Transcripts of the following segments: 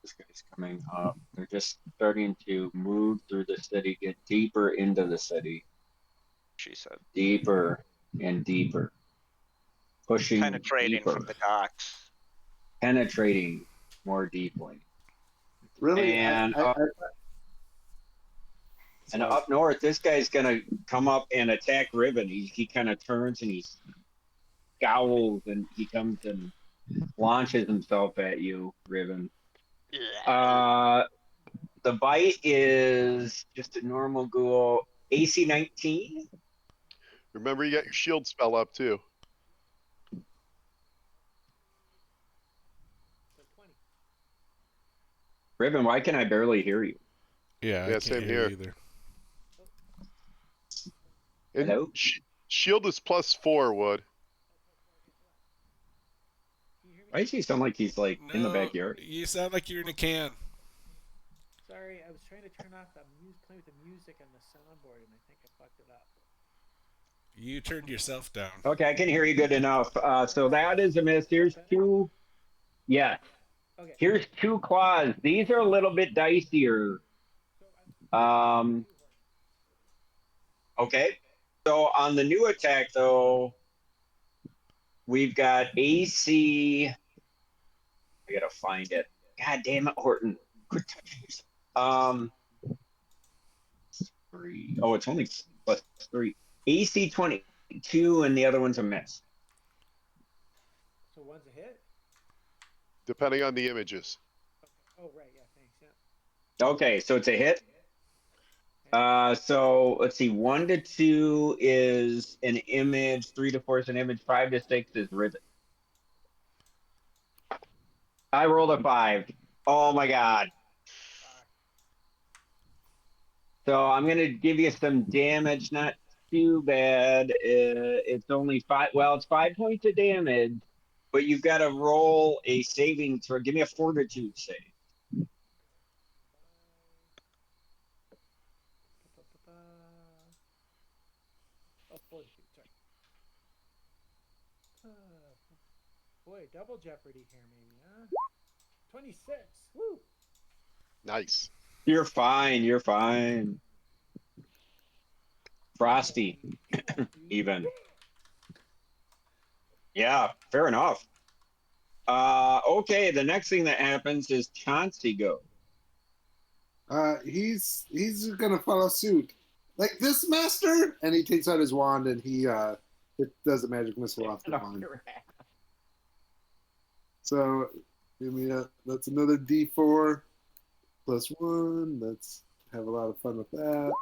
This guy's coming up. They're just starting to move through the city, get deeper into the city, She said. deeper and deeper, pushing Penetrating from deeper, the docks. penetrating more deeply. Really, And up, and sorry. up north, this guy's gonna come up and attack Riven. He kind of turns and he scowls and he comes and launches himself at you, Riven. Yeah. Uh, the bite is just a normal ghoul. AC 19. Remember, you got your shield spell up too. Riven, why can I barely hear you? Yeah, I Yeah, can't same hear here. you either. And Hello? shield is +4, Wood. Why does he sound like he's like in the No, backyard? you sound like you're in a can. Sorry, I was trying to turn off the play with the music on the soundboard, and I think I fucked it up. You turned yourself down. Okay, I can hear you good enough. So that is a miss. Here's two. Yeah. Okay. Here's two claws. These are a little bit dicier. Okay. So on the new attack, though, we've got AC. I gotta find it. God damn it, Horton. Quit touching yourself. 3. Oh, it's only +3. AC 22, and the other one's a miss. So one's a hit? Depending on the images. Okay. Oh, right. Yeah, thanks. Yeah. Okay, so it's a hit. So let's see. 1 to 2 is an image. 3 to 4 is an image. 5 to 6 is rivet. I rolled a 5. Oh my god. So I'm gonna give you some damage. Not too bad. It's only 5. Well, it's 5 points of damage, but you've got to roll a saving throw. Give me a fortitude save. Oh, 42. Sorry. Boy, double jeopardy here, maybe, huh? 26. Woo! Nice. You're fine. You're fine. Frosty, even. Yeah, fair enough. Okay, the next thing that happens is Chauncey go. He's gonna follow suit. Like this, master, and he takes out his wand and he does a magic missile off the wand. So give me that's another D4 +1. Let's have a lot of fun with that.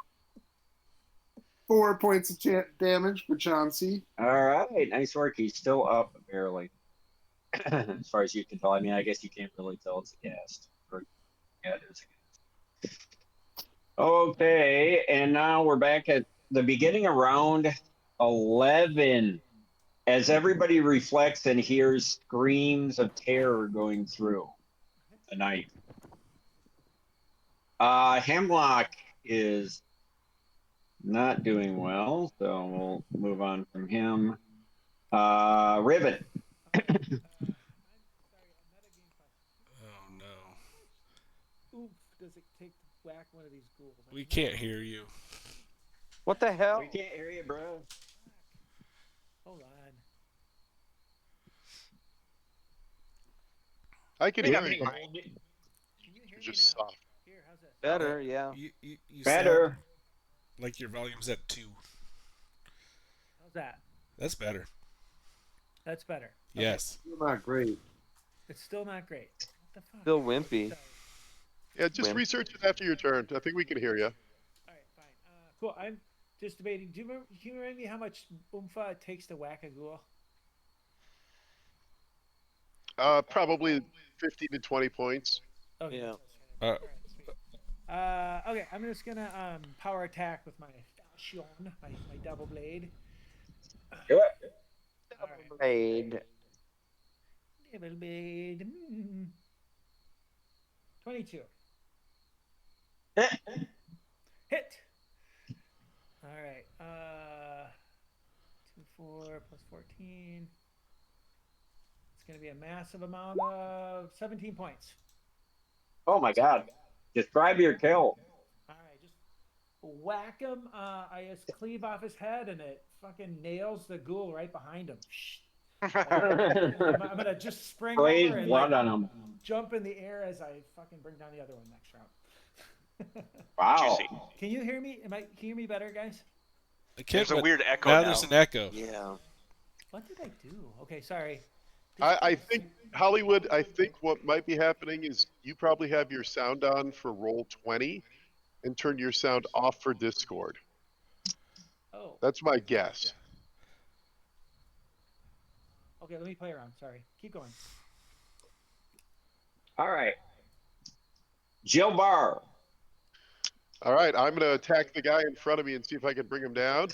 4 points of damage for Chauncey. All right, nice work. He's still up barely, as far as you can tell. I mean, I guess you can't really tell it's a cast. Yeah, it is a cast. Okay, and now we're back at the beginning of round 11. As everybody reflects and hears screams of terror going through the night. Hemlock is not doing well, so we'll move on from him. Rivet. I'm sorry, a metagame question. Oh no. Oof, does it take to whack one of these ghouls? We can't hear you. What the hell? We can't hear you, bro. Hold on. I can hear you. Can you hear You're me just now? soft. Here, how's this? Better, yeah. You Better. sound like your volume's at 2. How's that? That's better. That's better. Yes. Still not great. It's still not great. What the fuck? Still wimpy. Sorry. Yeah, just Wimp. research it after your turn. I think we can hear you. All right, fine. Cool. I'm just debating. Can you remind me how much oompha it takes to whack a ghoul? Probably 15 to 20 points. Okay. Yeah. All right, sweet. Okay, I'm just gonna power attack with my falchion, my double blade. Do it. All right. Blade. Double blade. 22. Hit. All right. 2, 4 plus 14. It's going to be a massive amount of 17 points. Oh my god. Describe your kill. All right, just whack him. I just cleave off his head, and it fucking nails the ghoul right behind him. I'm gonna just spring Sprays over and blood like on him. jump in the air as I fucking bring down the other one next round. Wow. Juicy. Can you hear me? Can you hear me better, guys? I can't, There's a but weird echo now now. there's an echo. Yeah. What did I do? Okay, sorry. I think, Hollywood, I think what might be happening is you probably have your sound on for roll 20 and turn your sound off for Discord. Oh, That's my guess. okay. Let me play around. Sorry. Keep going. All right. Jill Bar. All right, I'm going to attack the guy in front of me and see if I can bring him down.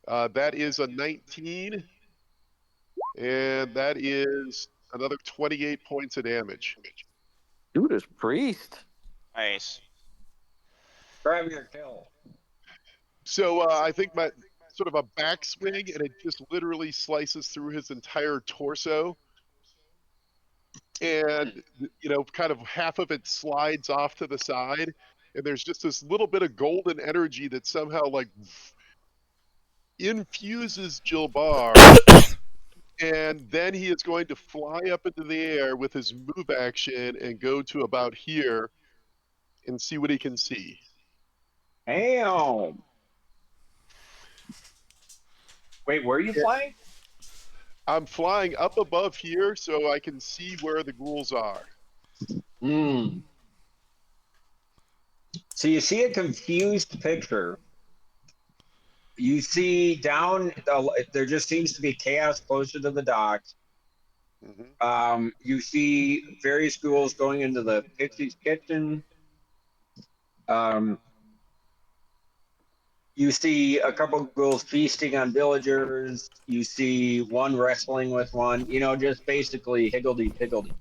That is a 19. And that is another 28 points of damage. Judas Priest. Nice. Describe your kill. So I think my sort of a backswing, and it just literally slices through his entire torso. And, you know, kind of half of it slides off to the side. And there's just this little bit of golden energy that somehow, like, infuses Jilbar. And then he is going to fly up into the air with his move action and go to about here and see what he can see. Damn. Wait, where are you flying? I'm flying up above here so I can see where the ghouls are. Hmm. So you see a confused picture. You see down, there just seems to be chaos closer to the dock. Mm-hmm. You see various ghouls going into the Pixie's kitchen. You see a couple of ghouls feasting on villagers. You see one wrestling with one. You know, just basically higgledy-piggledy.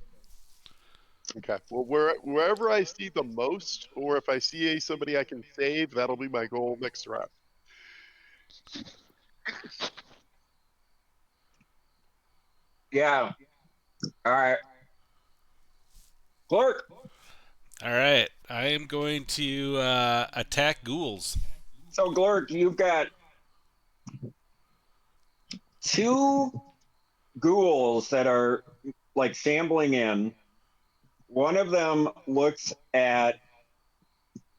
Okay. Well, wherever I see the most, or if I see somebody I can save, that'll be my goal next round. Yeah. All right. Clark. All right, I am going to attack ghouls. So, Glurk, you've got two ghouls that are like shambling in. One of them looks at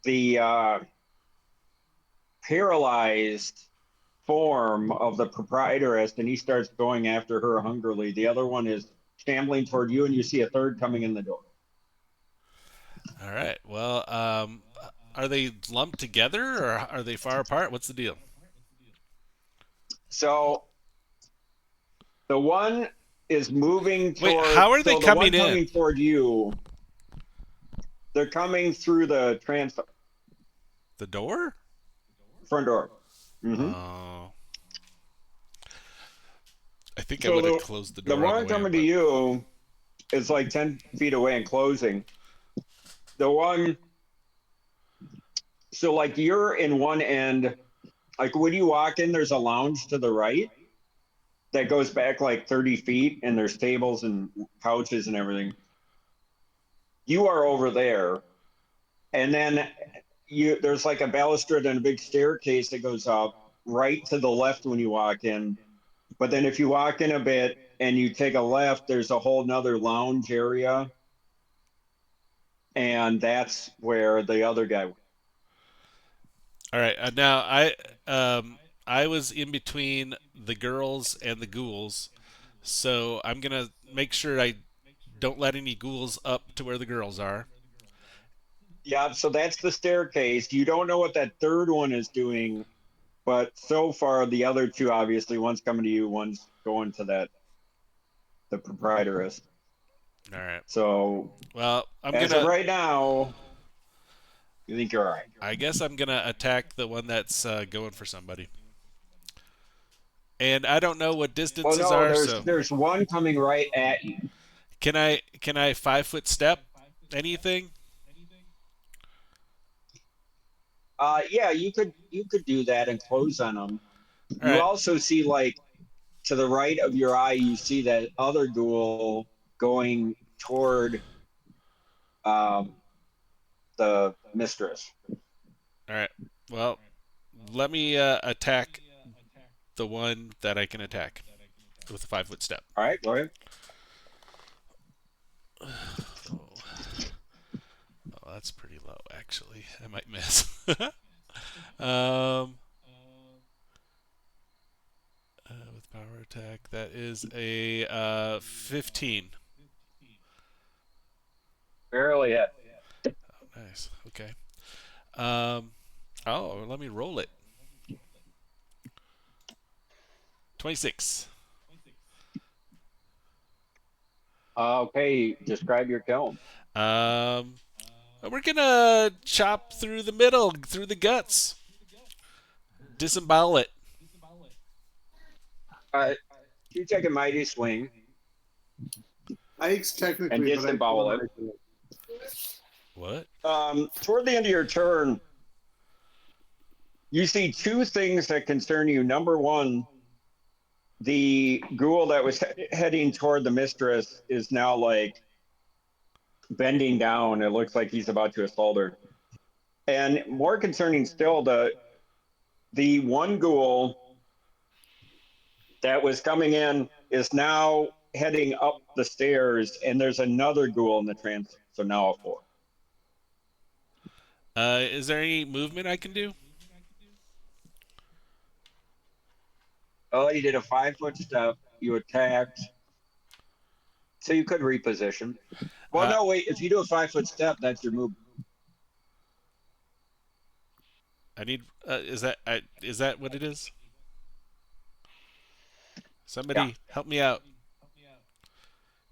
the paralyzed form of the proprietoress and he starts going after her hungrily. The other one is shambling toward you, and you see a third coming in the door. All right. Well, are they lumped together or are they far apart? What's the deal? So the one is moving toward. Wait, how are they so the coming one in? coming toward you. They're coming through the The door? front door. Mm-hmm. Oh. I think I So would have closed the door. The on one the way coming in, to you is like 10 feet away and closing. The one, so like you're in one end, like when you walk in, there's a lounge to the right that goes back like 30 feet, and there's tables and couches and everything. You are over there, and then there's like a balustrade and a big staircase that goes up right to the left when you walk in. But then if you walk in a bit and you take a left, there's a whole nother lounge area. And that's where the other guy went. All right. Now I was in between the girls and the ghouls, so I'm gonna make sure I don't let any ghouls up to where the girls are. Yeah, so that's the staircase. You don't know what that third one is doing, but so far the other two, obviously, one's coming to you, one's going to the proprietoress. All right. So, Well, as of right now, you think you're all right. I guess I'm gonna attack the one that's going for somebody. And I don't know what distances Well, no, are, so there's one coming right at you. can I 5-foot step anything? Yeah, you could do that and close on them. All You right. also see, like, to the right of your eye, you see that other ghoul going toward the mistress. All right. Well, let me attack the one that I can attack with a 5-foot step. All right, go ahead. Oh, that's pretty low, actually. I might miss. With power attack, that is a 15. Barely hit. Oh, nice. Okay. Let me roll it. 26. Okay, describe your kiln. We're gonna chop through the middle, through the guts. Disembowel it. You take a mighty swing Ike's technically, and but I disembowel it. What? Toward the end of your turn, you see two things that concern you. Number one, the ghoul that was heading toward the mistress is now like bending down. It looks like he's about to assault her. And more concerning still, the one ghoul that was coming in is now heading up the stairs, and there's another ghoul in the transom. So now a 4. Is there any movement I can do? Oh, you did a 5-foot step. You attacked. So you could reposition. Well, no, wait. If you do a 5-foot step, that's your move. I need. Is that what it is? Somebody help me out.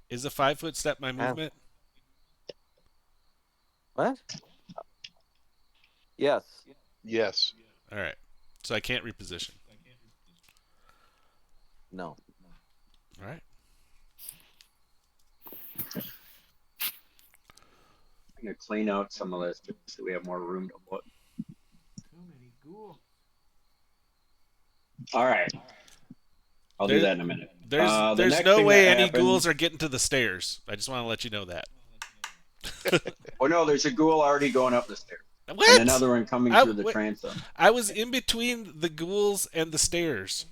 Is a 5-foot step my movement? What? Yes. Yes. All right. So I can't reposition. No. All right. I'm going to clean out some of this just so we have more room to put. Too many ghouls. All right. I'll do that in a minute. There's no way any ghouls are getting to the stairs. I just want to let you know that. Oh, no, there's a ghoul already going up the stairs. What? And another one coming through the transom. I was in between the ghouls and the stairs.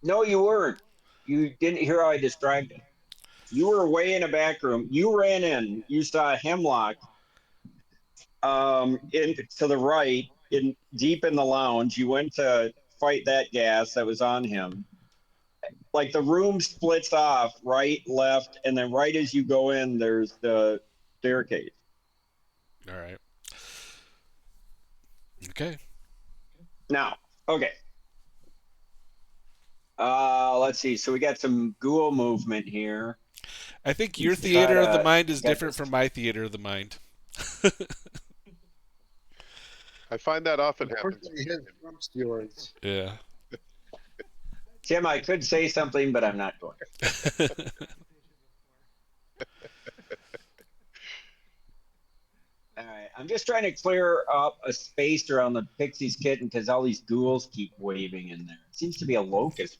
No, you weren't. You didn't hear how I described it. You were way in a back room. You ran in. You saw Hemlock to the right, deep in the lounge. You went to fight that gas that was on him. Like the room splits off, right, left, and then right as you go in, there's the staircase. All right. Okay. Now, okay. Let's see. So we got some ghoul movement here. I think your theater of the mind is different from my theater of the mind. I find that often happens. Unfortunately, his trumps yours. Yeah. Tim, I could say something, but I'm not going to. All right. I'm just trying to clear up a space around the Pixie's kitten because all these ghouls keep waving in there. It seems to be a locust.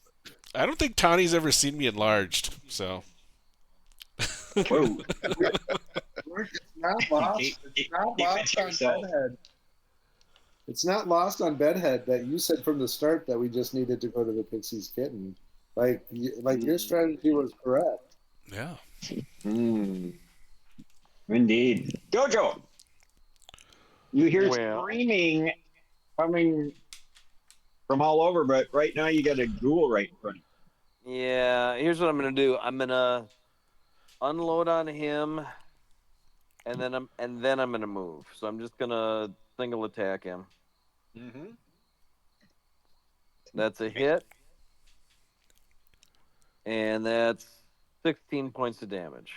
I don't think Tawny's ever seen me enlarged, so. Whoa. It's not lost. It's not lost on Bedhead. It's not lost on Bedhead that you said from the start that we just needed to go to the Pixie's kitten. Like your strategy was correct. Yeah. Indeed. Jojo! You hear screaming coming from all over, but right now you got a ghoul right in front of you. Yeah, here's what I'm gonna do. I'm gonna unload on him, and then I'm gonna move. So I'm just gonna single attack him. Mm-hmm. That's a hit, and that's 16 points of damage.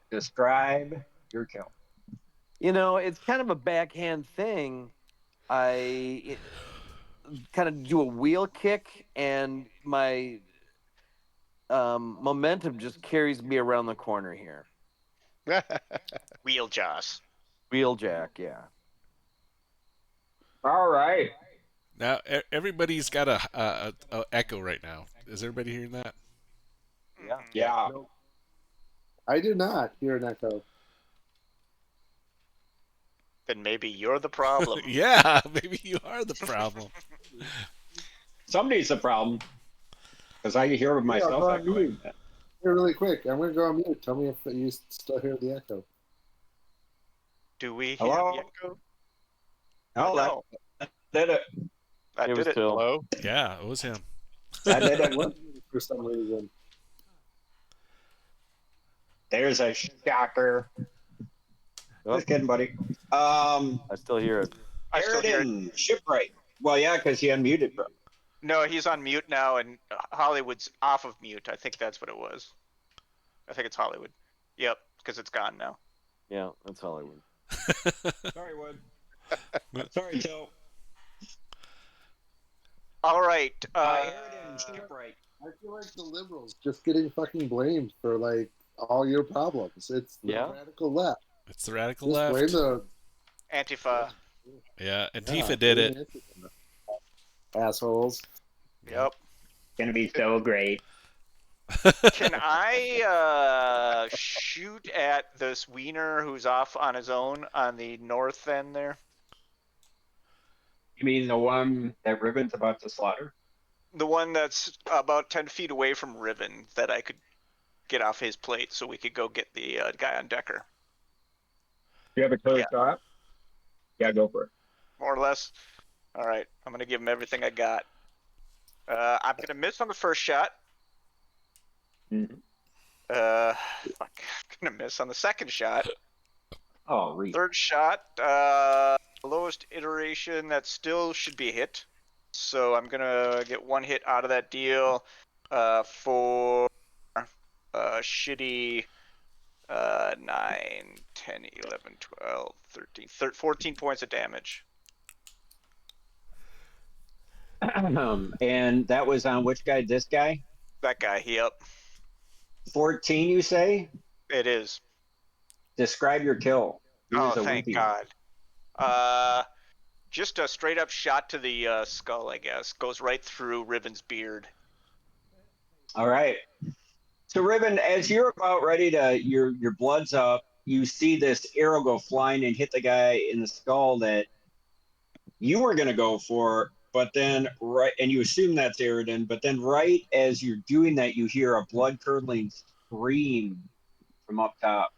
Describe your kill. You know, it's kind of a backhand thing. I kind of do a wheel kick, and my momentum just carries me around the corner here. Wheel jaws. Wheeljack, yeah. All right. Now everybody's got a echo right now. Is everybody hearing that? Yeah. I do not hear an echo. Then maybe you're the problem. Yeah, maybe you are the problem. Somebody's the problem. Because I hear Yeah, myself go on echoing. mute. Here, really quick. I'm going to go on mute. Tell me if you still hear the echo. Do we hear Hello? the echo? No, No. that did it. That It was did it. Till. Hello? Yeah, it was him. That did it. What? For some reason. There's a shocker. Oh, Just kidding, buddy. I still hear it. I still hear it. Sheridan, shipwright. Well, yeah, because he unmuted, bro. No, he's on mute now, and Hollywood's off of mute. I think that's what it was. I think it's Hollywood. Yep, because it's gone now. Yeah, that's Hollywood. Sorry, Wood. Sorry, Joe. All right. Sheridan, shipwright. I feel like the liberals just getting fucking blamed for like all your problems. It's the Yeah. radical left. It's the radical Just blame left. the Antifa. Yeah, Antifa yeah, did blame it. Antifa. Assholes. Yep. Gonna be so great. Can I shoot at this wiener who's off on his own on the north end there? You mean the one that Ribbon's about to slaughter? The one that's about 10 feet away from Riven that I could get off his plate so we could go get the guy on Decker. You have a clear Yeah. shot? Yeah, go for it. More or less. All right. I'm going to give him everything I got. I'm going to miss on the first shot. Mhm. Fuck. I'm going to miss on the second shot. Oh, Reed. Third shot, lowest iteration, that still should be a hit. So I'm gonna get one hit out of that deal for shitty 9, 10, 11, 12, 13, 14 points of damage. And that was on which guy? This guy? That guy, yep, 14, you say? it is. Describe your kill. He Oh, was a thank wimpy. God. Just a straight up shot to the skull, I guess. Goes right through Riven's beard. All right. So, Ribbon, as you're about ready to, your blood's up, you see this arrow go flying and hit the guy in the skull that you were going to go for, but then, right, and you assume that's Aridin, but then right as you're doing that, you hear a blood-curdling scream from up top.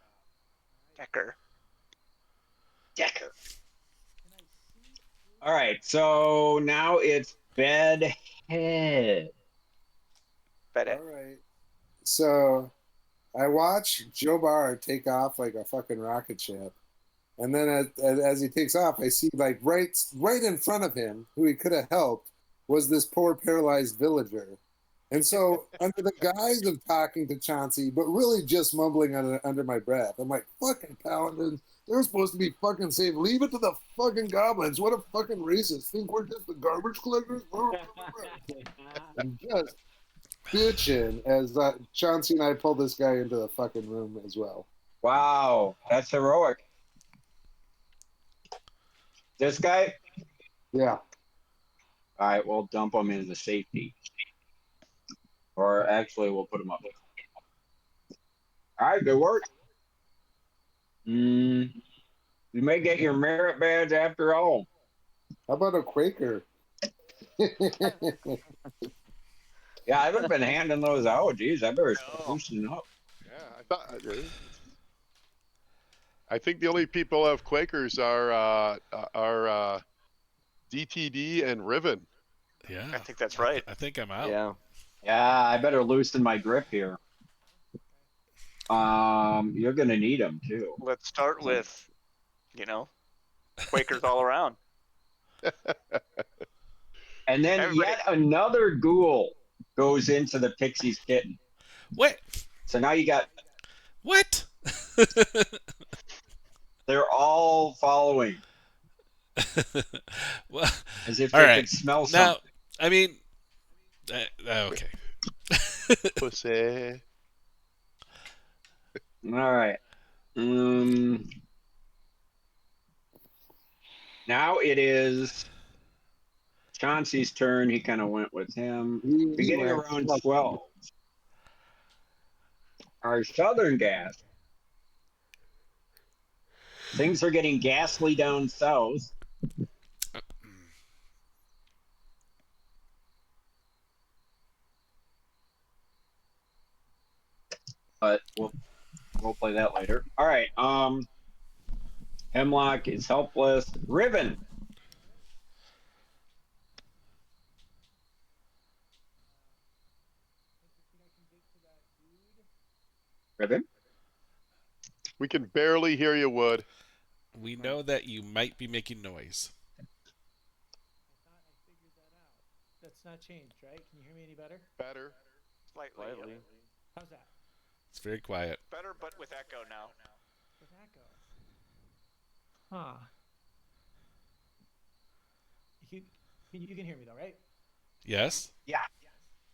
Decker. All right, so now it's Bedhead. Bedhead. All right. So I watch Joe Barr take off like a fucking rocket ship. And then as he takes off, I see like right in front of him, who he could have helped, was this poor paralyzed villager. And so under the guise of talking to Chauncey, but really just mumbling under my breath, I'm like, fucking paladins, they're supposed to be fucking safe. Leave it to the fucking goblins. What a fucking racist. Think we're just the garbage collectors? I'm just bitching as Chauncey and I pull this guy into the fucking room as well. Wow, that's heroic. This guy? Yeah. All right, we'll dump him into safety. Or actually, we'll put him up. All right, good work. You may get your merit badge after all. How about a Quaker? Yeah, I haven't been handing those out. Geez, I better loosen up. Yeah, I think the only people who have Quakers are DTD and Riven. Yeah. I think that's right. I think I'm out. Yeah. Yeah, I better loosen my grip here. You're gonna need them too. Let's start with, Quakers all around. And then Everybody- yet another ghoul goes into the pixie's kitten. What? So now you got. What? They're all following Well, as if all they right. could smell Now, something. I mean, okay. Pussy. All right. Now it is Chauncey's turn. He kind of went with him. Beginning around 12. Our southern gas Things are getting ghastly down south. But we'll play that later. All right. Hemlock is helpless. Riven. Riven. We can barely hear you, Wood. We know that you might be making noise. I thought I figured that out. That's not changed, right? Can you hear me any better? Better. Slightly. Slightly. How's that? It's very quiet. Better, but with echo now. Where'd that go? Huh. You can hear me though, right? Yes? Yeah.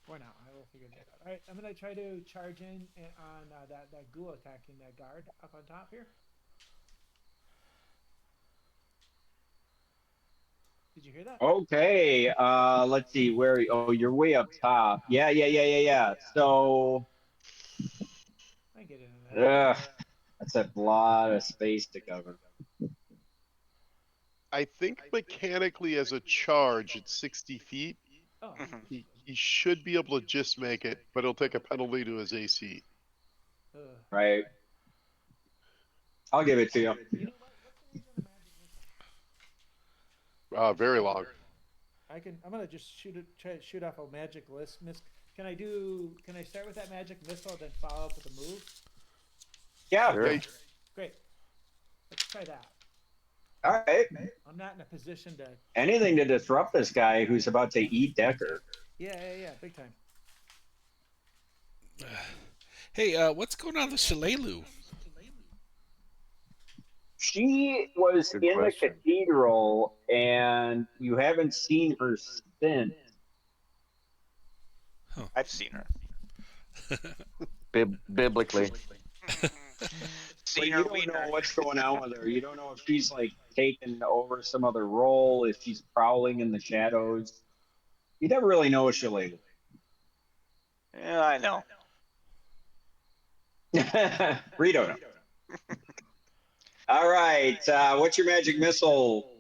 For now, I will figure that out. All right, I'm gonna try to charge in on that ghoul attacking that guard up on top here. Did you hear that? Okay. Let's see. Where? Oh, you're way up top. Yeah. So, I get into that. that's a lot of space to cover. I think mechanically as a charge at 60 feet, Oh, Mhm. he should be able to just make it, but it'll take a penalty to his AC. ugh. Right. I'll give it to you. You know what? What's the range on a magic missile? Very long. I'm gonna just try to shoot off a magic list. Can I start with that magic missile, then follow up with a move? Yeah. Sure. Okay. Great. Let's try that. All right. I'm not in a position to. Anything to disrupt this guy who's about to eat Decker. Yeah, big time. Hey, what's going on with Shalelu? She was Good in question. the cathedral, and you haven't seen her since. I've seen her. Biblically. But Seen you her don't wiener. know what's going on with her. You don't know if she's like taken over some other role, if she's prowling in the shadows. You never really know with Shalelu. Yeah, I know. Rito. No. All right. What's your magic missile?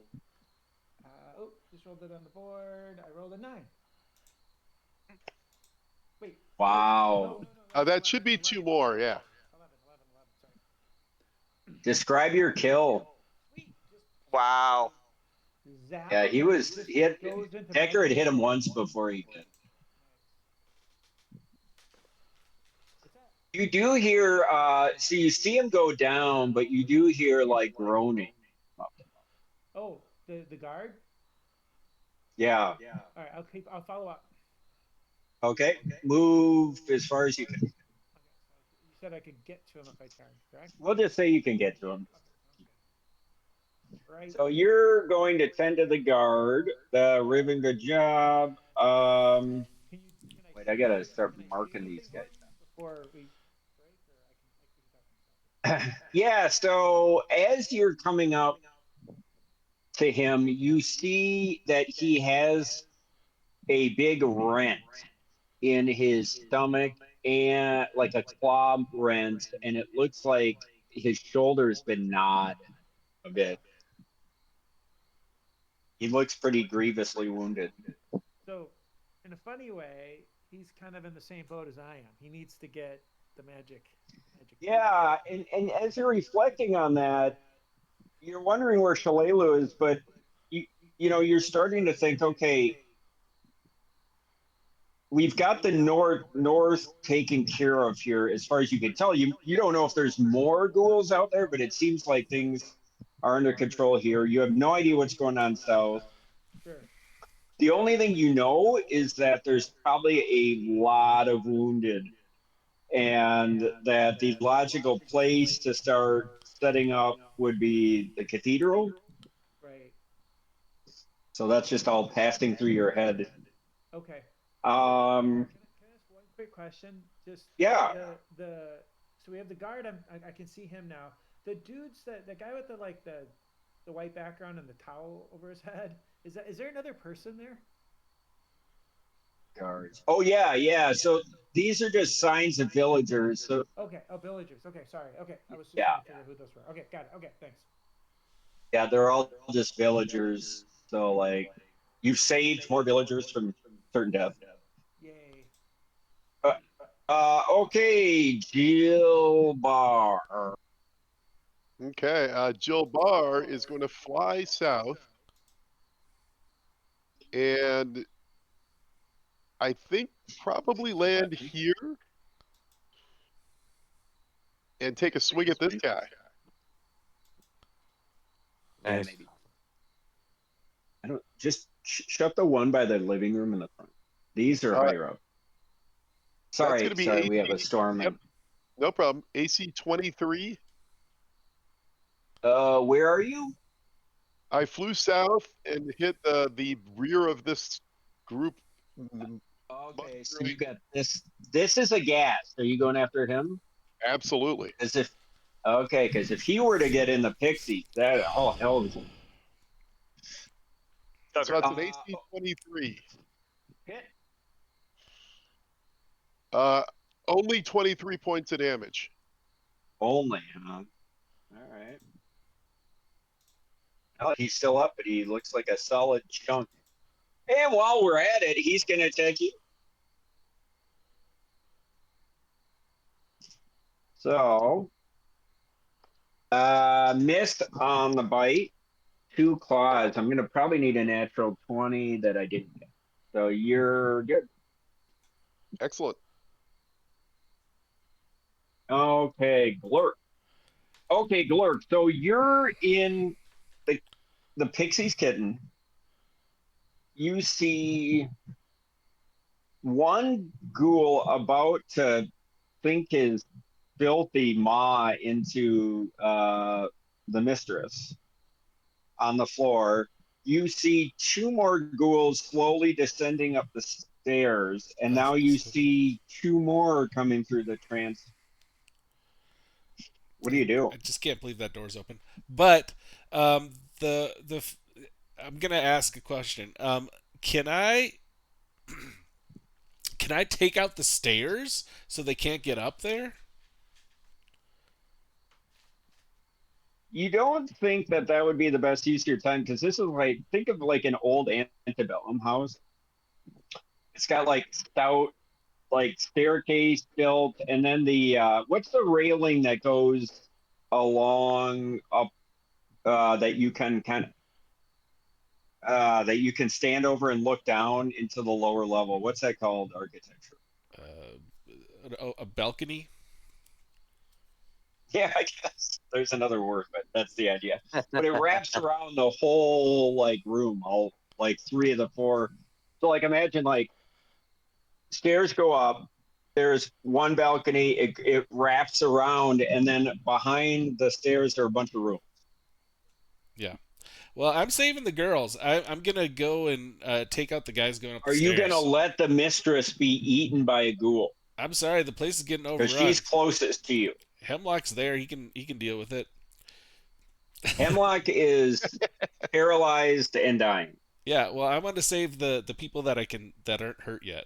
Just rolled it on the board. I rolled a 9. Wait. Wow. No, That should be 2 more, yeah. 11. Sorry. Describe your kill. Sweet. Just Wow. zap. Yeah, he had goes into Decker had magic hit him missile. once before he did. What's that? You do hear, so you see him go down, but you do hear like groaning. Oh, the guard. Yeah. All right, I'll follow up. Okay. Move as far as you can. Okay, so you said I could get to him if I charge, correct? We'll just say you can get to him. Okay. Right. So you're going to tend to the guard. Riven, good job. Can Wait, I gotta start can I say marking anything these guys. before we break, or I can talk to myself? Yeah. So as you're coming up to him, you see that he has a big rent in his stomach and like a claw rent, and it looks like his shoulder's been gnawed a bit. He looks pretty grievously wounded. So, in a funny way, he's kind of in the same boat as I am. He needs to get the magic. Yeah, and as you're reflecting on that, you're wondering where Shalelu is, but you're starting to think, okay, we've got the north taken care of here as far as you can tell. You don't know if there's more ghouls out there, but it seems like things are under control here. You have no idea what's going on south. Sure. The only thing you know is that there's probably a lot of wounded, and that the logical place to start setting up would be the cathedral. Right. So that's just all passing through your head. Okay. Um, Can I ask one quick question? Just Yeah. So we have the guard. I can see him now. The dudes the guy with the white background and the towel over his head. Is there another person there? guards. Oh yeah. So these are just signs of villagers. So Okay. Oh, villagers. Okay, sorry. Okay, I was just Yeah. trying to figure out who those were. Okay, got it. Okay, thanks. Yeah, they're all just villagers. So like, you've saved more villagers from certain death. Yay. Uh, okay, Jill Bar. Okay, Jill Barr is going to fly south, and I think probably land here and take a swing at this guy. Yeah, Nice. maybe. I don't just shut the one by the living room in the front. These are Uh, higher up. that's going to be Sorry, we have a AC. storm. Yep, no problem. AC 23. Where are you? I flew south and hit the rear of this group. Okay, so you got this. This is a gas. Are you going after him? Absolutely. As if, okay, because if he were to get in the pixies, that oh hell is So that's an uh, AC 23. hit. Uh, only 23 points of damage. Only, huh? All right. Well, he's still up, but he looks like a solid chunk. And while we're at it, he's going to attack you. So, missed on the bite. 2 claws. I'm going to probably need a natural 20 that I didn't get. So you're good. Excellent. Okay, Glurk. Okay, Glurk. So you're in the Pixie's kitten. You see one ghoul about to sink his filthy maw into the mistress on the floor. You see 2 more ghouls slowly descending up the stairs, and now you see 2 more coming through the trance. What do you do? I just can't believe that door's open. But the I'm gonna ask a question. Can I can I take out the stairs so they can't get up there? You don't think that that would be the best use of your time, because this is like, think of like an old antebellum house. It's got like stout like staircase built, and then the what's the railing that goes along up that you can kind of that you can stand over and look down into the lower level. What's that called? Architecture. A balcony? Yeah, I guess there's another word, but that's the idea. But it wraps around the whole like room, all like 3 of the 4. So like imagine like stairs go up. There's one balcony. It wraps around, and then behind the stairs are a bunch of rooms. Yeah. Well, I'm saving the girls. I'm gonna go and take out the guys going up the Are you gonna stairs. let the mistress be eaten by a ghoul? I'm sorry, the place is getting Because overrun. she's closest to you. Hemlock's there. He can deal with it. Hemlock is paralyzed and dying. Yeah. Well, I want to save the people that aren't hurt yet.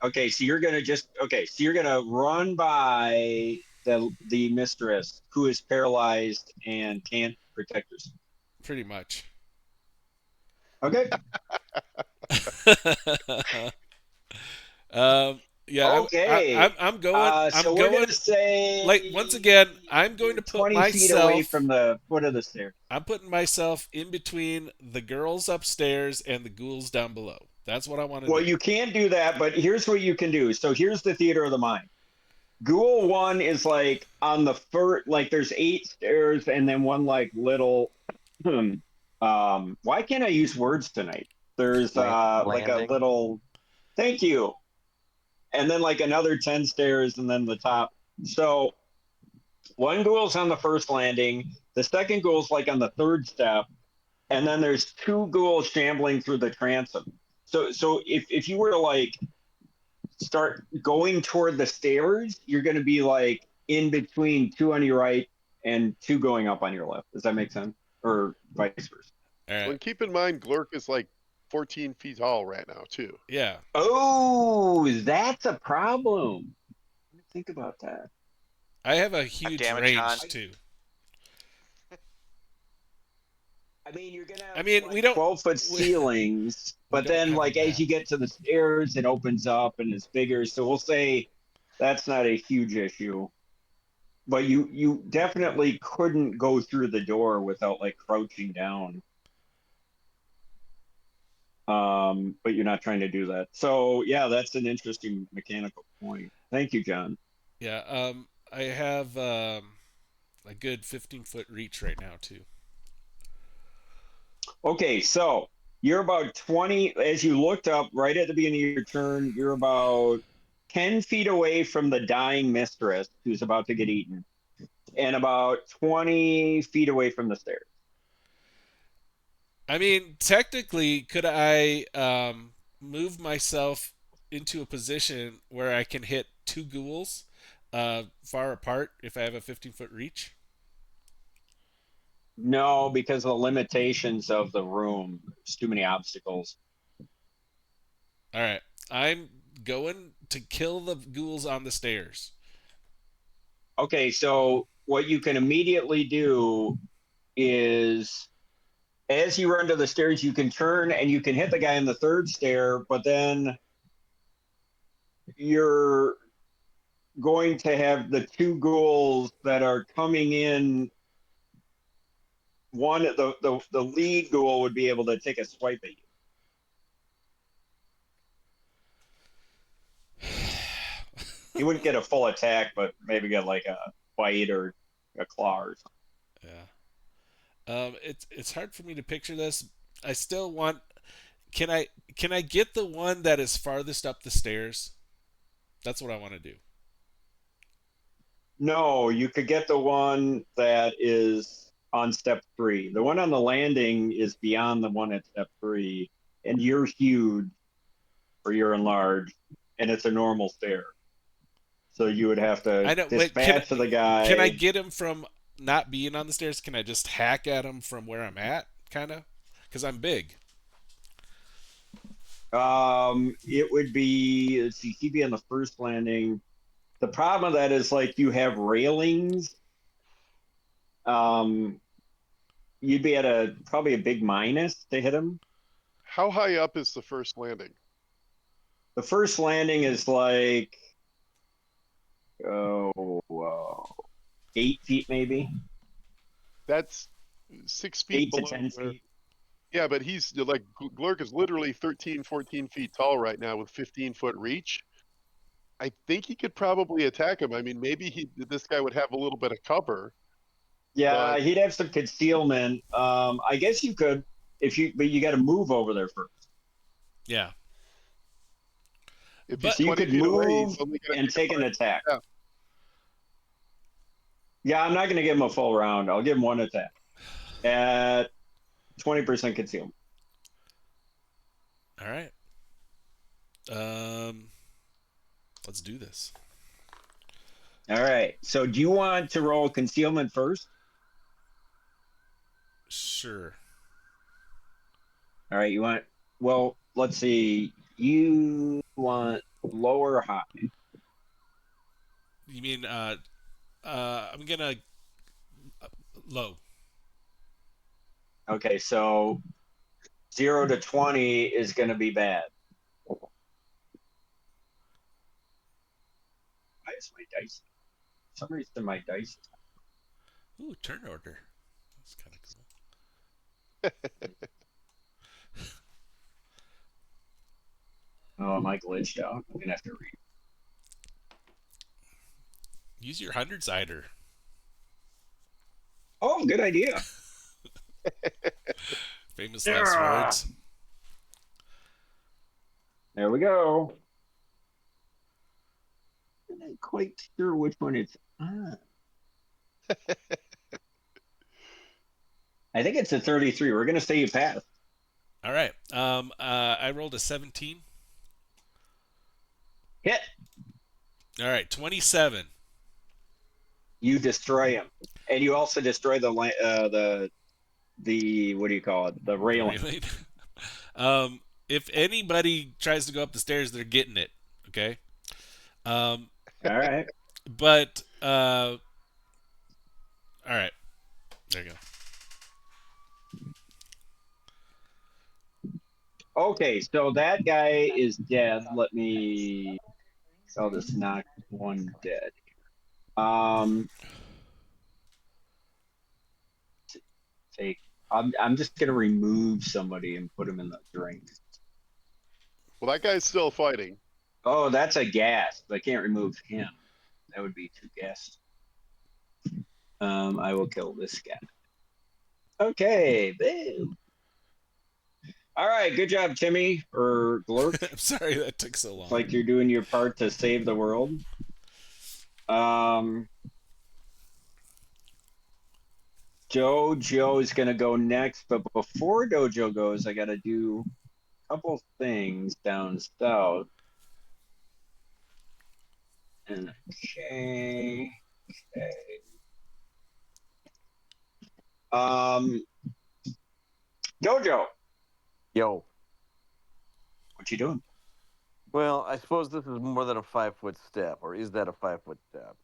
Okay, so you're gonna run by the mistress who is paralyzed and can't protect herself. Pretty much. Okay. Yeah. Okay. I'm going. So I'm we're going. gonna say Like once again, I'm going you're to put 20 feet away myself. from the foot of the stairs. I'm putting myself in between the girls upstairs and the ghouls down below. That's what I want to Well, do. you can't do that, but here's what you can do. So here's the theater of the mind. Ghoul 1 is like on the first, like there's 8 stairs and then one like little. Why can't I use words tonight? There's like a Landing. little. Thank you. And then like another 10 stairs and then the top. So one ghoul's on the first landing. The second ghoul's like on the third step, and then there's 2 ghouls shambling through the transom. So if you were to like start going toward the stairs, you're going to be like in between 2 on your right and 2 going up on your left. Does that make sense? Or vice versa? All And right. keep in mind, Glurk is like 14 feet tall right now, too. Yeah. Oh, that's a problem. Think about that. I have a huge damage range on. too. I mean, you're gonna have I mean, like we don't. 12-foot We, ceilings, we but don't then have a like as map. you get to the stairs, it opens up and it's bigger. So we'll say that's not a huge issue. But you definitely couldn't go through the door without like crouching down. But you're not trying to do that. So yeah, that's an interesting mechanical point. Thank you, John. Yeah. I have a good 15-foot reach right now too. Okay, so you're about 20, as you looked up right at the beginning of your turn, you're about 10 feet away from the dying mistress who's about to get eaten, and about 20 feet away from the stairs. I mean, technically, could I move myself into a position where I can hit two ghouls far apart if I have a 15-foot reach? No, because of the limitations of the room. There's too many obstacles. All right. I'm going to kill the ghouls on the stairs. Okay, so what you can immediately do is as you run to the stairs, you can turn and you can hit the guy on the third stair, but then you're going to have the two ghouls that are coming in. One, the lead ghoul would be able to take a swipe at you. He wouldn't get a full attack, but maybe get like a bite or a claw or something. Yeah. It's hard for me to picture this. I still want. Can I get the one that is farthest up the stairs? That's what I want to do. No, you could get the one that is on step 3. The one on the landing is beyond the one at step 3, and you're huge or you're enlarged, and it's a normal stair. So you would have I to know. Wait, dispatch the can I guy. get him from not being on the stairs? Can I just hack at him from where I'm at, kind of? Because I'm big. It would be, let's see, he'd be on the first landing. The problem of that is like you have railings. Um, you'd be at a probably a big minus to hit him. How high up is the first landing? The first landing is like 8 feet maybe, That's 6 feet 8 to below 10 where. feet. Yeah, but he's like Glurk is literally 13, 14 feet tall right now with 15-foot reach. I think he could probably attack him. I mean, maybe this guy would have a little bit of cover, Yeah, but he'd have some concealment. I guess you could but you got to move over there first. Yeah. if he's But So you 20 could feet away, he's move only going and to take take a an five. attack. Yeah. Yeah, I'm not going to give him a full round. I'll give him one attack at 20% concealment. all right. Let's do this. All right. So do you want to roll concealment first? Sure. All right. Well, let's see. You want low or high? You mean I'm gonna low. Okay. So 0 to 20 is going to be bad. Why is my dice? For some reason, my dice. Ooh, turn order. That's kind of cool. Oh, am I glitched out? I'm going to have to read. Use your 100-sider. Oh, good idea. Famous last words. There we go. I'm not quite sure which one it's on. I think it's a 33. We're going to say you passed. All right. I rolled a 17. Hit. All right, 27. You destroy him, and you also destroy the what do you call it? The railing. If anybody tries to go up the stairs, they're getting it. Okay. All right. But all right. There you go. Okay, so that guy is dead. Let me. I'll just knock one dead. Take. I'm just gonna remove somebody and put him in the drink. Well, that guy's still fighting. Oh, that's a gas. I can't remove him. That would be 2 gas. I will kill this guy. Okay, boom. All right, good job, Timmy or Glork. I'm sorry that took so long. It's like you're doing your part to save the world. Dojo is gonna go next, but before Dojo goes, I gotta do a couple things down south. And okay. Dojo, Yo. what you doing? Well, I suppose this is more than a 5-foot step, or is that a 5-foot step?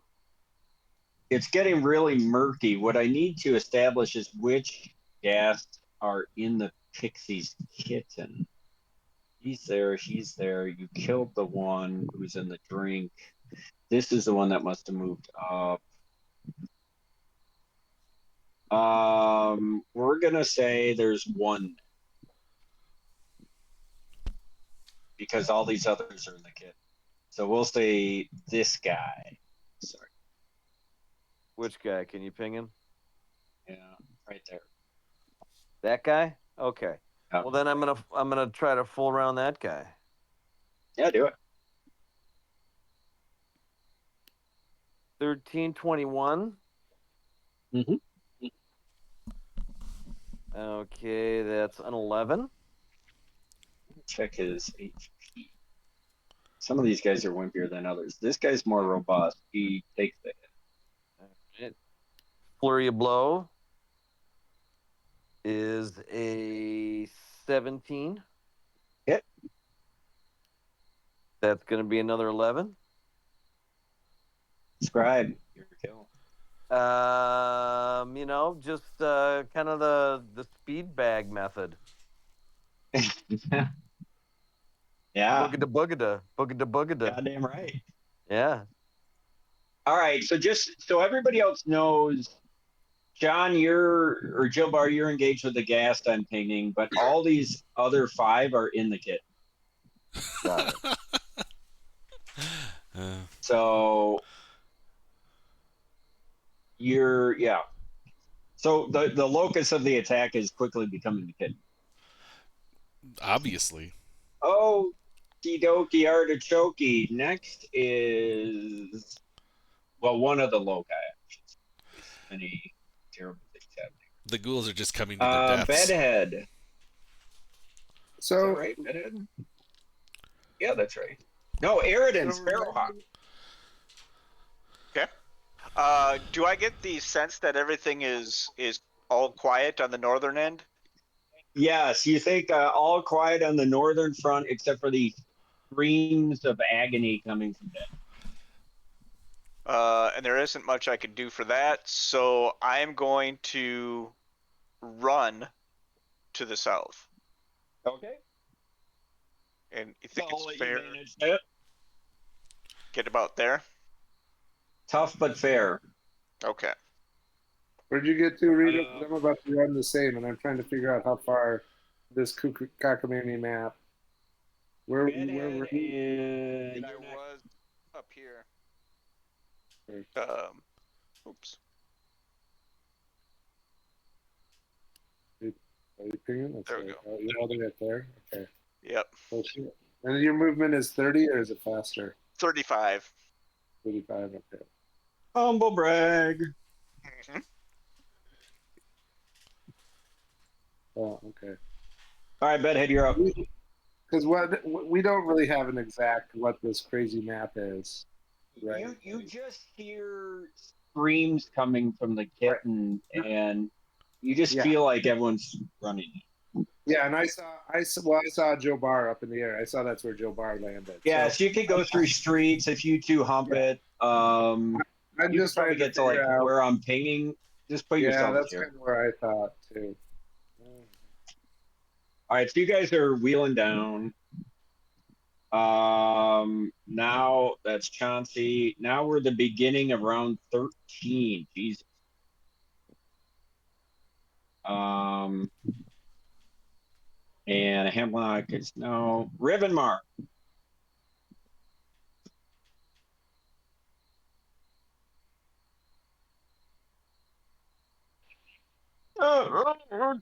It's getting really murky. What I need to establish is which gas are in the Pixie's kitten. He's there, he's there. You killed the one who's in the drink. This is the one that must have moved up. We're gonna say there's one because all these others are in the kit. So we'll say this guy. Sorry. Which guy? Can you ping him? Yeah, right there. That guy? Okay. Oh. Well, then I'm gonna try to full round that guy. Yeah, do it. 1321. Mm-hmm. Okay, that's an 11. Check his HP. Some of these guys are wimpier than others. This guy's more robust. He takes the hit. Right. Flurry of blow is a 17. Hit. That's going to be another 11. Scribe, your kill. Just kind of the speed bag method. Yeah. Boogada, boogada, boogada. Goddamn right. Yeah. All right. So just so everybody else knows, John, or Joe Bar, you're engaged with the gas I'm pinging, but all these other 5 are in the kit. Got it. So yeah. So the locus of the attack is quickly becoming the kit. Obviously. Oh, Dokie Artichoke. Next is one of the loci. Any terrible things happening. The ghouls are just coming to their deaths. Bedhead. So, Is that right, Bedhead? Yeah, that's right. No, Aridin, Sparrowhawk. Okay. Do I get the sense that everything is all quiet on the northern end? Yes, you think all quiet on the northern front except for the screams of agony coming from dead. And there isn't much I can do for that, so I'm going to run to the south. Okay. And you think I'll it's let you fair? manage that. Get about there? Tough but fair. Okay. where'd you get to, Rita? I'm about to run the same, and I'm trying to figure out how far this cockamamie map. Where were you? And I was up here. Oops. Are you pinging? There we go. Oh, you're holding it there? Okay. Yep. Oh, shit. And your movement is 30, or is it faster? 35. 35, okay. Humble brag. Mm-hmm. Oh, okay. All right, Bedhead, you're up. Because we don't really have an exact what this crazy map is, right? You just hear screams coming from the kitten, and you just feel like everyone's running. Yeah, and I saw Joe Barr up in the air. I saw that's where Joe Barr landed. Yeah, so you could go through streets if you two hump it. I'm You just could probably trying to get to like figure out. where I'm pinging. Just put Yeah, yourself that's here. kind of where I thought too. All right, so you guys are wheeling down. Now that's Chauncey. Now we're the beginning of round 13. Jesus. Um, and Hemlock is no Rivenmark.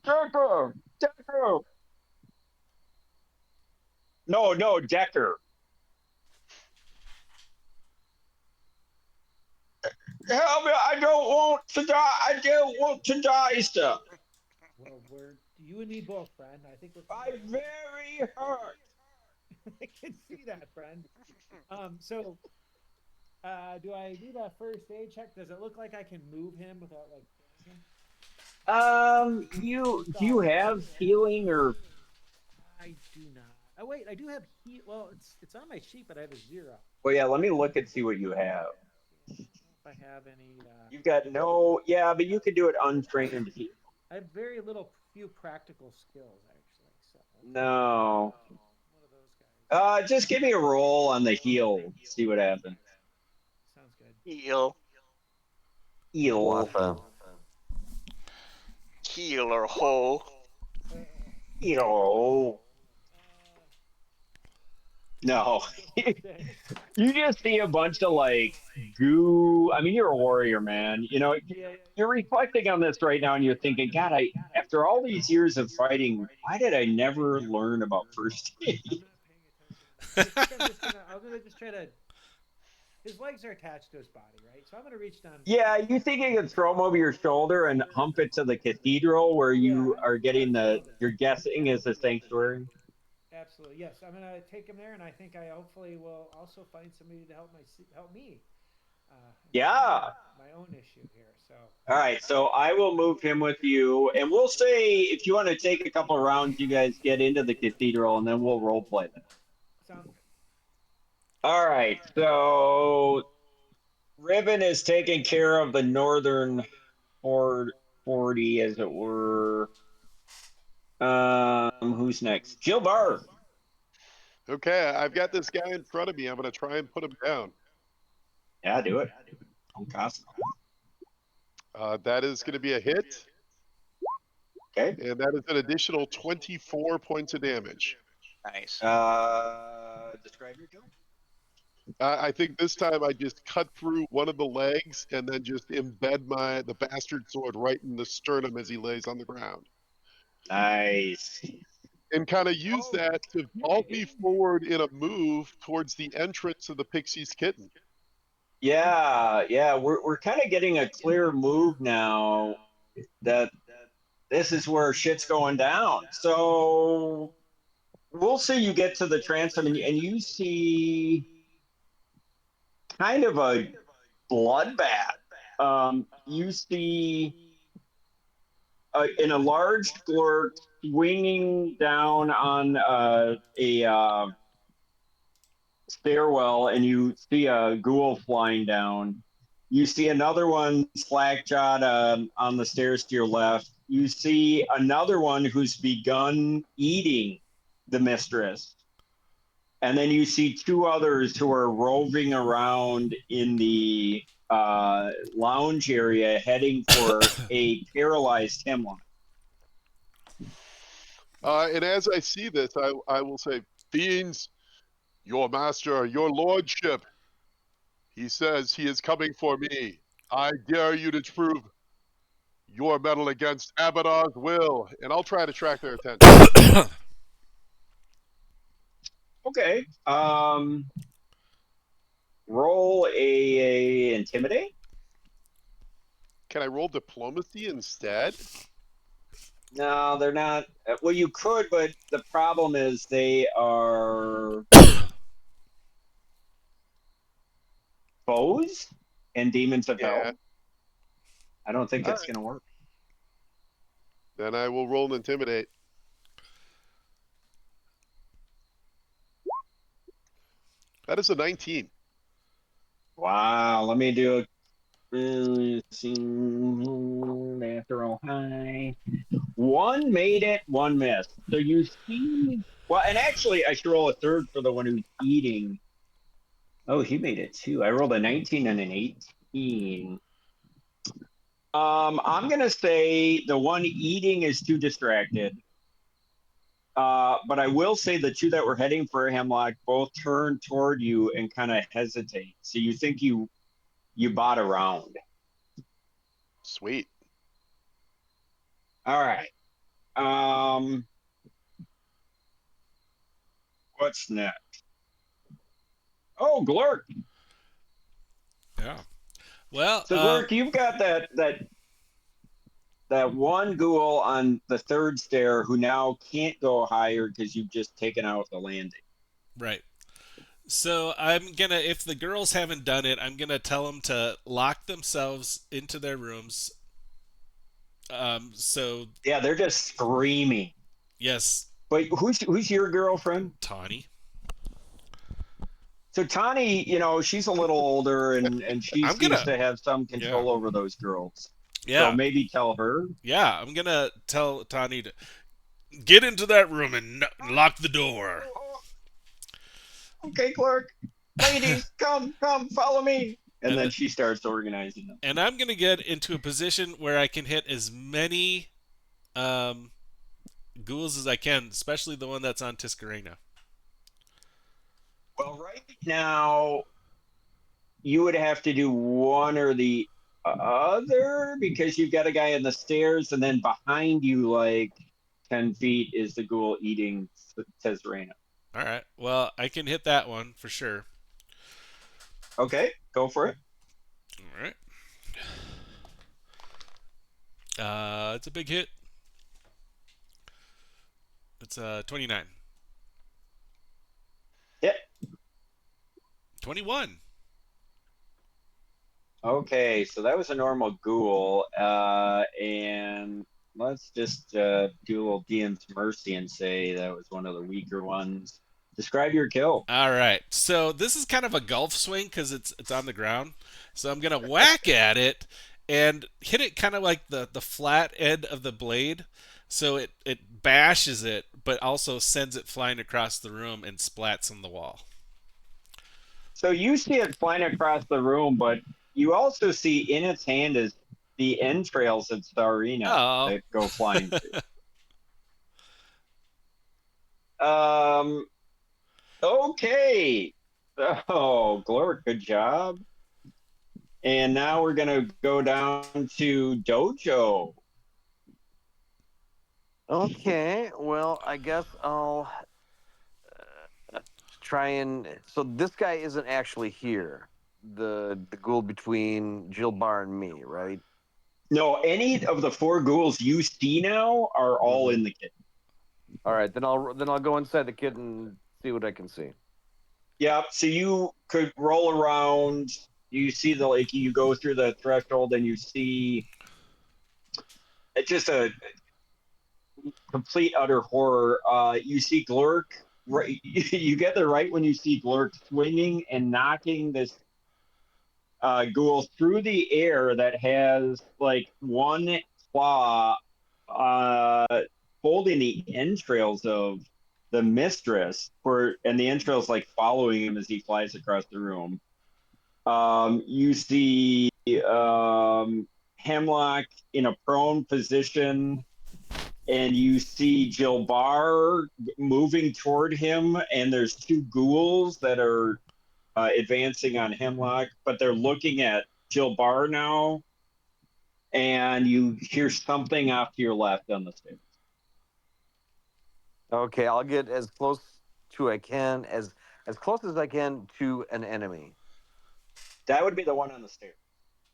Decker. Decker. No, Decker. Help me! I don't want to die. I don't want to die, sir. Well, we're you and me both, friend. I think we're. I'm very hurt. I can see that, friend. So, do I do that first aid check? Does it look like I can move him without like panicking? Do you have healing or? I do not. Oh wait, I do have heal. Well, it's on my sheet, but I have a 0. Well, yeah. Let me look and see what you have. I don't know if I have any. You've got no. Yeah, but you could do it untrained heal. I have very few practical skills actually. So No. one of those guys. Just give me a roll on the heal. See what happens. Sounds good. Heal. Heal. Heal or ho. Heal. No. You just see a bunch of like goo. I mean, you're a warrior, man. You know, you're reflecting on this right now, and you're thinking, God, after all these years of fighting, why did I never learn about first aid? I'm not paying attention. I think I'm gonna just try to. His legs are attached to his body, right? So I'm gonna reach down. Yeah, you think you can throw them over your shoulder and hump it to the cathedral where you are getting you're guessing is the sanctuary? Absolutely, yes. I'm gonna take him there, and I think I hopefully will also find somebody to help me. Yeah. My own issue here. So. All right, so I will move him with you, and we'll say if you want to take a couple of rounds, you guys get into the cathedral, and then we'll role play that. Sounds good. All right, so Riven is taking care of the northern horde 40, as it were. Who's next? Jill Barr. Okay, I've got this guy in front of me. I'm going to try and put him down. Yeah, do it. Don't cost. That is going to be a hit. Okay. And that is an additional 24 points of damage. Nice. Describe your kill. I think this time I just cut through one of the legs and then just embed the bastard sword right in the sternum as he lays on the ground. Nice. And kind of use that to vault me forward in a move towards the entrance of the Pixie's kitten. Yeah, we're kind of getting a clear move now that this is where shit's going down. So we'll see you get to the transom and you see kind of a bloodbath. You see in a large glork swinging down on a stairwell, and you see a ghoul flying down. You see another one slackjawed on the stairs to your left. You see another one who's begun eating the mistress. And then you see two others who are roving around in the lounge area heading for a paralyzed Hemlock. And as I see this, I will say, Fiends, your master, your lordship, he says he is coming for me. I dare you to prove your mettle against Abaddon's will, and I'll try to track their attention. Okay. Roll a intimidate. Can I roll diplomacy instead? No, they're not. Well, you could, but the problem is they are foes and demons of hell. I don't think it's going to work. Then I will roll an intimidate. That is a 19. Wow. Let me do a. They have to roll high. One made it, one missed. So you see, well, and actually, I should roll a third for the one who's eating. Oh, he made it too. I rolled a 19 and an 18. I'm gonna say the one eating is too distracted. But I will say the two that were heading for a hemlock both turn toward you and kind of hesitate. So you think you bot around. Sweet. All right. What's next? Oh, Glurk. Yeah. Well, So Glurk, you've got that one ghoul on the third stair who now can't go higher because you've just taken out the landing. right. So I'm gonna, if the girls haven't done it, I'm gonna tell them to lock themselves into their rooms. So Yeah, they're just screaming. yes, But who's your girlfriend? Tawny. So Tani, she's a little older and she I'm seems gonna, to have some yeah, control over those girls. So yeah, maybe tell her. yeah. I'm gonna tell Tawny to get into that room and lock the door. Okay, Clark. Ladies, come, follow me. And then And she starts organizing them. and I'm gonna get into a position where I can hit as many um, ghouls as I can, especially the one that's on Tiscarena. Well, right now you would have to do one or the other because you've got a guy in the stairs, and then behind you, like 10 feet, is the ghoul eating Tezrena. All right. Well, I can hit that one for sure. Okay, go for it. All right. It's a big hit. It's 29. Yeah. 21. Okay, so that was a normal ghoul. And let's just do a little DM's mercy and say that was one of the weaker ones. Describe your kill. All right. So this is kind of a golf swing because it's on the ground. So I'm gonna whack at it and hit it kind of like the flat end of the blade. So it bashes it, but also sends it flying across the room and splats on the wall. So you see it flying across the room, but you also see in its hand is the entrails of Starina Oh. that go flying through. Okay. Oh, Glork, good job. And now we're gonna go down to Dojo. Okay, well, I guess I'll try and. So this guy isn't actually here. The ghoul between Jill Bar and me, right? No, any of the four ghouls you see now are all in the kit. All right, then I'll go inside the kit and see what I can see. Yeah, so you could roll around. You see you go through the threshold and you see it's just a complete utter horror. You see Glurk. Right, you get there right when you see Glurk swinging and knocking this ghoul through the air that has like one claw holding the entrails of the mistress and the entrails like following him as he flies across the room. You see Hemlock in a prone position, and you see Jill Bar moving toward him, and there's two ghouls that are advancing on Hemlock, but they're looking at Jill Bar now, and you hear something off to your left on the stairs. Okay, I'll get as close as close as I can to an enemy. That would be the one on the stairs.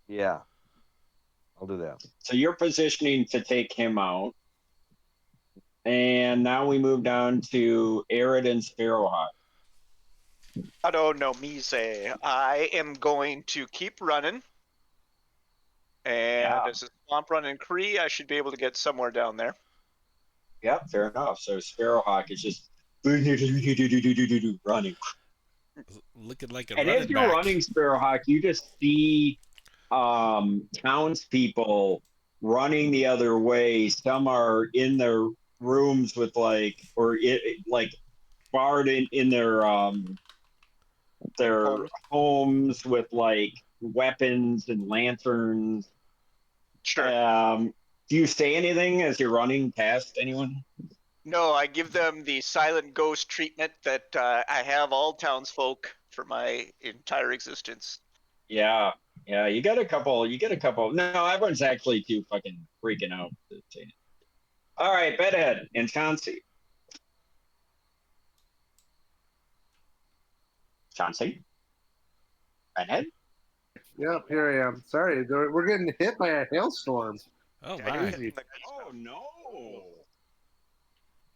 Yeah, I'll do that. So you're positioning to take him out. And now we move down to Arid and Sparrowhawk. I don't know, me say. I am going to keep running. And as a swamp running Cree, I should be able to get somewhere down there. Yep, fair enough. So Sparrowhawk is just running. Looking like a And running as you're back. running Sparrowhawk, you just see townspeople running the other way. Some are in their rooms with like barred in their Homes. homes with like weapons and lanterns. Sure. Do you say anything as you're running past anyone? No, I give them the silent ghost treatment that I have all townsfolk for my entire existence. Yeah, yeah. You get a couple. You get a couple. No, everyone's actually too fucking freaking out to say it. All right, Bedhead and Chauncey. Chauncey? Bedhead? Yep, here I am. Sorry, we're getting hit by a hailstorm. Oh Yeah, you're my. hitting the Oh no.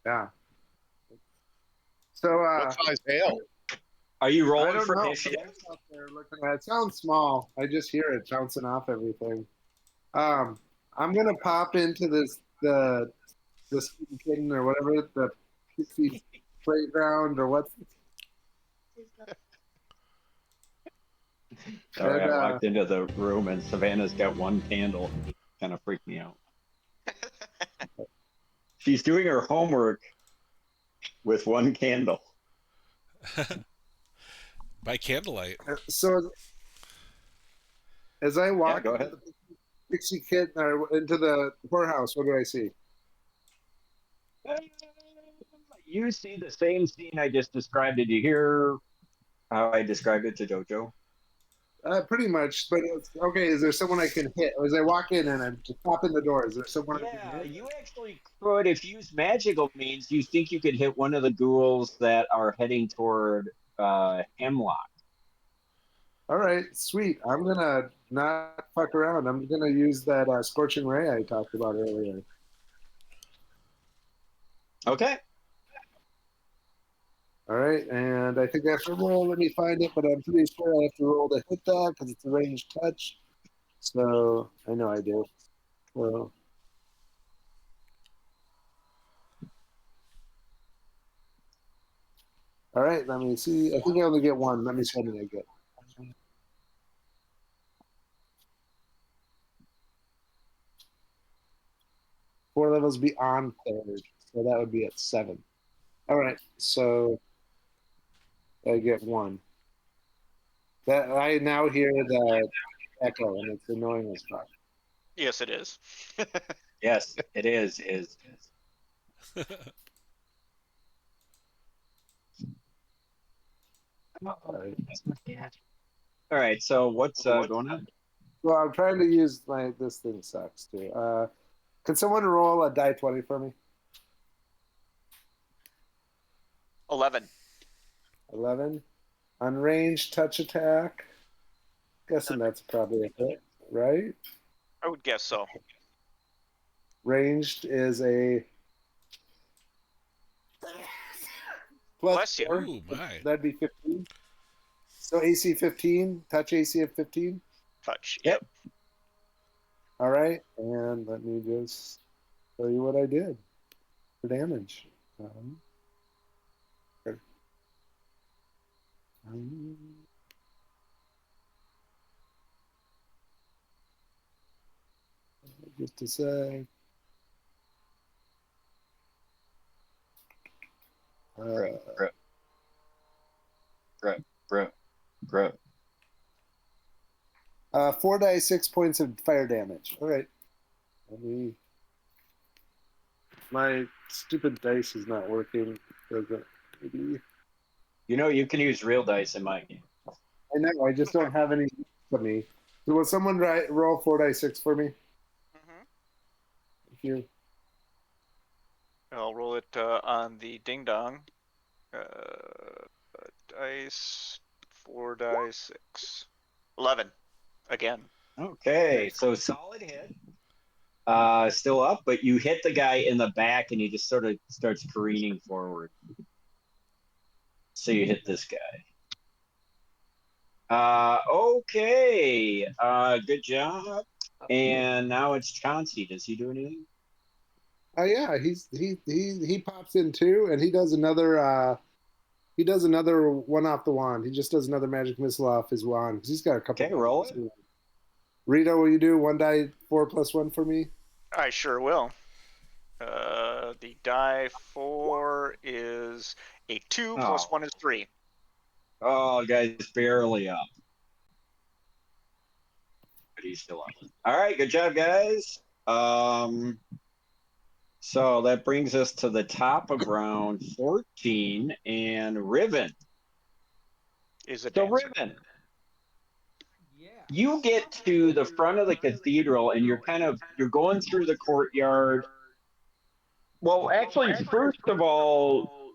Yeah. So, What size hail? Are you I rolling don't for know. initiative? What's up there looking at it sounds small. I just hear it bouncing off everything. I'm gonna pop into the student kitten or whatever the pixie playground or what. Sorry, And, I walked into the room and Savannah's got one candle. It kind of freaked me out. She's doing her homework with one candle. By candlelight. So as I walk go into ahead. the pixie kitten or into the whorehouse, what do I see? You see the same scene I just described. Did you hear how I described it to Jojo? Pretty much, but okay. Is there someone I can hit? As I walk in and I'm just popping the door, is there someone I can Yeah, hit? you actually could, if you use magical means, you think you could hit one of the ghouls that are heading toward Hemlock. All right, sweet. I'm gonna not fuck around. I'm gonna use that scorching ray I talked about earlier. Okay. All right, and I think I have to roll. Let me find it, but I'm pretty sure I have to roll to hit that because it's a ranged touch. So I know I do. Well, all right. Let me see. I think I only get one. Let me see how many I get. 4 levels beyond third, so that would be at 7. All right, so I get 1. That I now hear the echo, and it's annoying as fuck. Yes, it is. Yes, it is. All right. All right. So what's going on? Well, I'm trying to use this thing sucks too. Can someone roll a die 20 for me? 11. 11. Unranged touch attack. Guessing that's probably a hit, right? I would guess so. Ranged is a Bless you. +4. Ooh my. That'd be 15. So AC 15, touch AC of 15. Touch. Yep. All right, and let me just show you what I did for damage. Just a sec. Bro. 4 die 6 points of fire damage. All right. Let me. My stupid dice is not working. Maybe. You know, you can use real dice in my game. I know. I just don't have any for me. So will someone roll 4 die 6 for me? Mm-hmm. Thank you. I'll roll it on the ding dong. Dice, 4 die 6. 11. Again. Okay, so solid hit. Still up, but you hit the guy in the back and he just sort of starts careening forward. So you hit this guy. Okay. Good job. And now it's Chauncey. Does he do anything? Oh yeah, he pops in too, and he does another one off the wand. He just does another magic missile off his wand because he's got a couple. Okay, roll it. Rita, will you do 1 die 4 + 1 for me? I sure will. The die 4 is a 2 plus Oh. 1 is 3. Oh, guys, barely up. But he's still up. All right, good job, guys. So that brings us to the top of round 14, and Riven. Is a So dancer. Riven, Yeah. you get to the front of the cathedral, and you're going through the courtyard. Well, actually, first of all,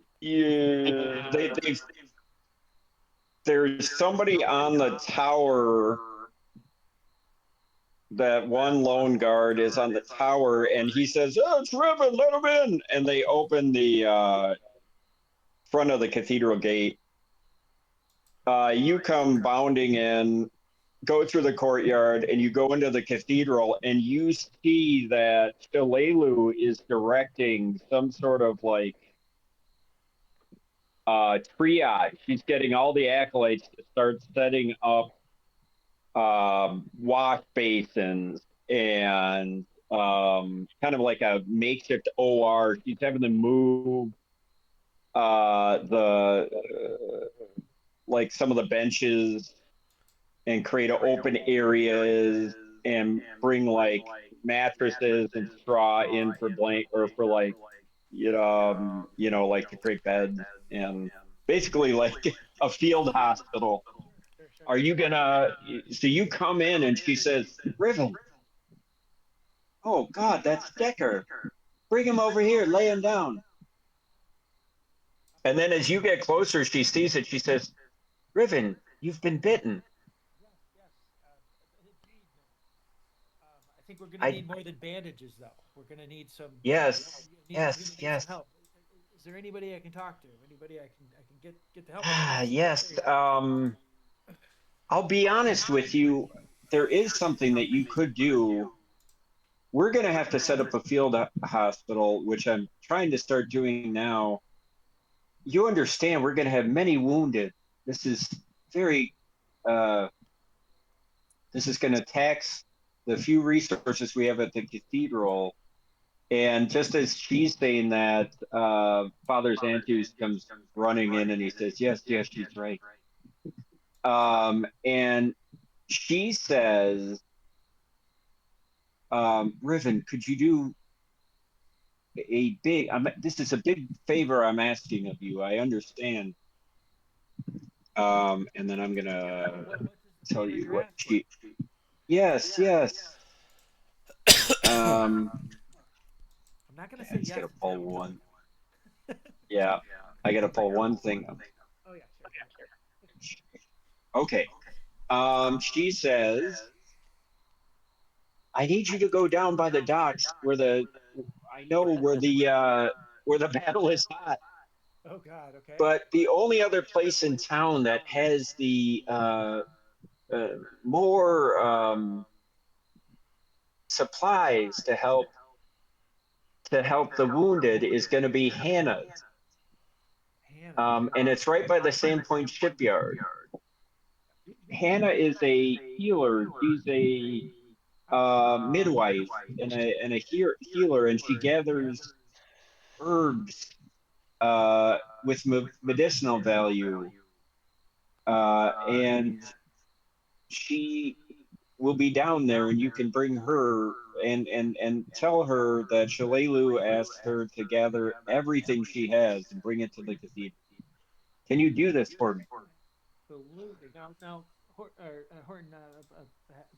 there's somebody on the tower. That one lone guard is on the tower, and he says, "Oh, it's Riven, let him in!" And they open the front of the cathedral gate. You come bounding in, go through the courtyard, and you go into the cathedral, and you see that Shalelu is directing some sort of like triage. She's getting all the acolytes to start setting up wash basins and kind of like a makeshift OR. She's having them move the like some of the benches and create open areas and bring like mattresses and straw in for blank or for like like to create beds and basically like a field hospital. Sure. Are you gonna? So you come in and she says, "Riven, oh God, that's Decker. Bring him over here, lay him down." And then as you get closer, she sees it. She says, "Riven, you've been bitten." Yes. Indeed, ma'am. I think we're gonna I need more than bandages, though. We're gonna need some. yes, We're gonna yes, need yes. some help. Is there anybody I can talk to? Anybody I can get to help with Ah, this? yes. I'll be honest with you. There is something that you could do. We're gonna have to set up a field hospital, which I'm trying to start doing now. You understand, we're gonna have many wounded. This is very uh, this is going to tax the few resources we have at the cathedral. And just as she's saying that, Father Xantus comes running in and he says, "Yes, yes, she's right." And she says, "Riven, could you do a big? This is a big favor I'm asking of you. I understand." And then I'm gonna What is the tell favor you you're what asking? she. Yes, yes. I'm not gonna I say just yes gotta until pull you tell one. me. Yeah, I gotta pull one thing. Oh yeah, sure. Okay. She says, "I need you to go down by the docks I know where the battle is hot, Oh God. Okay. but the only other place in town that has the more supplies to help the wounded is going to be Hannah's, Hannah. and it's right by the Sandpoint shipyard. Hannah is a healer. She's a midwife and healer, and she gathers herbs with medicinal value, and she will be down there, and you can bring her and tell her that Shalelu asked her to gather everything she has and bring it to the cathedral. Can you do this for me?" Absolutely. Now, Horton,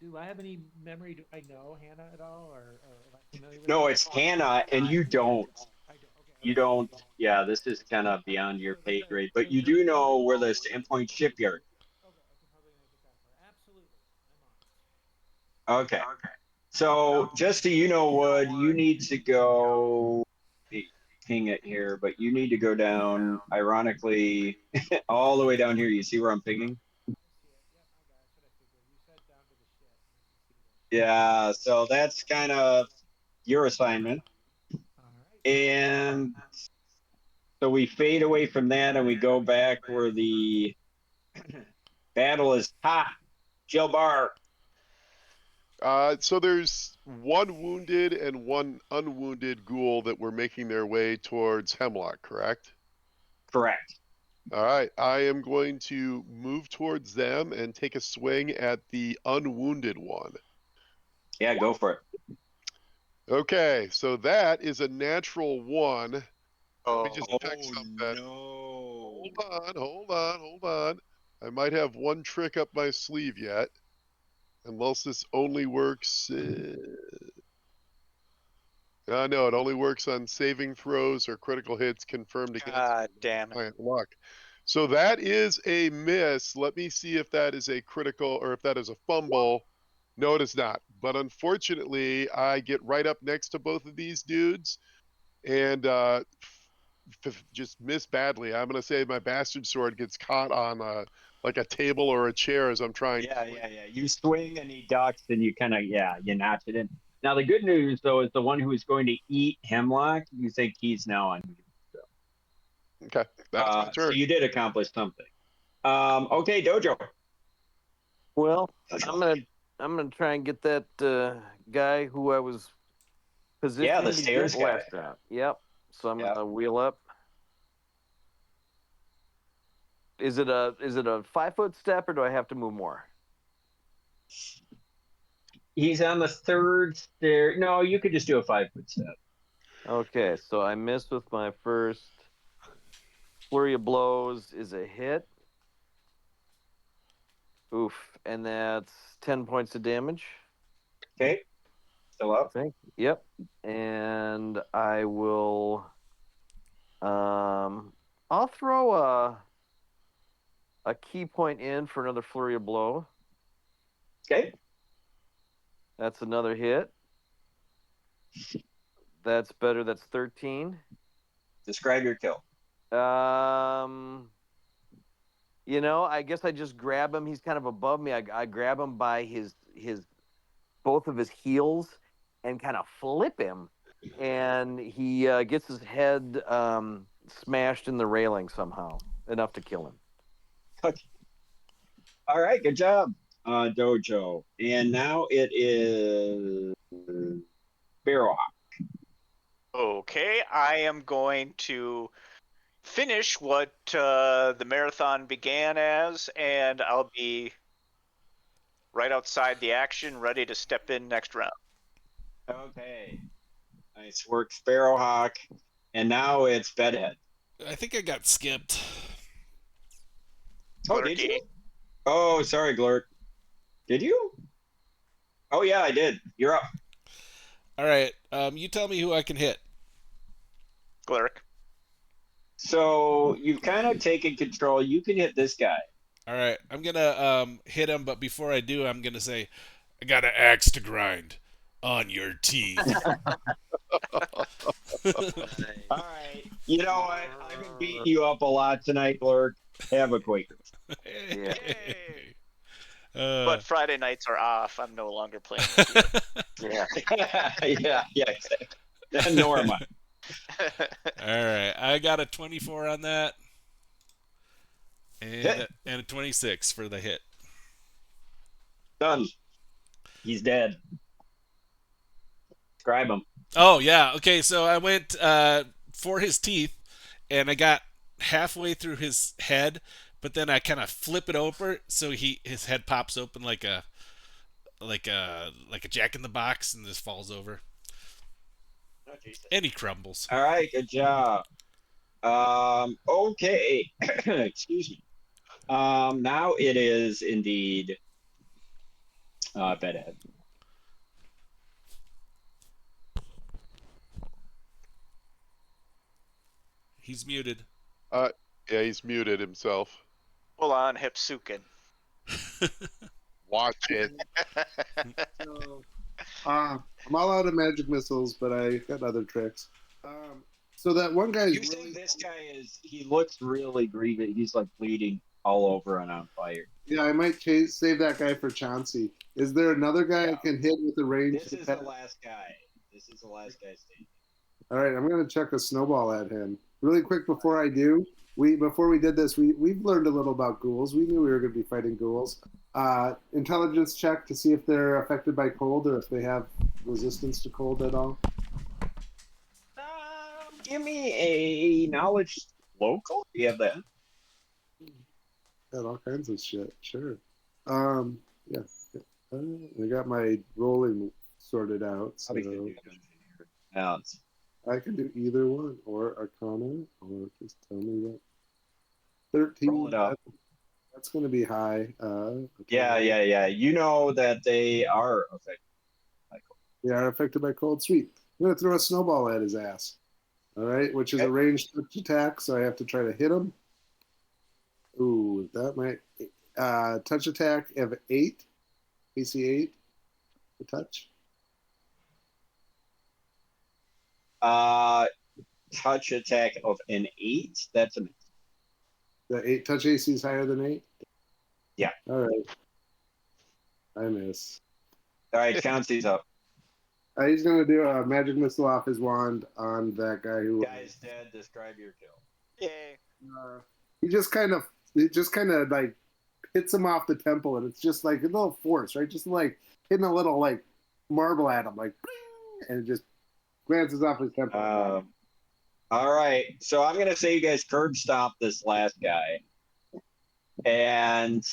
do I have any memory? Do I know Hannah at all, or am I familiar with No, her? it's Hannah, and you don't. I do. Okay. You Okay. don't. Yeah, this is kind of beyond your So pay the grade, so but you the do know where the Sandpoint shipyard. okay, I can probably make it that far. Absolutely, I'm on it. Okay. So just so you know, Wood, you need to go. Ping it here, but you need to go down. Ironically, all the way down here. You see where I'm pinging? I see it. Yep, I got it. That's what I figured. You said down to the ship, and I can see that. Yeah. So that's kind of your assignment, All right. and so we fade away from that, and we go back where the battle is hot. Jill Bar. So there's one wounded and one unwounded ghoul that were making their way towards Hemlock, correct? Correct. All right, I am going to move towards them and take a swing at the unwounded one. Yeah, go for it. Okay, so that is a natural 1. Let me just check something. no. Hold on. I might have one trick up my sleeve yet. Unless this only works. No, it only works on saving throws or critical hits confirmed against God damn it. client luck. So that is a miss. Let me see if that is a critical or if that is a fumble. No, it is not. But unfortunately, I get right up next to both of these dudes and just miss badly. I'm going to say my bastard sword gets caught on like a table or a chair as I'm trying. Yeah. You swing and he ducks and you kind of, you notch it in. Now, the good news, though, is the one who is going to eat Hemlock, you think he's now on. Okay, that's my So turn. you did accomplish something. Okay, Dojo. Well, I'm gonna try and get that guy who I was positioning Yeah, the to stairs get guy. last round. Yep. So I'm Yep. gonna wheel up. Is it a 5-foot step or do I have to move more? He's on the third stair. No, you could just do a 5-foot step. Okay, so I missed with my first flurry of blows is a hit. Oof, and that's 10 points of damage. Okay. Still up. I think. Yep. And I will I'll throw a key point in for another flurry of blow. Okay. That's another hit. That's better. That's 13. Describe your kill. I guess I just grab him. He's kind of above me. I grab him by his both of his heels and kind of flip him, and he gets his head smashed in the railing somehow, enough to kill him. Okay. All right, good job, Dojo. And now it is Barrel. Okay, I am going to finish what the marathon began as, and I'll be right outside the action, ready to step in next round. Okay. Nice work, Sparrowhawk. And now it's Bedhead. I think I got skipped. Oh, did Glurky. you? Oh, sorry, Glurk. Did you? Oh, yeah, I did. You're up. All right. You tell me who I can hit. Glurk. So you've kind of taken control. You can hit this guy. All right. I'm gonna hit him, but before I do, I'm gonna say, I got an axe to grind on your teeth. All right. You know what? I've been beating you up a lot tonight, Glurk. Have a Quaker. Yeah. But Friday nights are off. I'm no longer playing with you. Yeah. yeah, exactly. Nor am I. All right. I got a 24 on that. Hit. And a 26 for the hit. Done. He's dead. Describe him. Oh, yeah. Okay, so I went for his teeth, and I got halfway through his head, but then I kind of flip it over so his head pops open like a Jack in the Box and just falls over. Oh, Jesus. And he crumbles. All right, good job. Okay. Excuse me. Now it is indeed Bedhead. He's muted. Yeah, he's muted himself. Hold on, Hipsukin. Watch it. So, I'm all out of magic missiles, but I got other tricks. So that one guy You is think really... this guy he looks really grievous. He's like bleeding all over and on fire. Yeah, I might save that guy for Chauncey. Is there another guy I can hit with the range? This is the last guy. This is the last guy standing. All right, I'm going to chuck a snowball at him. Really quick before I do, before we did this, we've learned a little about ghouls. We knew we were going to be fighting ghouls. Intelligence check to see if they're affected by cold or if they have resistance to cold at all? Give me a knowledge local. Do you have that? Got all kinds of shit. Sure. Yeah. I got my rolling sorted out, so Probably could do dungeon here. Now it's I can do either one, or Arcana, or just tell me what. roll 13. it up. That's going to be high. Okay. Yeah. You know that they are affected by cold. They are affected by cold. Sweet. I'm going to throw a snowball at his ass. All right, which is a ranged touch attack, so I have to try to hit him. Ooh, that might touch attack of 8, AC 8, the touch. Touch attack of an 8. That's a miss. The 8 touch AC is higher than 8. Yeah. All right. I miss. All right, Chauncey's up. He's gonna do a magic missile off his wand on that guy who. Guy's dead. Describe your kill. Yay. He just kind of like hits him off the temple, and it's just like a little force, right? Just like hitting a little like marble at him, like, and it just glances off his temple. All right, so I'm gonna say you guys curb stomp this last guy, and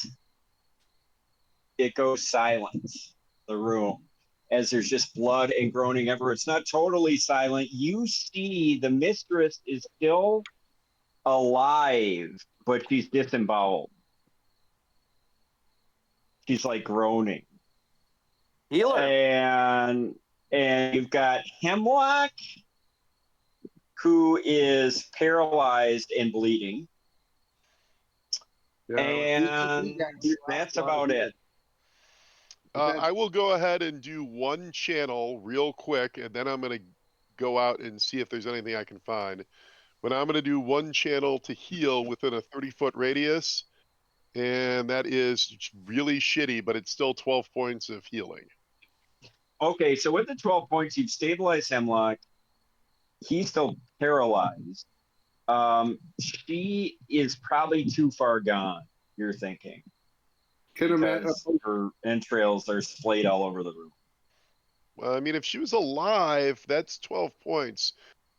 it goes silent. The room, as there's just blood and groaning everywhere. It's not totally silent. You see the mistress is still alive, but she's disemboweled. She's like groaning. Healer. And you've got Hemlock, who is paralyzed and bleeding. Yeah, And that's about it. I will go ahead and do one channel real quick, and then I'm going to go out and see if there's anything I can find. But I'm going to do one channel to heal within a 30-foot radius, and that is really shitty, but it's still 12 points of healing. Okay, so with the 12 points, you've stabilized Hemlock. He's still paralyzed. She is probably too far gone, you're thinking. Because her entrails are splayed all over the room. Well, I mean, if she was alive, that's 12 points.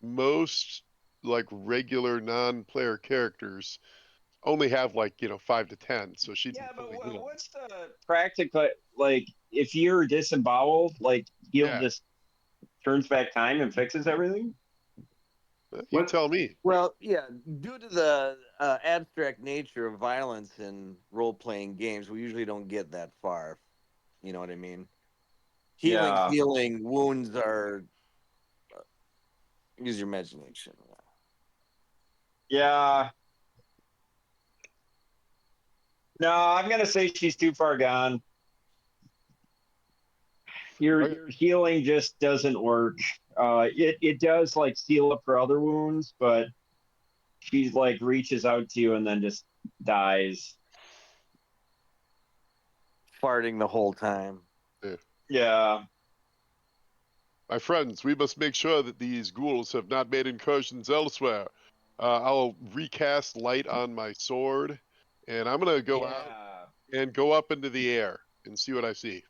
Most, like, regular non-player characters only have, like, 5 to 10, so she'd Yeah, but heal. what's the practical, like, if you're disemboweled, like, heal just turns back time and fixes everything? You tell me. Well, yeah, due to the abstract nature of violence in role-playing games, we usually don't get that far. You know what I mean? Healing wounds are use your imagination. Yeah. No, I'm gonna say she's too far gone. Your healing just doesn't work. It does like seal up her other wounds, but she like reaches out to you and then just dies. Farting the whole time. Yeah. My friends, we must make sure that these ghouls have not made incursions elsewhere. I'll recast light on my sword, and I'm going to go out and go up into the air and see what I see.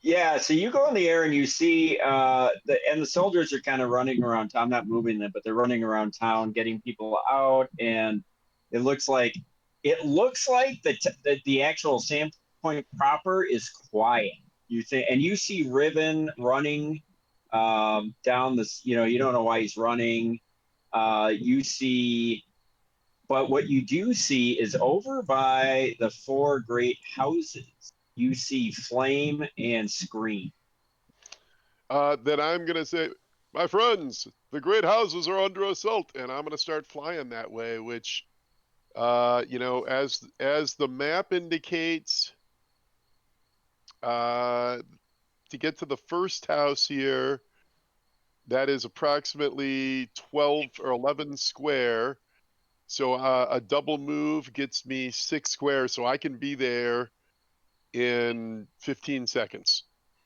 Yeah, so you go in the air and you see the soldiers are kind of running around town, not moving them, but they're running around town, getting people out, and it looks like the actual Sandpoint proper is quiet. You think, and you see Riven running down this. You don't know why he's running. You see, but what you do see is over by the 4 great houses. You see Flame and Scream. Then I'm going to say, my friends, the great houses are under assault, and I'm going to start flying that way, which, as the map indicates, to get to the first house here, that is approximately 12 or 11 square. So a double move gets me 6 squares, so I can be there in 15 seconds.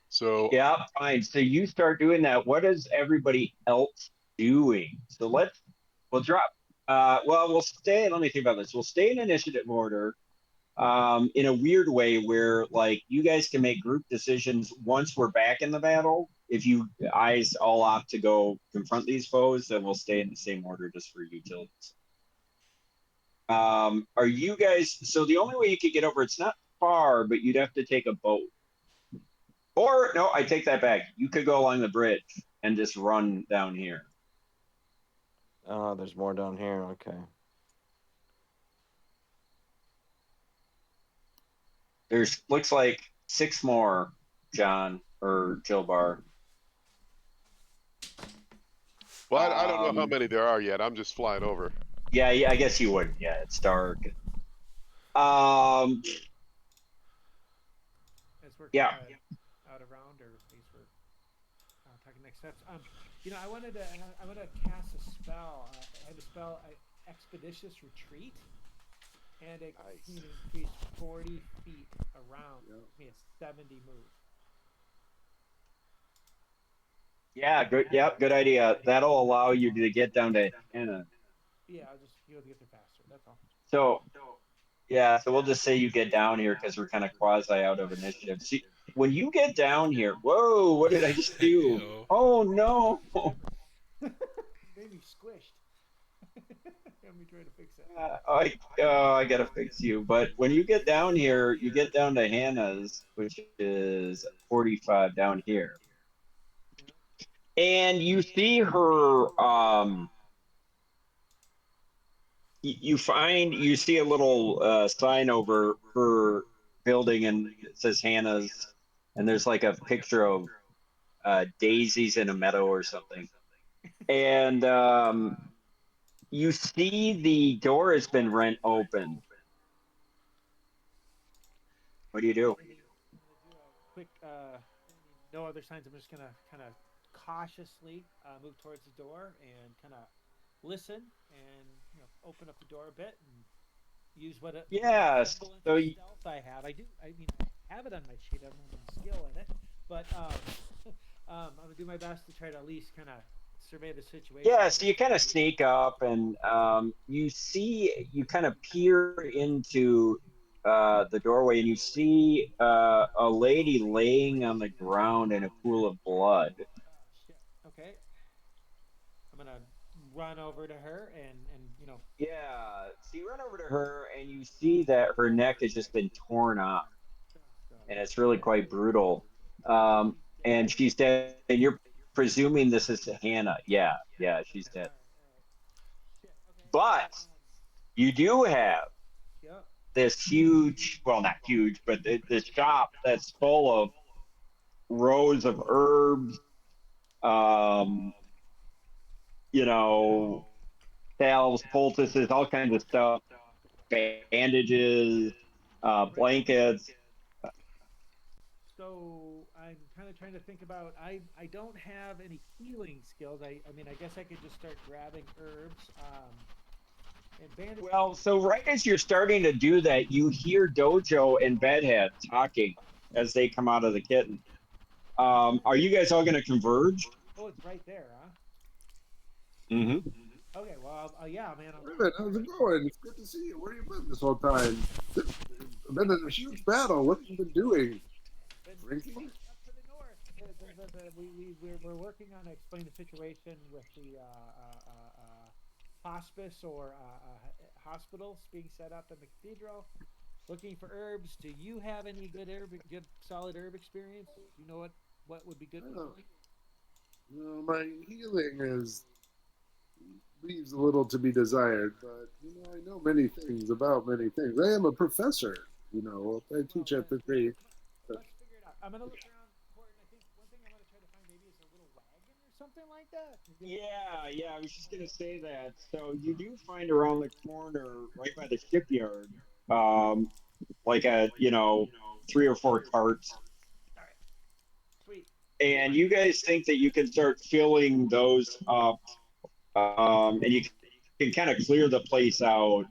So yeah, fine. So you start doing that. What is everybody else doing? So we'll drop. We'll stay. Let me think about this. We'll stay in initiative order. in a weird way where like you guys can make group decisions once we're back in the battle. If you guys all opt to go confront these foes, then we'll stay in the same order just for utilities. Are you guys, so the only way you could get over, it's not far, but you'd have to take a boat. Or no, I take that back. You could go along the bridge and just run down here. Oh, there's more down here. Okay. There's looks like 6 more, John or Jilbar. Well, I don't know how many there are yet. I'm just flying over. Yeah, I guess you would. Yeah, it's dark. As we're Yeah. out around, or at least we're talking next steps. You know, I wanted to cast a spell. I have a spell, Expeditious Retreat, and it can increase 40 feet around. Yep. Give me a 70 move. Yeah, good. Yep, good idea. That'll allow you to get down to Hannah. Yeah, you'll get there faster. That's all. So, yeah, so we'll just say you get down here because we're kind of quasi out of initiative. See, when you get down here, whoa, what did I just do? Ew. Oh no! Made me squished. Let me try to fix it. I gotta fix you. But when you get down here, you get down to Hannah's, which is 45 down here, and you see her. You see a little sign over her building, and it says Hannah's, and there's like a picture of daisies in a meadow or something, and you see the door has been rent open. What do you do? I'm gonna do a quick. No other signs. I'm just gonna kind of cautiously move towards the door and kind of listen and open up the door a bit and use what a Yeah, semblance so of stealth I have. I mean, I have it on my sheet. I don't have any skill in it, but I'm gonna do my best to try to at least kind of survey the situation. yeah, so you kind of sneak up, and you kind of peer into the doorway, and you see a lady laying on the ground in a pool of blood. Shit. Okay. I'm gonna run over to her and Yeah, so you run over to her, and you see that her neck has just been torn off, and it's really quite brutal. And she's dead, and you're presuming this is Hannah. Yeah, she's dead. Shit. Okay. But you do have Yeah. this huge, well, not huge, but this shop that's full of rows of herbs, um, salves, poultices, all kinds of stuff, bandages, blankets. So I'm kind of trying to think about. I don't have any healing skills. I mean, I guess I could just start grabbing herbs. And bandages. Well, so right as you're starting to do that, you hear Dojo and Bedhead talking as they come out of the kitten. Are you guys all going to converge? Oh, it's right there, huh? Mm-hmm. Okay. Well, yeah, man. Raven, how's it going? It's good to see you. Where have you been this whole time? Been in a huge battle. What have you been doing? Drinking? Up to the north. We're working on explaining the situation with the hospice or hospitals being set up in the cathedral. Looking for herbs. Do you have any good solid herb experience? Do you know what would be good for you? No, my healing leaves a little to be desired, but I know many things about many things. I am a professor. I teach at the great. Let's figure it out. I'm gonna look around for it, and I think one thing I'm gonna try to find maybe is a little wagon or something like that. Yeah, I was just going to say that. So you do find around the corner, right by the shipyard, like 3 or 4 carts. All right. Sweet. And you guys think that you can start filling those up, and you can kind of clear the place out.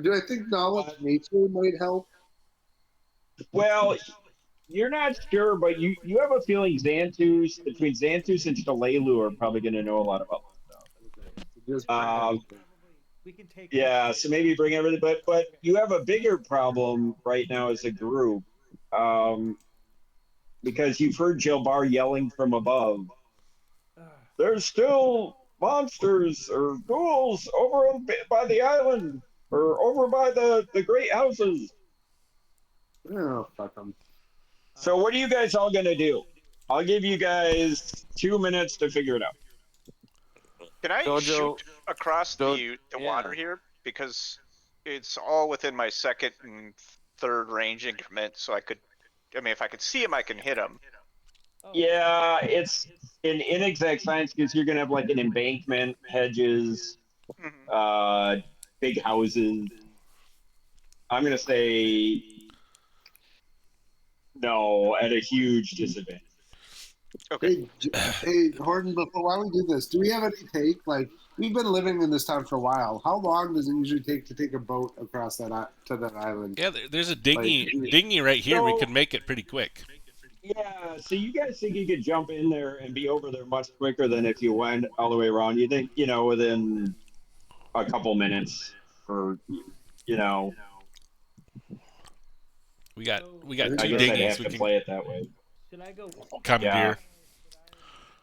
Do I think knowledge of nature might help? Well, you're not sure, but you have a feeling between Xanthus and Shalelu are probably going to know a lot about this stuff. Okay. So just Um, We can take. Yeah, so maybe bring everything, but you have a bigger problem right now as a group, um, because you've heard Jill Bar yelling from above. There's still monsters or ghouls over by the island or over by the great houses. Oh, fuck them. So what are you guys all gonna do? I'll give you guys 2 minutes to figure it out. Can I Dojo, shoot across the yeah. water here? Because it's all within my second and third range increment, so I could. I mean, if I could see him, I can hit him. Yeah, it's an inexact science because you're gonna have like an embankment, hedges, Mhm. big houses. I'm gonna say no at a huge disadvantage. Okay. Hey, Horton, while we do this, do we have any take? Like, we've been living in this town for a while. How long does it usually take to take a boat across to that island? Yeah, there's a dinghy right here. We could make it pretty quick. Yeah, so you guys think you could jump in there and be over there much quicker than if you went all the way around? You think, within a couple minutes or, you know, We got I two guess I'd dinghies. have to play it that way. Should I go? Commandeer.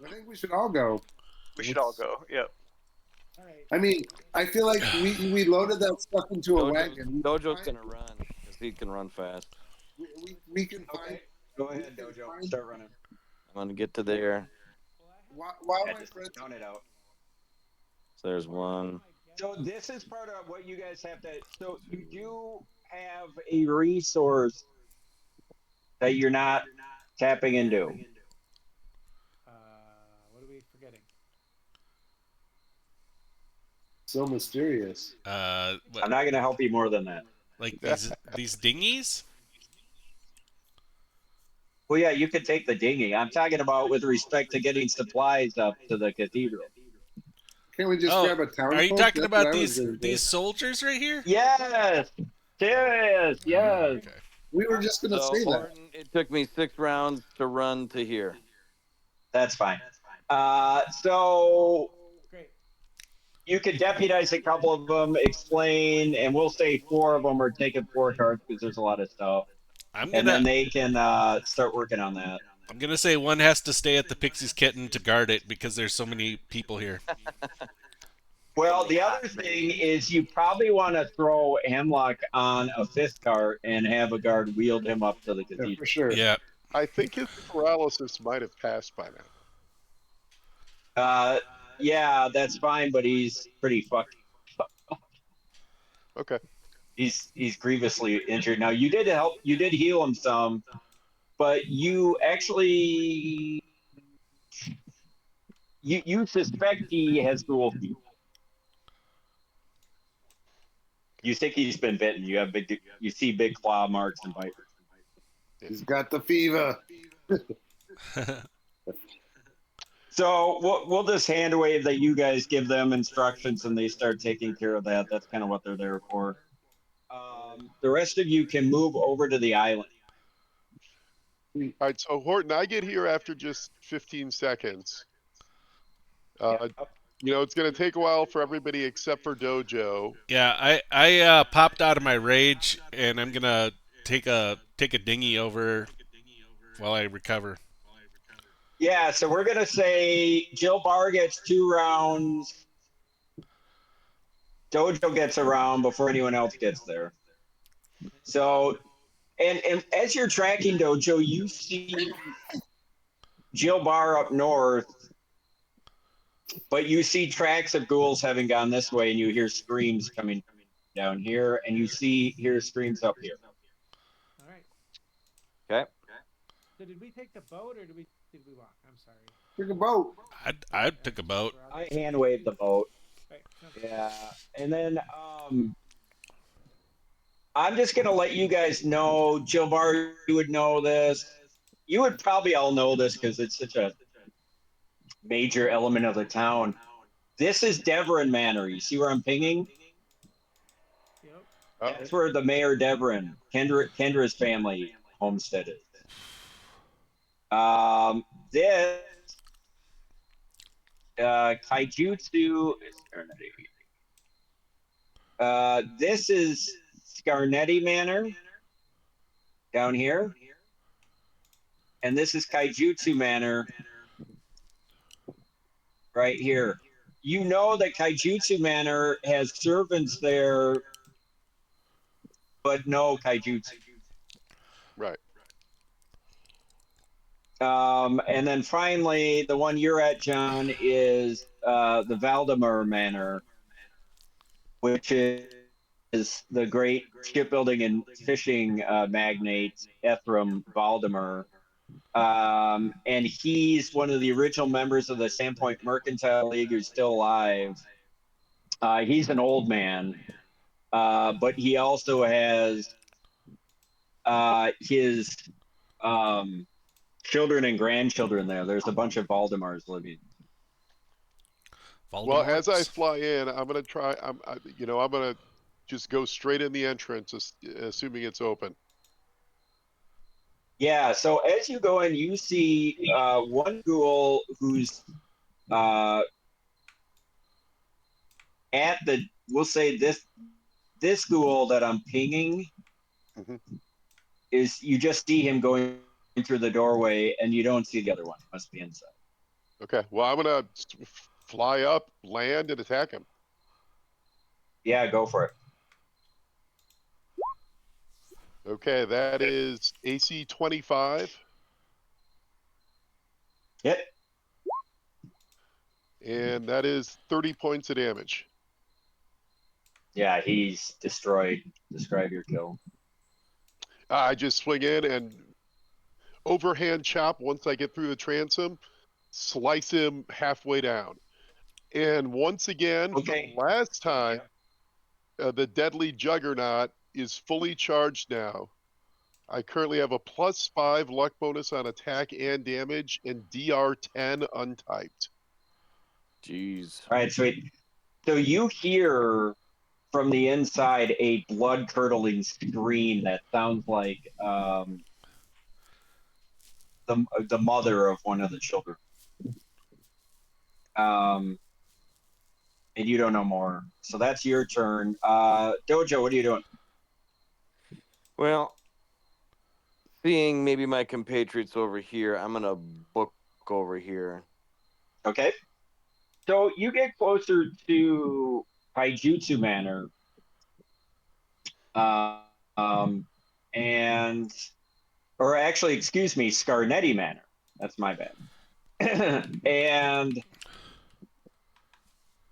I think we should all go. We should all go. Yep. All right. I mean, I feel like we loaded that stuff into a wagon. Dojo's gonna run because he can run fast. We can find. Okay, go ahead, Dojo. Start running. I'm gonna get to there. While Yeah, my just friends, count it out. So there's one. So this is part of what you guys have to. So you do have a resource that you're not tapping into. What are we forgetting? so mysterious. I'm What, not going to help you more than that. like these dinghies? Well, yeah, you could take the dinghy. I'm talking about with respect to getting supplies up to the cathedral. Can't we just Oh, grab a town? are you folk? talking That's what about I was these gonna do. these soldiers right here? Yes, yes, yes. Okay. We were just gonna So say that. Horton, it took me 6 rounds to run to here. That's fine. So Great. you could deputize a couple of them, explain, and we'll say 4 of them are taking 4 cards because there's a lot of stuff, I'm and gonna then they can start working on that. I'm gonna say one has to stay at the Pixie's Kitten to guard it because there's so many people here. Well, the other thing is you probably want to throw Hemlock on a 5th cart and have a guard wheeled him up to the Yeah, cathedral. for sure. Yeah. I think his paralysis might have passed by now. Yeah, that's fine, but he's pretty fucked. Okay. He's grievously injured. Now you did heal him some, but you actually you suspect he has ghoul fever. You think he's been bitten. You see big claw marks and bite. He's got the fever. So we'll just hand wave that you guys give them instructions and they start taking care of that. That's kind of what they're there for. The rest of you can move over to the island. All right. So Horton, I get here after just 15 seconds. It's going to take a while for everybody except for Dojo. Yeah, I popped out of my rage and I'm gonna take a dinghy over while I recover. Yeah, so we're gonna say Jill Bar gets 2 rounds. Dojo gets a round before anyone else gets there. So, and as you're tracking Dojo, you see Jill Bar up north, but you see tracks of ghouls having gone this way, and you hear screams coming down here, and you hear screams up here. All right. Okay. So did we take the boat or did we walk? I'm sorry. Took a boat. I took a boat. I hand waved the boat. Right. Yeah, and then I'm just gonna let you guys know, Jill Bar, you would know this. You would probably all know this because it's such a major element of the town. This is Deverin Manor. You see where I'm pinging? Yep. That's where the Mayor Deverin, Kendra's family homestead is. This Kaijutsu is This is Scarnetti Manor down here, and this is Kaijutsu Manor right here. You know that Kaijutsu Manor has servants there, but no Kaijutsu. Right. And then finally, the one you're at, John, is the Valdemar Manor, which is the great shipbuilding and fishing magnate Ephraim Valdemar. And he's one of the original members of the Sandpoint Mercantile League who's still alive. He's an old man, but he also has his children and grandchildren there. There's a bunch of Valdemars living. Well, as I Voldemorts. fly in, I'm gonna try. I'm gonna just go straight in the entrance, assuming it's open. Yeah, so as you go in, you see one ghoul who's uh, at the, we'll say this ghoul that I'm pinging Mhm. is, you just see him going through the doorway and you don't see the other one. It must be inside. Okay. Well, I'm gonna fly up, land, and attack him. Yeah, go for it. Okay, that is AC 25, Hit. and that is 30 points of damage. Yeah, he's destroyed. Describe your kill. I just swing in and overhand chop once I get through the transom, slice him halfway down. And once again, Okay. last time, the deadly juggernaut is fully charged now. I currently have a +5 luck bonus on attack and damage, and DR10 untyped. Jeez. All right, sweet. So you hear from the inside a blood curdling scream that sounds like the mother of one of the children. And you don't know more. So that's your turn. Dojo, what are you doing? Well, seeing maybe my compatriots over here, I'm gonna book over here. Okay. So you get closer to Taijutsu Manor. Um, and, or actually, excuse me, Scarnetti Manor. That's my bad. And